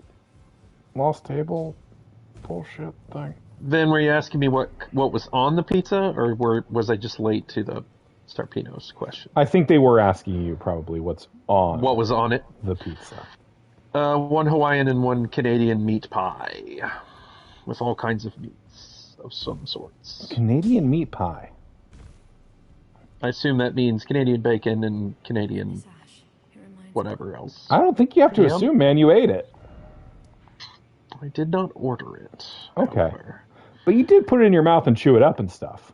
lost table bullshit thing. Then were you asking me what was on the pizza, or was I just late to the Starpinos question? I think they were asking you probably what's on. What was on it? The pizza. One Hawaiian and one Canadian meat pie. With all kinds of meats of some sorts. Canadian meat pie. I assume that means Canadian bacon and Canadian whatever else. I don't think you have to assume, man. You ate it. I did not order it. Okay. However. But you did put it in your mouth and chew it up and stuff.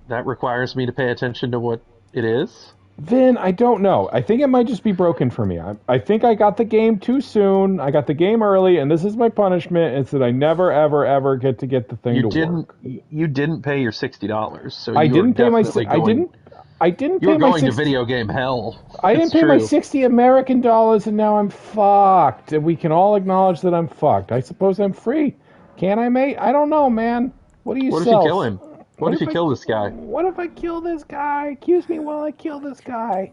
That requires me to pay attention to what it is? Vin, I don't know. I think it might just be broken for me. I think I got the game too soon. I got the game early, and this is my punishment. It's that I never, ever, ever get the thing to work. You didn't pay your $60, so I you didn't pay my. I didn't pay my. You're going to video game hell. I didn't pay my $60 American dollars, and now I'm fucked. And we can all acknowledge that I'm fucked. I suppose I'm free. Can I, mate? I don't know, man. What do you What sell? if you kill him? What if you kill this guy? What if I kill this guy? Accuse me while I kill this guy.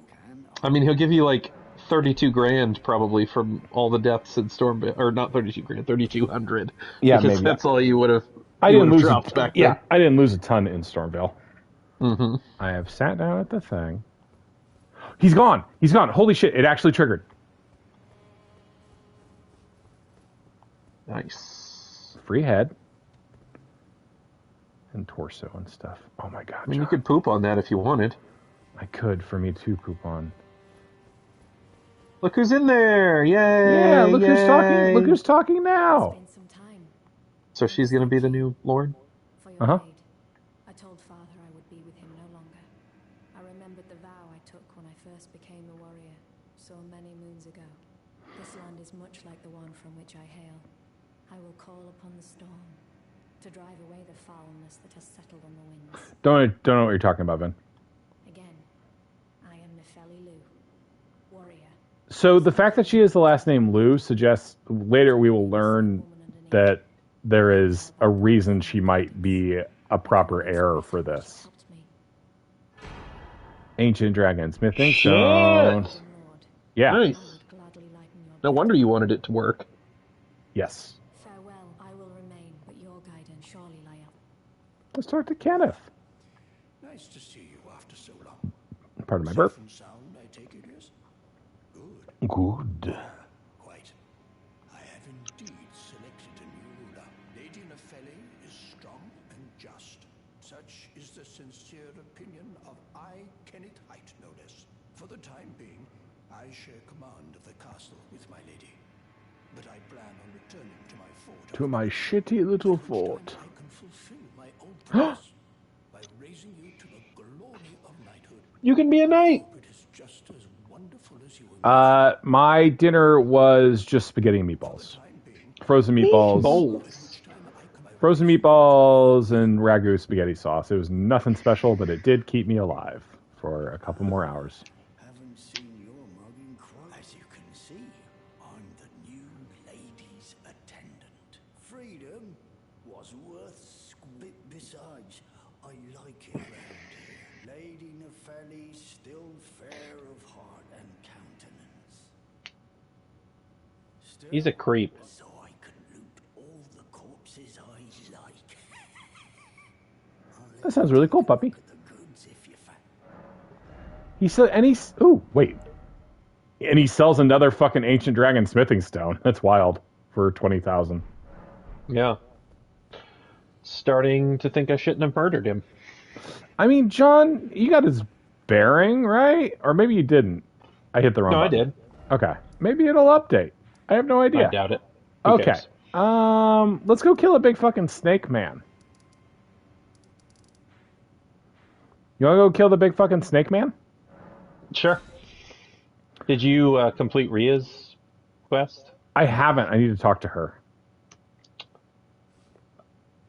I mean, he'll give you like 32 grand probably from all the deaths in Stormville, or not 32 grand, 3,200. Yeah, because maybe that's all you would have. I didn't lose dropped back then. Yeah, I didn't lose a ton in Stormville. Mm-hmm. I have sat down at the thing. He's gone. He's gone. Holy shit! It actually triggered. Nice. Free head. And torso and stuff. Oh my god. I mean, you could poop on that if you wanted. I could, for me to poop on. Look who's in there! Yay! Yeah, look yay. who's talking. Look who's talking now. So she's gonna be the new Lord? Uh-huh. I told Father I would be with him no longer. I remembered the vow I took when I first became a warrior, so many moons ago. This land is much like the one from which I hail. I will call upon the storm to drive away the foulness that has settled on the winds. Don't know what you're talking about, Ben. Again, I am Nefeli Lu, warrior. So the fact that she has the last name Lu suggests later we will learn that there is a reason she might be a proper heir for this. Ancient dragon smithing stone. Yeah. Nice. No wonder you wanted it to work. Yes. Farewell, I will remain, but your guidance surely lie up. Let's talk to Kenneth. Nice to see you after so long. Pardon my burp. Safe and sound, I take it, yes? Good. Good. Quite. I have indeed selected a new ruler. Lady Nefeli is strong and just. Such is the sincere opinion of I, Kenneth Height, no less. For the time being, I share command of the castle with my lady. But I plan on returning to my fort. To my shitty little fort. I can fulfill my old promise by raising you to the glory of knighthood. You can be a knight! It is just as wonderful as you My dinner was just spaghetti and meatballs. Frozen meatballs. Frozen meatballs and ragu spaghetti sauce. It was nothing special, but it did keep me alive for a couple more hours. haven't seen your mug in quite. As you can see, I'm the new lady's attendant. Freedom was worth besides, I like it round here. Lady Nefeli still fair of heart and countenance. Still, He's a creep. so I can loot all the corpses I like. That sounds really cool, puppy. The goods if you He said, and he's, ooh, wait. And he sells another fucking ancient dragon smithing stone. That's wild. for 20,000. Yeah. Starting to think I shouldn't have murdered him. I mean, John, you got his bearing, right? Or maybe you didn't. I hit the wrong button. I did. Okay. Maybe it'll update. I have no idea. I doubt it. Who Okay. cares? Let's go kill a big fucking snake man. You want to go kill the big fucking snake man? Sure. Did you complete Ria's quest? I haven't. I need to talk to her.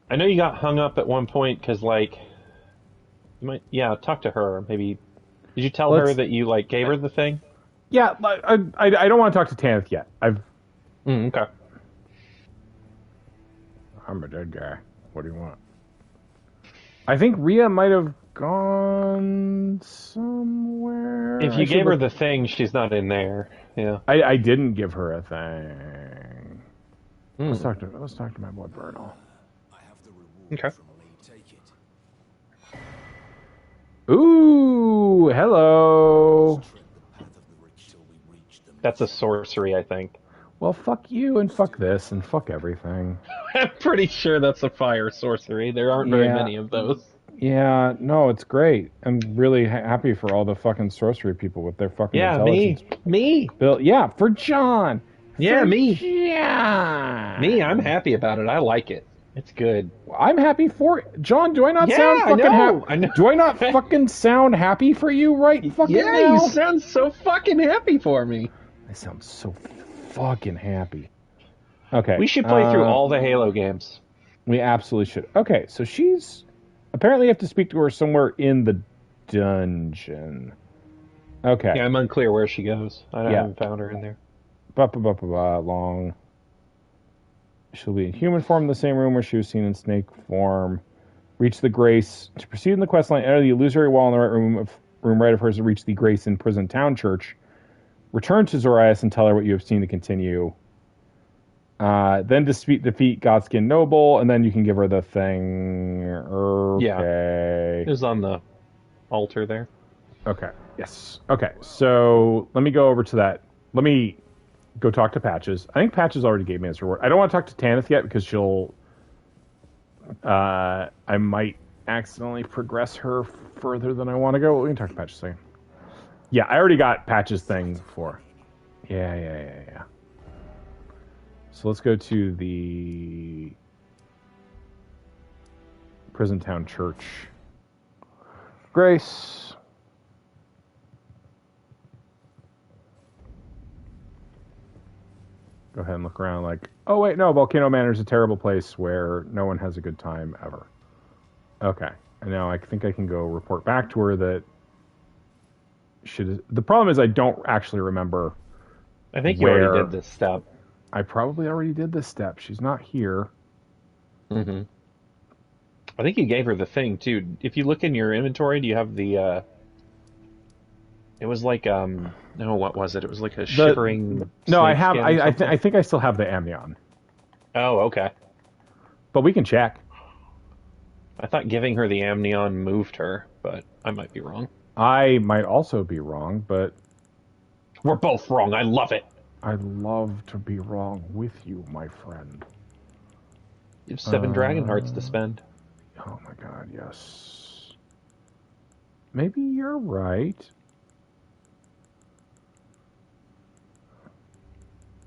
I know you got hung up at one point because, like, you might, talk to her. Maybe, did you tell her that you, like, gave her the thing? Yeah, I don't want to talk to Tanith yet. Okay. I'm a dead guy. What do you want? I think Ria might have gone somewhere. If you gave her the thing, she's not in there. Yeah. I didn't give her a thing. Let's talk to my boy Bernal. Okay. Ooh, hello. That's a sorcery, I think. Well, fuck you and fuck this and fuck everything. I'm pretty sure that's a fire sorcery. There aren't very many of those. Yeah, no, it's great. I'm really happy for all the fucking sorcery people with their fucking intelligence. Me. Bill, for John. Yeah, for me. John. Me, I'm happy about it. I like it. It's good. I'm happy for John. Do I not sound fucking happy? I know. Do I not fucking sound happy for you right fucking now? Yeah, you sound so fucking happy for me. I sound so fucking happy. Okay. We should play through all the Halo games. We absolutely should. Okay, so she's... Apparently you have to speak to her somewhere in the dungeon. Okay. Yeah, I'm unclear where she goes. I haven't found her in there. Long. She'll be in human form in the same room where she was seen in snake form. Reach the Grace. To proceed in the quest line, enter the illusory wall in the room right of hers to reach the Grace in Prison Town Church. Return to Zorias and tell her what you have seen to continue. Then defeat Godskin Noble, and then you can give her the thing. Okay. Yeah. It was on the altar there. Okay. Yes. Okay. So let me go over to that. Let me go talk to Patches. I think Patches already gave me his reward. I don't want to talk to Tanith yet because she'll... I might accidentally progress her further than I want to go. We can talk to Patches a second. Yeah, I already got Patches' thing before. Yeah. So let's go to the Prison Town Church. Grace. Go ahead and look around like, oh wait, no, Volcano Manor is a terrible place where no one has a good time ever. Okay. And now I think I can go report back to her that the problem is I don't actually remember. I think you already did this step. I probably already did this step. She's not here. Mm-hmm. I think you gave her the thing too. If you look in your inventory, do you have the? It was like no, what was it? It was like a shivering. No, I have. I think I still have the amnion. Oh, okay. But we can check. I thought giving her the amnion moved her, but I might be wrong. I might also be wrong, but we're both wrong. I love it. I love to be wrong with you, my friend. You have 7 dragon hearts to spend. Oh my god, yes. Maybe you're right.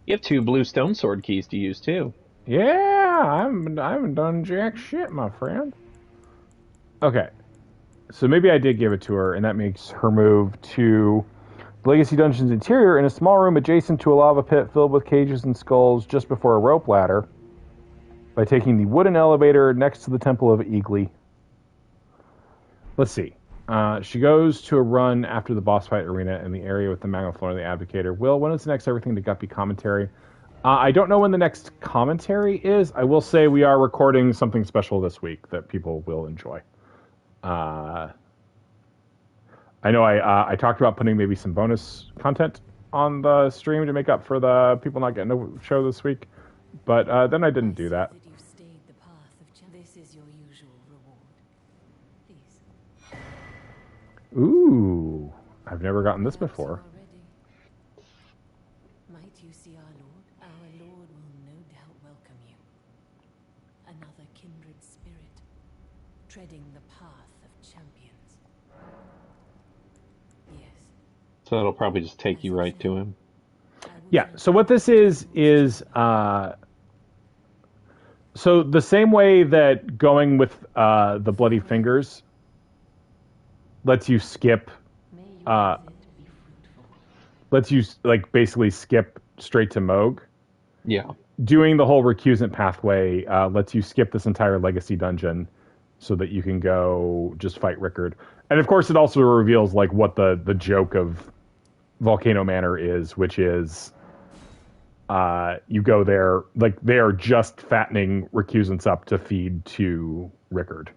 You have 2 blue stone sword keys to use too. Yeah, I haven't done jack shit, my friend. Okay. So maybe I did give it to her, and that makes her move to the Legacy Dungeon's interior in a small room adjacent to a lava pit filled with cages and skulls just before a rope ladder by taking the wooden elevator next to the Temple of Eagly. Let's see. She goes to a run after the boss fight arena in the area with the Magma Floor and the Abdicator. Will, when is the next Everything to Guppy commentary? I don't know when the next commentary is. I will say we are recording something special this week that people will enjoy. I know I talked about putting maybe some bonus content on the stream to make up for the people not getting a show this week, but then I didn't do that. This is your usual reward. Please. Ooh, I've never gotten this before. Might you see our Lord? Our Lord will no doubt treading the path of champions. Yes. So that'll probably just take you right to him. Yeah, so what this is so the same way that going with the Bloody Fingers lets you skip, lets you like basically skip straight to Moog. Yeah. Doing the whole recusant pathway lets you skip this entire legacy dungeon so that you can go just fight Rickard. And of course it also reveals like what the joke of Volcano Manor is, which is you go there, like they are just fattening recusants up to feed to Rickard.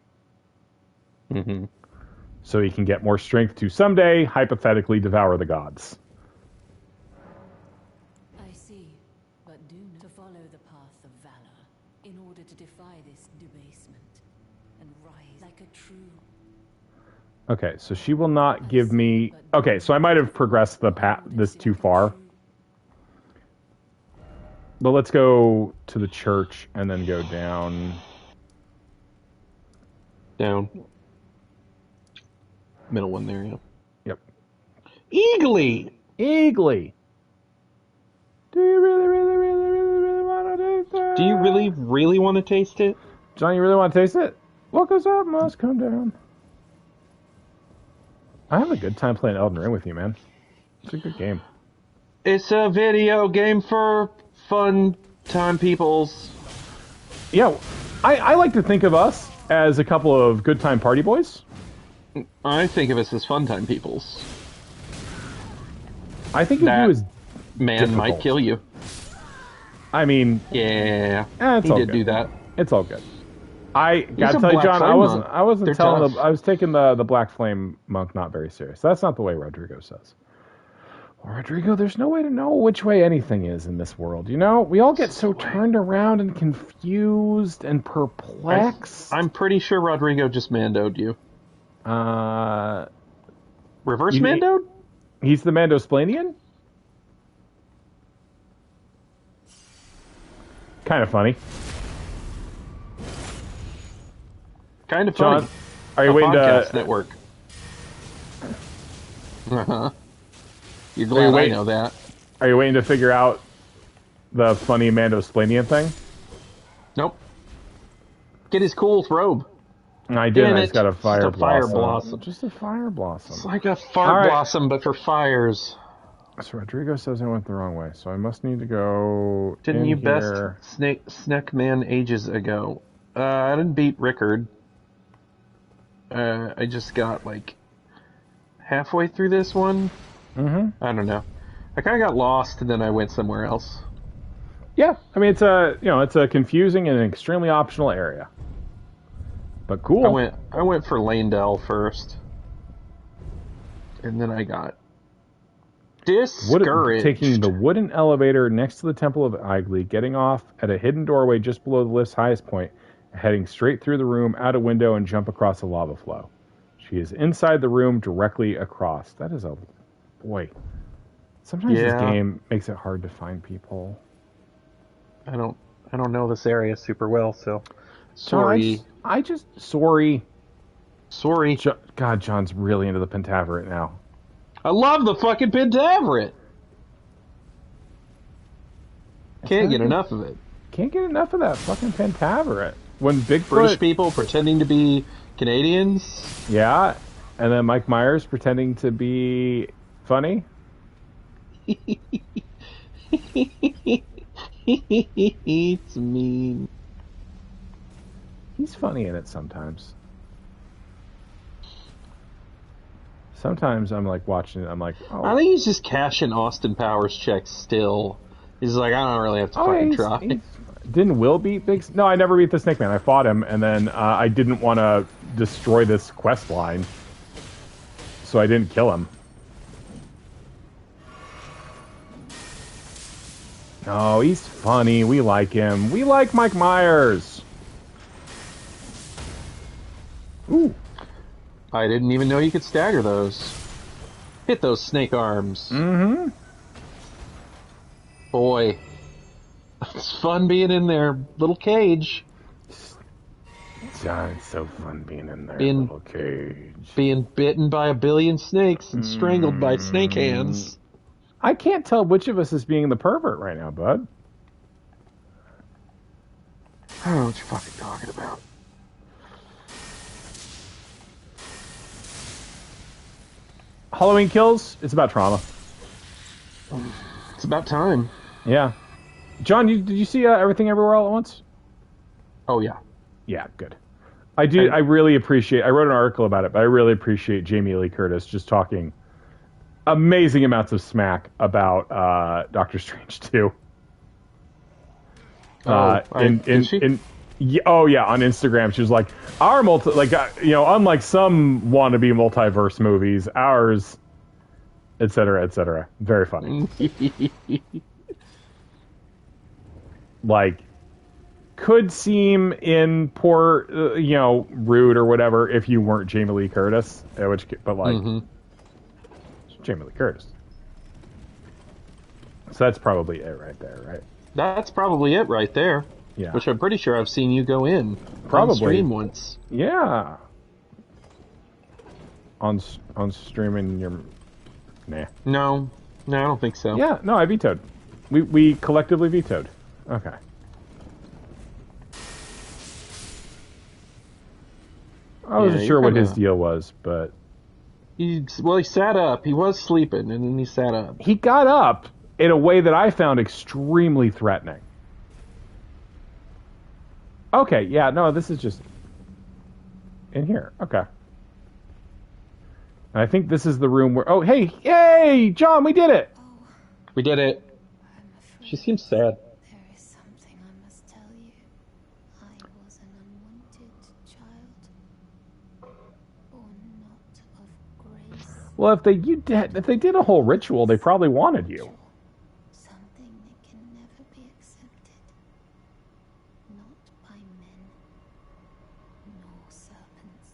Mm-hmm. So he can get more strength to someday, hypothetically, devour the gods. I see, but do to follow the path of valor in order to defy this debasement and rise like a true. Okay, so she will not give me... Okay, so I might have progressed this too far. But let's go to the church and then go down. Down. Middle one there, yeah. Yep. Eagly! Eagly! Do you really want to taste it? Do you really want to taste it? John, you really want to taste it? What goes up must come down. I have a good time playing Elden Ring with you, man. It's a good game. It's a video game for fun time peoples. Yeah, I like to think of us as a couple of good time party boys. I think of us as fun time peoples. I think of you as man difficult. might kill you. I mean, yeah, it's he all did good. do that. It's all good. I gotta a tell you, Black John, Flame monk. I wasn't They're telling tough. I was taking the Black Flame monk not very serious. That's not the way Rodrigo says. Well, Rodrigo, there's no way to know which way anything is in this world. You know, we all get so turned around and confused and perplexed. I'm pretty sure Rodrigo just mandoed you. Reverse mandoed? He's the Mandosplanian? Kind of funny. Kind of John, funny. are you waiting podcast to... network. Uh-huh. You're glad I know that. Are you waiting to figure out the funny Mandosplanian thing? Nope. Get his cool robe. I did. Damn I it. just got a fire Just a fire blossom. blossom. Just a fire blossom. It's like a fart blossom, but for fires. So Rodrigo says I went the wrong way, so I must need to go. Didn't in you here. best Snack Man ages ago? I didn't beat Rickard. I just got like halfway through this one. Mm-hmm. I don't know. I kind of got lost, and then I went somewhere else. Yeah, I mean it's a confusing and extremely optional area, but cool. I went for Lanedell first, and then I got discouraged. Taking the wooden elevator next to the Temple of Igli, getting off at a hidden doorway just below the lift's highest point, heading straight through the room, out a window, and jump across the lava flow. She is inside the room, directly across. That is a... Boy. Sometimes this game makes it hard to find people. I don't know this area super well, so... Sorry. Sorry. Sorry. God, John's really into the Pentaveret now. I love the fucking Pentaveret! Can't get enough of it. Can't get enough of that fucking Pentaveret. When Bigfoot... British people pretending to be Canadians? Yeah, and then Mike Myers pretending to be funny. It's mean. He's funny in it sometimes. Sometimes I'm like watching it, I'm like, oh. I think he's just cashing Austin Powers checks still. He's like, I don't really have to fucking try. Didn't Will beat Big... No, I never beat the Snake Man. I fought him, and then I didn't want to destroy this quest line, so I didn't kill him. No, he's funny. We like him. We like Mike Myers. Ooh. I didn't even know you could stagger those. Hit those snake arms. Mm-hmm. Boy. It's fun being in their little cage. John, it's so fun being in their Being- little cage. Being bitten by a billion snakes and strangled by snake hands. I can't tell which of us is being the pervert right now, bud. I don't know what you're fucking talking about. Halloween Kills, it's about trauma. It's about time. Yeah. John, did you see Everything Everywhere All at Once? Oh, yeah. Yeah, good. I really appreciate, I wrote an article about it, but I really appreciate Jamie Lee Curtis just talking amazing amounts of smack about Doctor Strange 2. Did she? Oh yeah, on Instagram she was like, our unlike some wannabe multiverse movies, ours, etc., etc. Very funny. Like, could seem in poor, rude or whatever if you weren't Jamie Lee Curtis, but Jamie Lee Curtis. So that's probably it right there, right? That's probably it right there. Yeah. Which I'm pretty sure I've seen you go in. Probably. On stream once. Yeah. On streaming your... Nah. No, I don't think so. Yeah, no, I vetoed. We collectively vetoed. Okay. I wasn't sure what his deal was, but... He sat up. He was sleeping, and then he sat up. He got up in a way that I found extremely threatening. Okay, yeah, no, this is just... in here. Okay. And I think this is the room where... Oh, hey, John, we did it! We did it. She seems sad. There is something I must tell you. I was an unwanted child, born not of grace. Well, if they did a whole ritual, they probably wanted you. Something that can never be accepted. Not by men, nor serpents.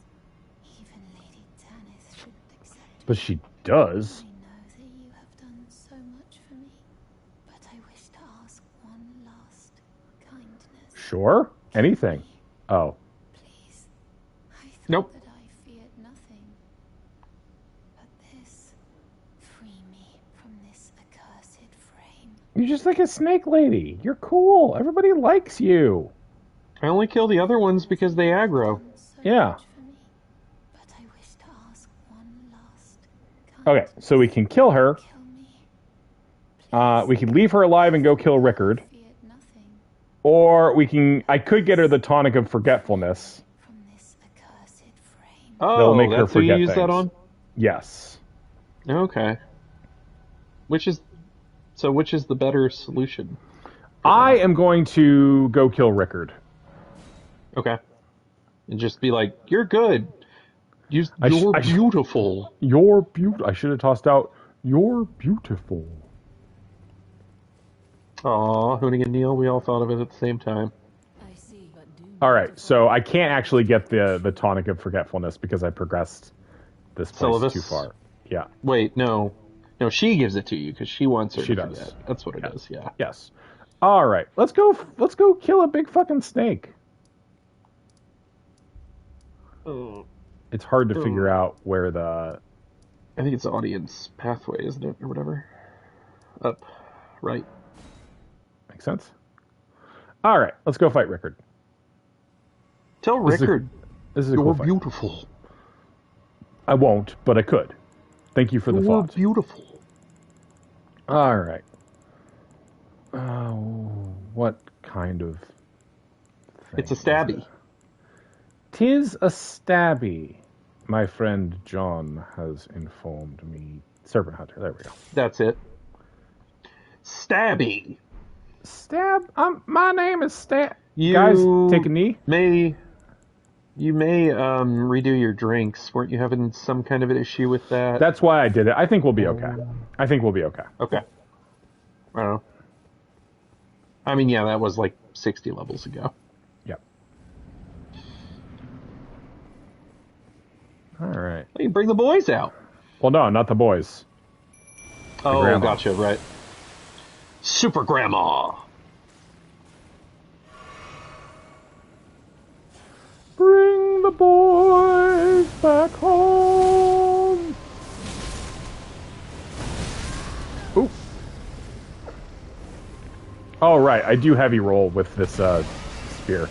Even Lady Tanith shouldn't accept. But she does. I know that you have done so much for me, but I wish to ask one last kindness. Sure. Anything. Oh. Please. I thought Nope. that I feared nothing. But this, free me from this accursed frame. You're just like a snake lady. You're cool. Everybody likes you. I only kill the other ones because they aggro. Done so Yeah. much for me, but I wish to ask one last Okay, kindness. so we can kill her. Kill me. We can leave her alive and go kill Rickard. Feared nothing Or I could get her the tonic of forgetfulness. from this accursed frame. That'll Oh, make her that's who you forget use that things. on? Yes. Okay. Which is the better solution? I am going to go kill Rickard. Okay. And just be like, you're good. You're I sh- beautiful. You're beautiful. I should have tossed out, you're beautiful. Aw, Hoonigan Neil, we all thought of it at the same time. I see, but do Alright, so I can't actually get the tonic of forgetfulness because I progressed this place Syllabus? too far. Yeah. Wait, no. No, she gives it to you because she wants her She to does. forget. That's what it Yeah. is, yeah. Yes. Alright, let's go kill a big fucking snake. Oh, It's hard to figure out where the... I think it's audience pathway, isn't it? Or whatever. Up. Right. Makes sense? Alright, let's go fight Rickard. Tell This is a- Rickard, This is a you're cool fight. beautiful. I won't, but I could. Thank you for the You're thought. beautiful. Alright. What kind of thing? It's a stabby. 'Tis a stabby, my friend John has informed me. Serpent Hunter, there we go. That's it. Stabby. Stab? My name is Stab. You Guys, take a knee. You may redo your drinks. Weren't you having some kind of an issue with that? That's why I did it. I think we'll be okay. I think we'll be okay. Okay. I don't know. I mean, yeah, that was like 60 levels ago. Yep. Alright. Well, you bring the boys out. Well, no, not the boys. Oh, grandma. gotcha, right. Super Grandma. boys back home. Ooh. Oh, right. I do heavy roll with this spear.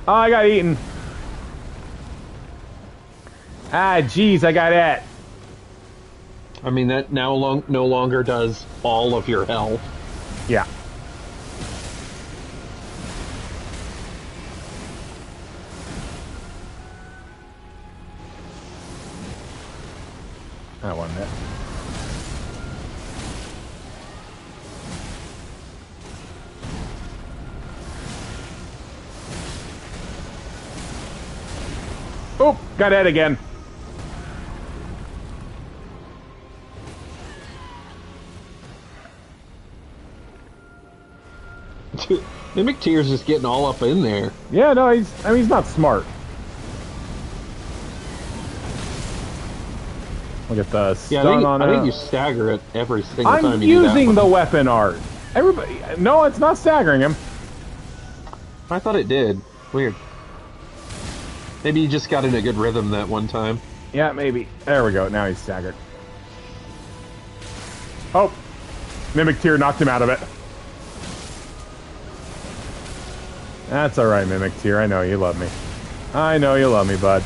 Oh, I got eaten. Ah, jeez, I got it. I mean, that now no longer does all of your health. Yeah. That wasn't it. Oh, got it again. Mimic Tear's just getting all up in there. Yeah, no, he's not smart. Look at the stun on it. I think you stagger it every single time I'm you do that. using one. the weapon art. Everybody, no, it's not staggering him. I thought it did. Weird. Maybe you just got in a good rhythm that one time. Yeah, maybe. There we go. Now he's staggered. Oh, Mimic Tear knocked him out of it. That's all right, Mimic Tear. I know you love me. I know you love me, bud.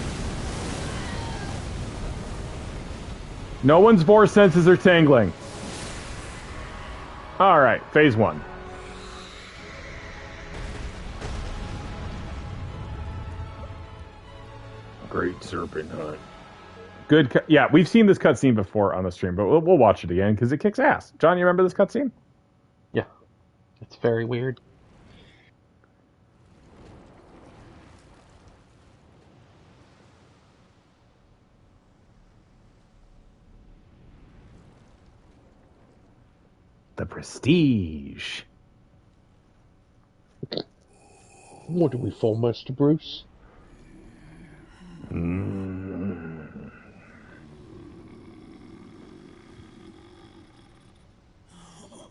No one's force senses are tingling. All right, phase 1. Great Serpent Hunt. Good. Yeah, we've seen this cutscene before on the stream, but we'll watch it again because it kicks ass. John, you remember this cutscene? Yeah. It's very weird. The Prestige. What do we fall, Master Bruce?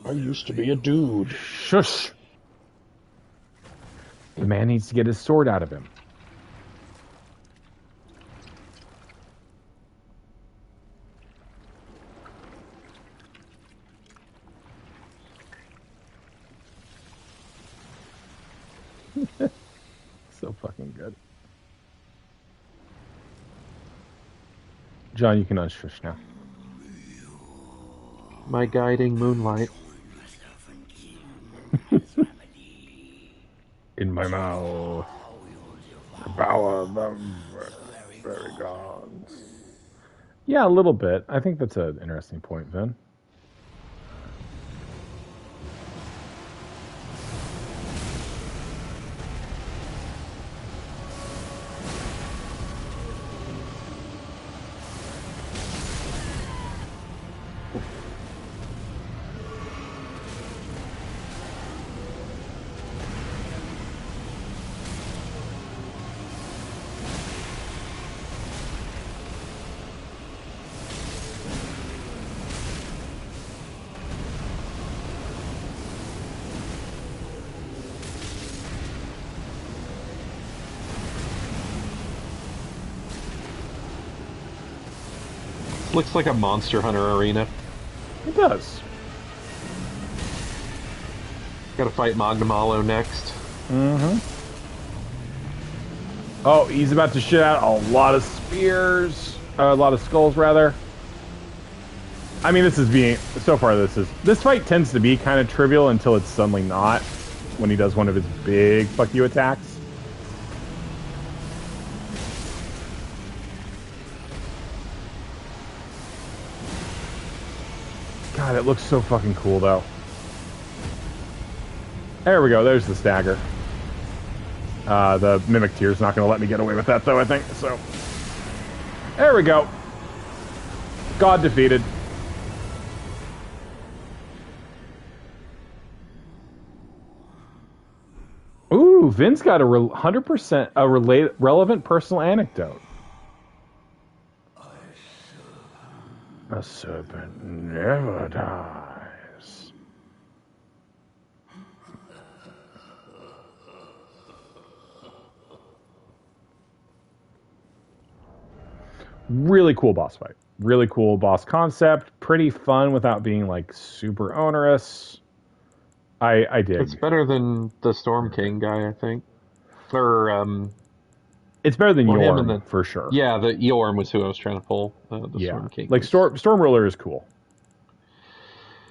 I used to be a dude. Shush. The man needs to get his sword out of him. So fucking good. John, you can unshush now. My guiding moonlight. In my mouth. The power of the very gods. Yeah, a little bit. I think that's an interesting point, Vin. Looks like a Monster Hunter arena. It does. Gotta fight Magnamalo next. Mm-hmm. Oh, he's about to shit out a lot of spears. A lot of skulls, rather. I mean, this fight tends to be kind of trivial until it's suddenly not, when he does one of his big fuck you attacks. God, it looks so fucking cool, though. There we go, there's the stagger. The Mimic Tear's not going to let me get away with that, though, I think, so... There we go. God defeated. Ooh, Vin's got a 100% relevant personal anecdote. A serpent never dies. Really cool boss fight. Really cool boss concept. Pretty fun without being like super onerous. I dig. It's better than the Storm King guy, I think. Or It's better than well, him Yorm and for sure. Yeah, the Yorm was who I was trying to pull. The Yeah, Storm King. like Storm Ruler is cool.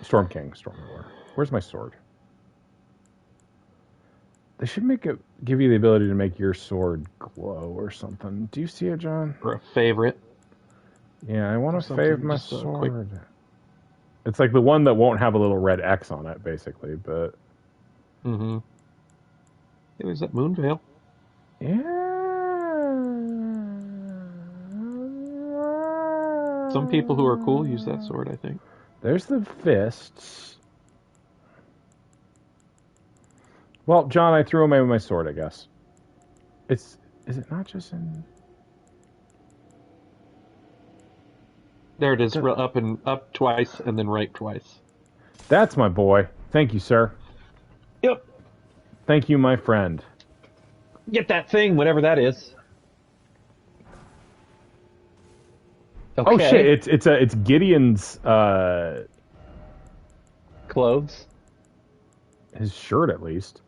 Storm King, Storm Ruler. Where's my sword? They should give you the ability to make your sword glow or something. Do you see it, John? Or a favorite. Yeah, I want to fave my sword. Quick... It's like the one that won't have a little red X on it, basically, but... Mm-hmm. Hey, there's that Moonveil. Yeah. Some people who are cool use that sword, I think. There's the fists. Well, John, I threw away my sword, I guess. Is it not just in... There it is, up twice and then right twice. That's my boy. Thank you, sir. Yep. Thank you, my friend. Get that thing, whatever that is. Okay. Oh shit! It's Gideon's clothes. His shirt, at least.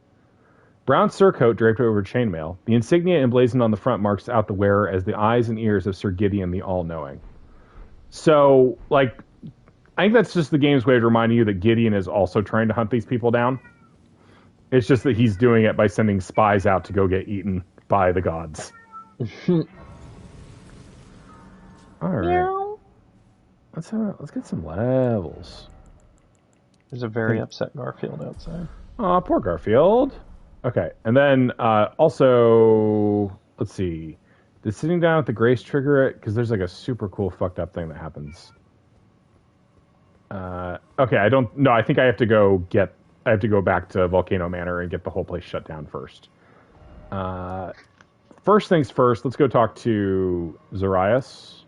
Brown surcoat draped over chainmail. The insignia emblazoned on the front marks out the wearer as the eyes and ears of Sir Gideon the All-Knowing. So, like, I think that's just the game's way of reminding you that Gideon is also trying to hunt these people down. It's just that he's doing it by sending spies out to go get eaten by the gods. All right. Let's get some levels. There's a very upset Garfield outside. Aw, poor Garfield. Okay, and then also, let's see. Did sitting down at the Grace trigger it? Because there's like a super cool fucked up thing that happens. Okay, I don't... No, I think I have to go back to Volcano Manor and get the whole place shut down first. First things first, let's go talk to Zarias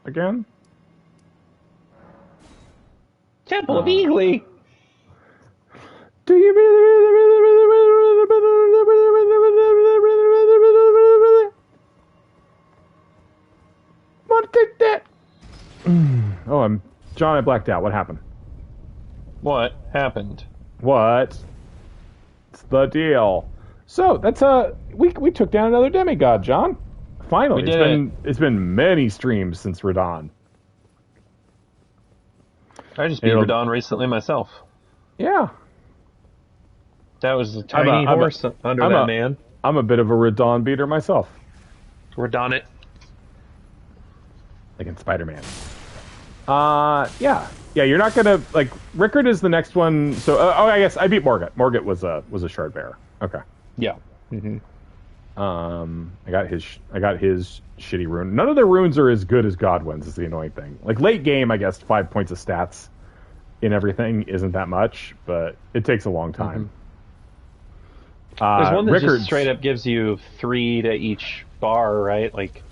again. Temple of Eagly! Do you really want to take that? Oh, John, I blacked out. What happened? What happened? What's the deal? So that's we took down another demigod, John. Finally, it's been many streams since Radon. I just beat Radon recently myself. Yeah. That was a tiny horse under that man. I'm a bit of a Radon beater myself. Radon it. Like in Spider-Man. Yeah, you're not gonna like Rickard is the next one. So, I guess I beat Morgat. Morgat was a shard bearer. Okay. Yeah. Mm-hmm. I got his shitty rune. None of the runes are as good as Godwin's. Is the annoying thing. Like late game, I guess 5 points of stats in everything isn't that much, but it takes a long time. Mm-hmm. There's one that just straight up gives you 3 to each bar, right? Like,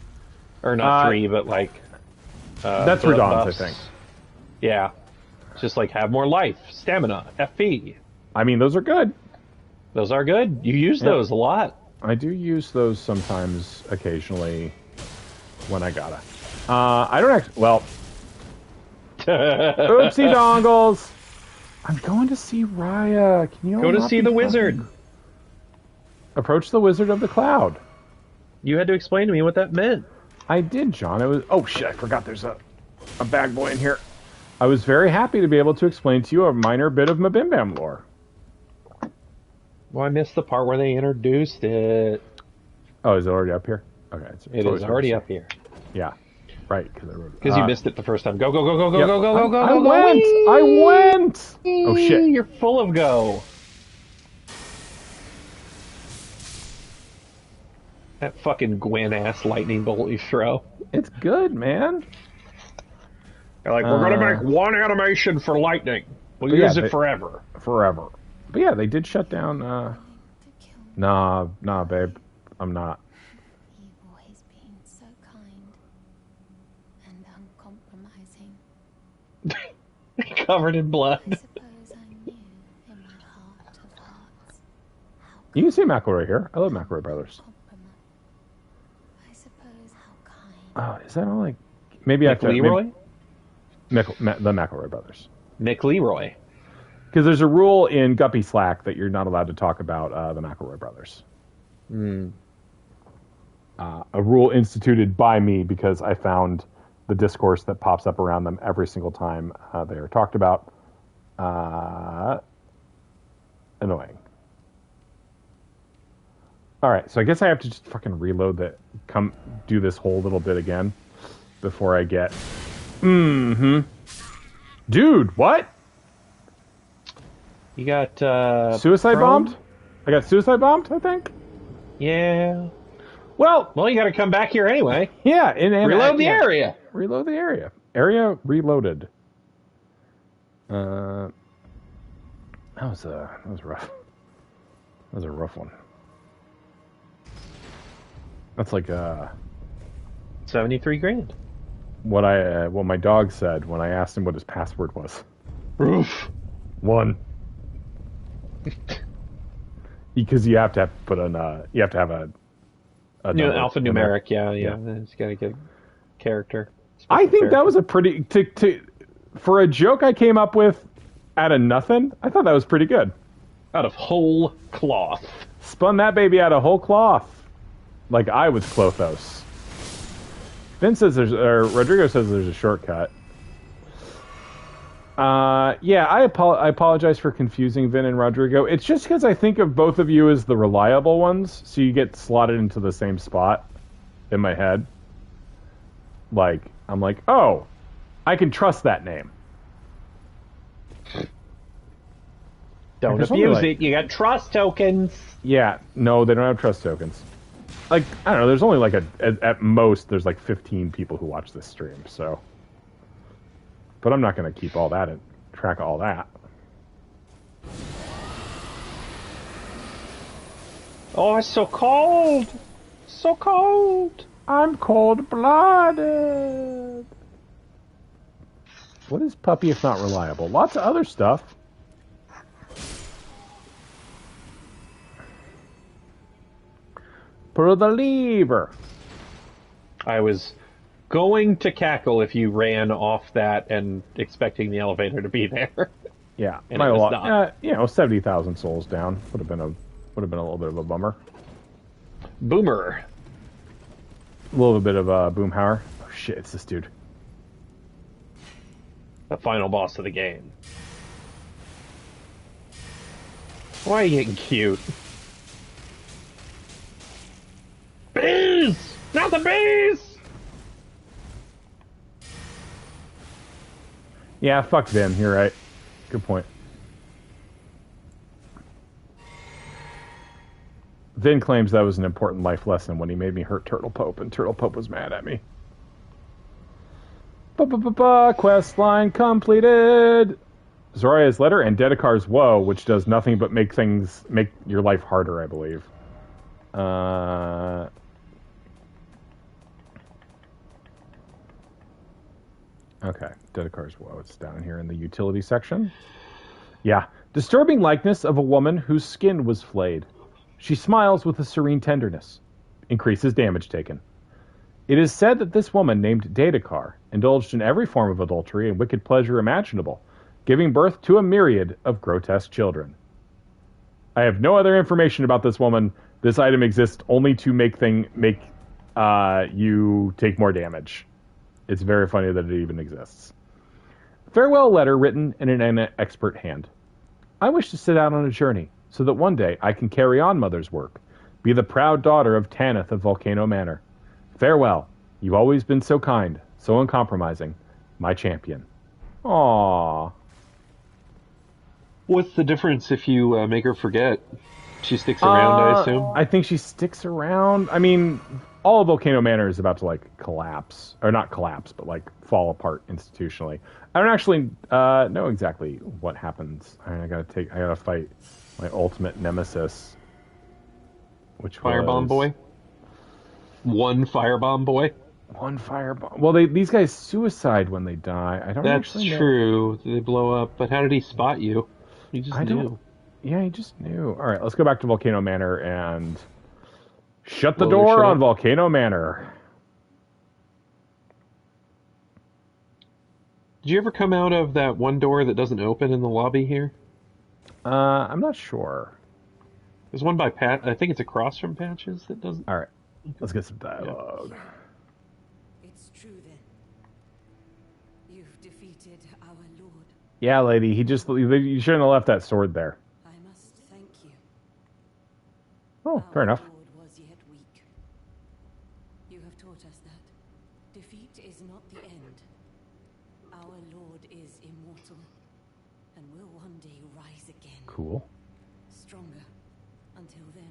or not 3, but like. That's Radon's, I think. Yeah. Just like have more life, stamina, FP. I mean, those are good. Those are good. You use those a lot. I do use those sometimes, occasionally, when I gotta. I don't actually... Well... Oopsie dongles! I'm going to see Raya. Can you go to see the wizard? Approach the Wizard of the Cloud. You had to explain to me what that meant. I did, John. It was... Oh, shit, I forgot there's a bag boy in here. I was very happy to be able to explain to you a minor bit of Mabim Bam lore. Well, I missed the part where they introduced it. Oh, is it already up here? Okay. It is already up here. Yeah. Right, because I wrote it. Because you missed it the first time. Go, go, go, go, go, go, go, go, go, I go, went! Whee! I went! Oh, shit. You're full of go. That fucking Gwen-ass lightning bolt you throw. It's good, man. They're like, we're going to make one animation for lightning. We'll use it forever. Forever. But yeah, they did shut down, Nah, babe. I'm not. You've always been so kind and uncompromising. Covered in blood. I suppose I knew in my heart of hearts how You can see McElroy here. I love McElroy Brothers. I suppose how kind. Oh, is that all like... Maybe I have to... Leroy? The McElroy brothers. Mick Leroy. Because there's a rule in Guppy Slack that you're not allowed to talk about the McElroy brothers. A rule instituted by me because I found the discourse that pops up around them every single time they are talked about annoying. All right, so I guess I have to just fucking reload do this whole little bit again before I get... Dude, what? You got... Suicide bombed? I got suicide bombed, I think? Yeah. Well, you got to come back here anyway. Yeah. Reload the area. Reload the area. Area reloaded. That was rough. That was a rough one. That's like 73 grand. What my dog said when I asked him what his password was. Oof. 1. Because you have to put an you have to have a alphanumeric. Yeah. It's got to get a character. I think that was a pretty for a joke I came up with out of nothing. I thought that was pretty good. Out of whole cloth. Spun that baby out of whole cloth. Like I was Clothos. Rodrigo says there's a shortcut. Yeah, I apologize for confusing Vin and Rodrigo. It's just because I think of both of you as the reliable ones, so you get slotted into the same spot in my head. Like, I'm like, oh, I can trust that name. Don't abuse it. You got trust tokens. Yeah, no, they don't have trust tokens. Like, I don't know, there's only like at most, there's like 15 people who watch this stream, so. But I'm not going to keep all that track of all that. Oh, it's so cold. So cold. I'm cold-blooded. What is Puppy if not reliable? Lots of other stuff. Pull the lever. I was going to cackle if you ran off that and expecting the elevator to be there. Yeah, and it was not. 70,000 souls down would have been a little bit of a bummer. Boomer. A little bit of a boomhauer. Oh shit, it's this dude. The final boss of the game. Why are you getting cute? Bees! Not the bees! Yeah, fuck Vin. You're right. Good point. Vin claims that was an important life lesson when he made me hurt Turtle Pope, and Turtle Pope was mad at me. Quest line completed. Zoraya's letter and Dedikar's woe, which does nothing but make your life harder, I believe. Okay, Dedikar's woe. It's down here in the utility section. Yeah. Disturbing likeness of a woman whose skin was flayed. She smiles with a serene tenderness. Increases damage taken. It is said that this woman named Dedekar indulged in every form of adultery and wicked pleasure imaginable, giving birth to a myriad of grotesque children. I have no other information about this woman. This item exists only to make you take more damage. It's very funny that it even exists. Farewell letter written in an expert hand. I wish to set out on a journey, so that one day I can carry on Mother's work, be the proud daughter of Tanith of Volcano Manor. Farewell. You've always been so kind, so uncompromising. My champion. Aww. What's the difference if you make her forget? She sticks around, I assume? I think she sticks around. I mean, all of Volcano Manor is about to, like, collapse. Or not collapse, but, like, fall apart institutionally. I don't actually know exactly what happens. I gotta fight my ultimate nemesis. Which Firebomb boy? One firebomb boy? One firebomb. Well, these guys suicide when they die. I don't actually know. That's true. They blow up. But how did he spot you? He just knew. Yeah, he just knew. All right, let's go back to Volcano Manor and shut the door on Volcano Manor. Did you ever come out of that one door that doesn't open in the lobby here? I'm not sure. There's one by Pat. I think it's across from Patches that doesn't. All right, let's get some dialogue. It's true then. You've defeated our lord. Yeah, lady. You shouldn't have left that sword there. I must thank you. Oh, fair enough. Our lord was yet weak. You have taught us that defeat is not the end. Our lord is immortal, and will one day rise again. Cool. Stronger. Until then,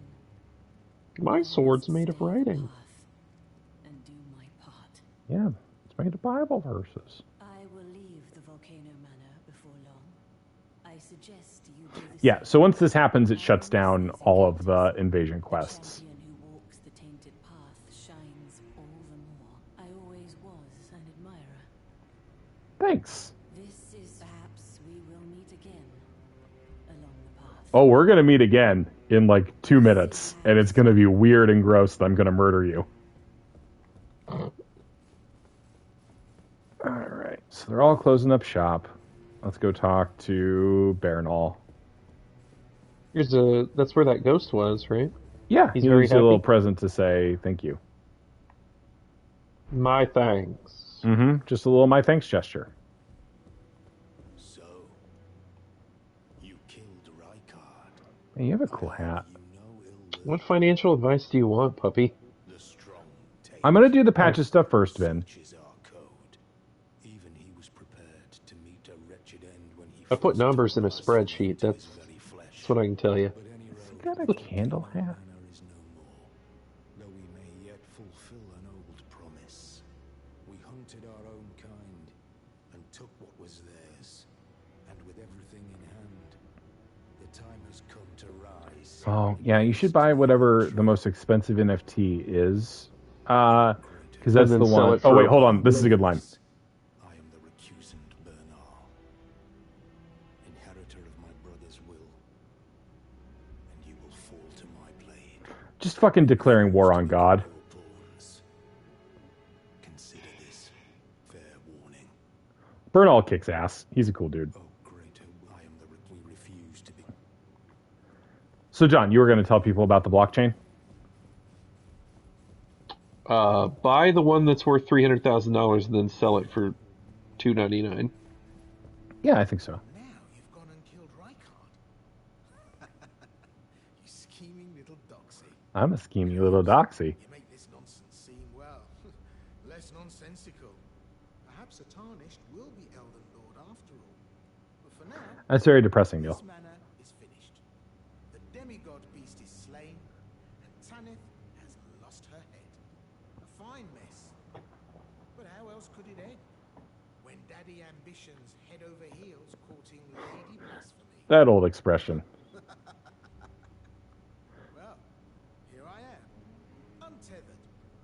My sword's made of writing. and do my part. Yeah, it's made of Bible verses. I will leave the volcano manor before long. I suggest you do the Yeah, same. so once this happens, it shuts down all of the invasion quests. The champion who walks the tainted path shines all the more. I always was an admirer. Thanks. This is perhaps we will meet again along the path. Oh, we're gonna meet again in like 2 minutes, and it's gonna be weird and gross that I'm gonna murder you. Alright, so they're all closing up shop. Let's go talk to Barinol. That's where that ghost was, right? Yeah, He's he very leaves you a little happy. present to say thank you. My thanks. Mm-hmm. Just a little my thanks gesture. So, you killed Rykard. Hey, you have a cool hat. You know Elden, What financial advice do you want, puppy? the strong take I'm gonna do the patches stuff first, Vin. such is our code. Even he was prepared to meet a wretched end when he I put forced numbers in a us spreadsheet. into his That's very flesh. that's what I can tell you. But any road Got a candle hat. manor is no more, though we may yet fulfill an old promise. We hunted our own kind and took what was theirs, and with everything in hand, the time has come to rise. Oh, yeah, you should buy whatever the most expensive NFT is. Because that's And then the sell one. it Oh, for- wait, hold on. This is a good line. I am the recusant Bernal, inheritor of my brother's will, and you will fall to my blade. Just fucking declaring war on God. Your pawns. Consider this fair warning. Bernal kicks ass. He's a cool dude. Oh, greater, I am the we refuse to be. So, John, you were going to tell people about the blockchain? Buy the one that's worth $300,000 and then sell it for $299. Yeah, I think so. Now you've gone and killed Rykard. You scheming little doxy. I'm a schemy little doxy. You make this nonsense seem, well, less nonsensical. Perhaps a tarnished will be Elden Lord after all. But for now, That's very depressing, Neil. this manor is finished. The demigod beast is slain, and Tanith has lost her head. A fine mess. But how else could it end? When daddy ambitions head over heels courting Lady Blasphemy. That old expression. Well, here I am, untethered,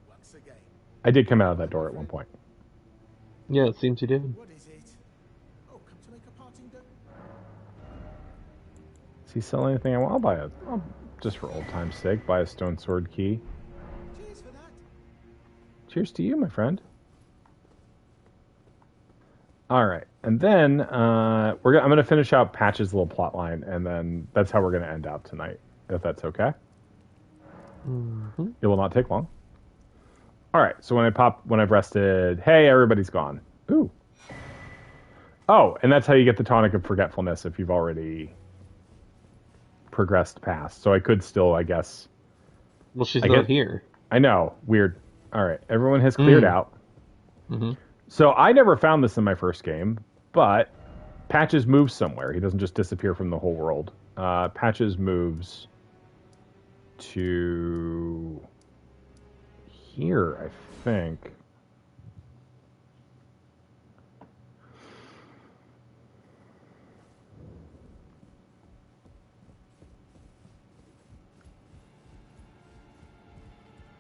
once again. I did come out of that door at one point. Yeah, it seems you did. What is it? Oh, come to make a parting do. Does he sell anything I want? I'll buy it. Just for old time's sake, buy a stone sword key. Cheers for that. Cheers to you, my friend. All right, and then I'm going to finish out Patch's little plot line, and then that's how we're going to end out tonight, if that's okay. Mm-hmm. It will not take long. All right, so when I've rested, hey, everybody's gone. Ooh. Oh, and that's how you get the tonic of forgetfulness if you've already progressed past. So I could still, I guess. Well, she's I not get- here. I know, weird. All right, everyone has cleared out. Mm-hmm. So I never found this in my first game, but Patches moves somewhere. He doesn't just disappear from the whole world. Patches moves to here, I think.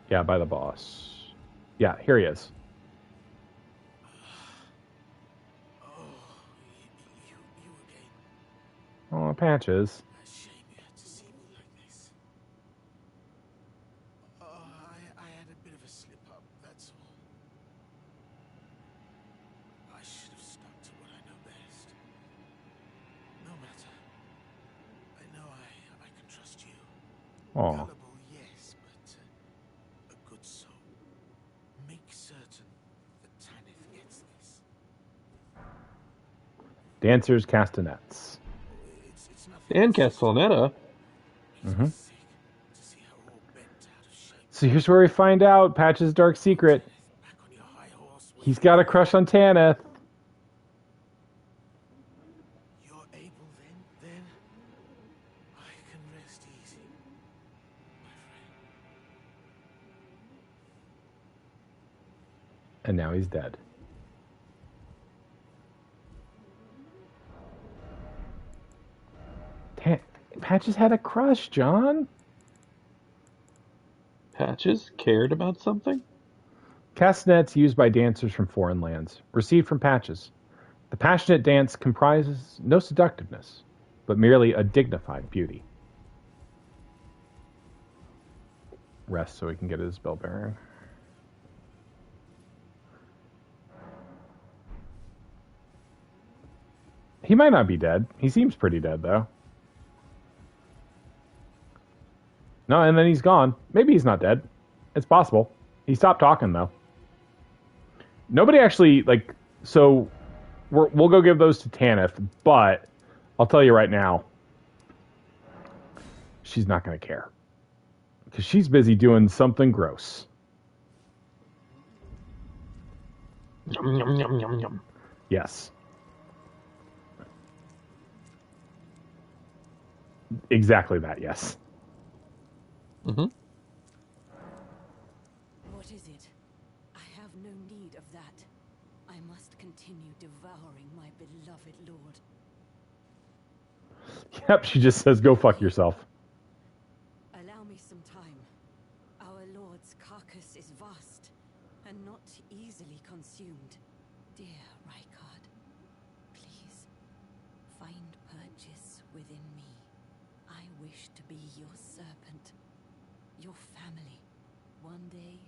Yeah, by the boss. Yeah, here he is. You again. Oh, Patches. A shame you had to see me like this. I had a bit of a slip up, that's all. I should have stuck to Aw. Gullible, yes, but a good soul. Make certain that Tanith gets this. Dancers, castanets. It's nothing And Castellaneta. Mm-hmm. sick to see her all bent out of shape. So here's where we find out Patch's dark secret. Back on your high horse. He's got a crush on Tanith. You're able then I can rest easy, my friend. And now he's dead. Patches had a crush, John. Patches cared about something? Castanets used by dancers from foreign lands, received from Patches. The passionate dance comprises no seductiveness, but merely a dignified beauty. Rest so he can get his bell bearing. He might not be dead. He seems pretty dead, though. No, and then he's gone. Maybe he's not dead. It's possible. He stopped talking, though. Nobody actually, like... So, we'll go give those to Tanith, but I'll tell you right now, she's not going to care. Because she's busy doing something gross. Yum, yum, yum, yum, yum. Yes. Exactly that, yes. Mm-hmm. What is it? I have no need of that. I must continue devouring my beloved lord. Yep, she just says, go fuck yourself. Allow me some time. Our lord's carcass is vast, and not easily consumed. Dear Rykard, please, find purchase within me. I wish to be your serpent, your family. One day,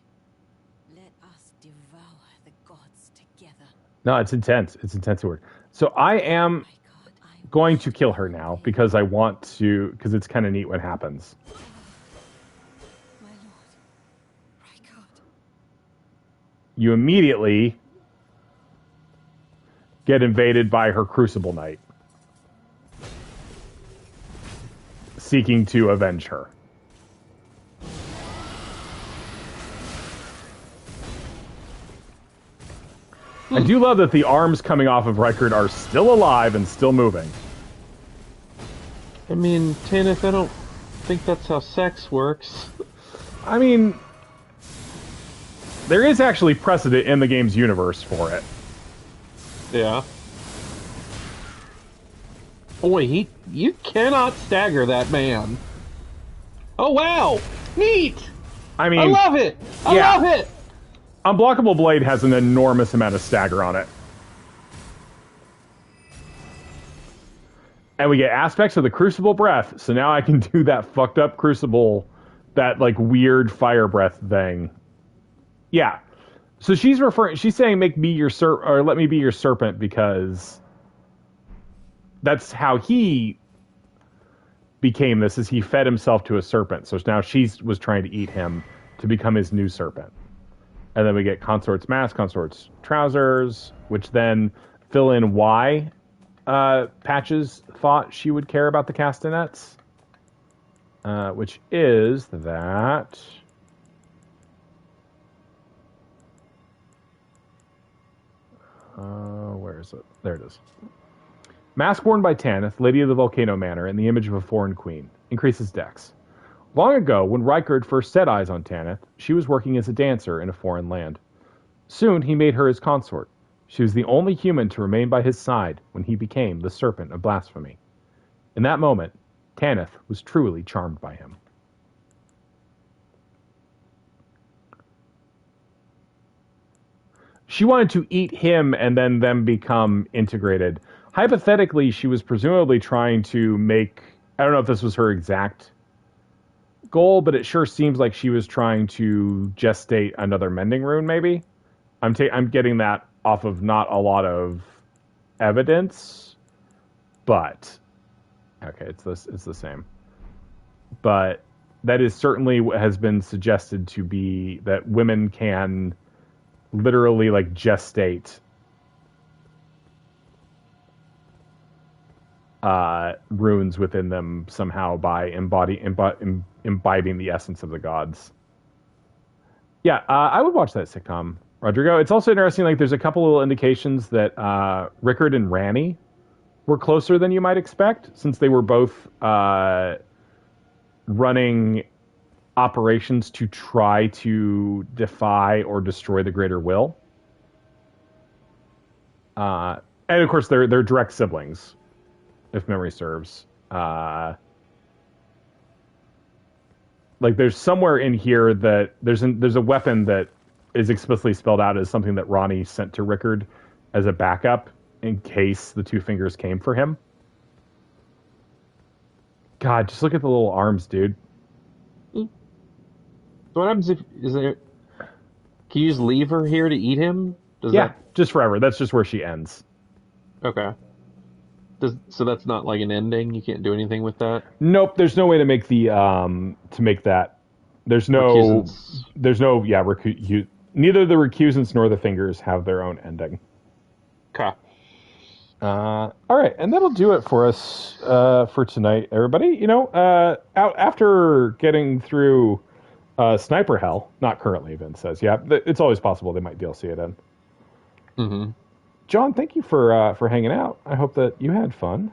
let us devour the gods together. No, it's intense. It's intense word. So I am Rykard, I going wish to kill her now because I want to, because it's kind of neat what happens. my lord, Rykard. You immediately get invaded by her Crucible Knight, seeking to avenge her. I do love that the arms coming off of Rykard are still alive and still moving. I mean, Tanith, I don't think that's how sex works. I mean, there is actually precedent in the game's universe for it. Yeah. Boy, you cannot stagger that man. Oh, wow! Neat! I mean, I love it! I yeah. love it! Unblockable Blade has an enormous amount of stagger on it. And we get aspects of the Crucible Breath, so now I can do that fucked up Crucible, that like weird fire breath thing. Yeah. So she's saying make me your or let me be your serpent because that's how he became this, is he fed himself to a serpent. So now she was trying to eat him to become his new serpent. And then we get Consort's mask, Consort's trousers, which then fill in why Patches thought she would care about the castanets. Which is that... where is it? There it is. Mask worn by Tanith, Lady of the Volcano Manor, in the image of a foreign queen. Increases dex. Long ago, when Rykard first set eyes on Tanith, she was working as a dancer in a foreign land. Soon, he made her his consort. She was the only human to remain by his side when he became the Serpent of Blasphemy. In that moment, Tanith was truly charmed by him. She wanted to eat him and then them become integrated. Hypothetically, she was presumably trying to make... I don't know if this was her exact goal, but it sure seems like she was trying to gestate another mending rune, maybe? I'm getting that off of not a lot of evidence, but... Okay, it's the same. But that is certainly what has been suggested to be that women can literally like gestate runes within them somehow by imbibing the essence of the gods. Yeah, I would watch that sitcom, Rodrigo. It's also interesting. Like, there's a couple little indications that Rickard and Ranny were closer than you might expect, since they were both running operations to try to defy or destroy the Greater Will. And of course, they're direct siblings, if memory serves. Like, there's somewhere in here that there's a weapon that is explicitly spelled out as something that Ronnie sent to Rickard as a backup in case the Two Fingers came for him. God, just look at the little arms, dude. So what happens if can you just leave her here to eat him? Just forever. That's just where she ends. Okay. So that's not like an ending. You can't do anything with that. Nope. There's no way to make that. There's no. Recusants. There's no. Yeah. Neither the recusants nor the fingers have their own ending. Okay. All right, and that'll do it for us for tonight, everybody. After getting through Sniper Hell, not currently, Vince says. Yeah, it's always possible they might DLC it in. Mm-hmm. John, thank you for hanging out. I hope that you had fun.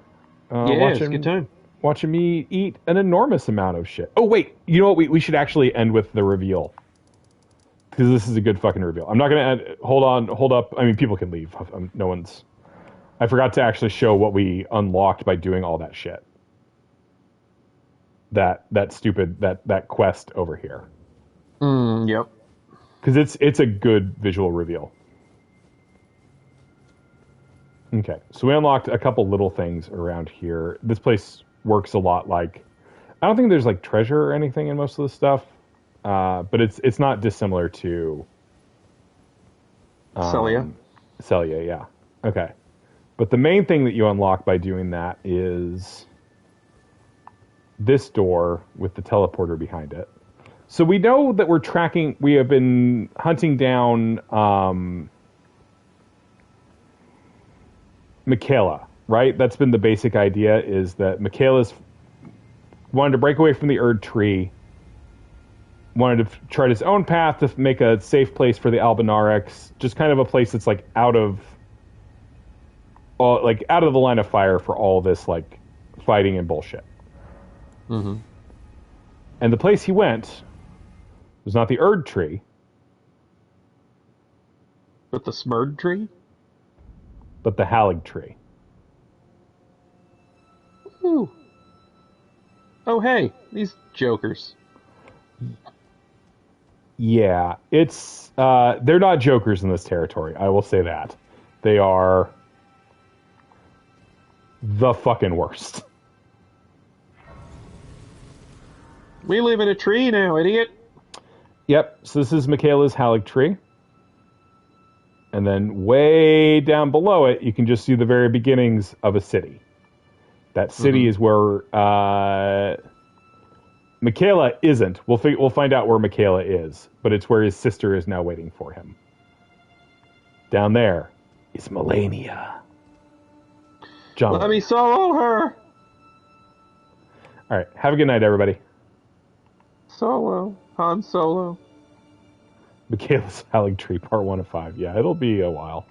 It's a good time. Watching me eat an enormous amount of shit. Oh, wait. You know what? We should actually end with the reveal. Because this is a good fucking reveal. I'm not going to end... Hold up. I mean, people can leave. No one's... I forgot to actually show what we unlocked by doing all that shit. That stupid... That quest over here. Yep. Because it's a good visual reveal. Okay, so we unlocked a couple little things around here. This place works a lot like... I don't think there's like treasure or anything in most of the stuff, but it's not dissimilar to... Celia? Celia, yeah. Okay. But the main thing that you unlock by doing that is this door with the teleporter behind it. So we know that we have been hunting down... Michaela, right? That's been the basic idea, is that Michaela's wanted to break away from the Erd tree, wanted to chart his own path to make a safe place for the Albinaurics, just kind of a place that's like out of the line of fire for all this like fighting and bullshit. Mm-hmm. And the place he went was not the Erd tree, but the Smurd tree? But the Halig tree. Ooh. Oh, hey, these jokers. Yeah, it's... they're not jokers in this territory, I will say that. They are the fucking worst. We live in a tree now, idiot. Yep, so this is Michaela's Halig tree. And then way down below it, you can just see the very beginnings of a city. That city is where Michaela isn't. We'll find out where Michaela is, but it's where his sister is now waiting for him. Down there is Melania. John. Let me solo her. All right, have a good night, everybody. Solo. Han Solo. Michaela's Halig Tree, part 1 of 5. Yeah, it'll be a while.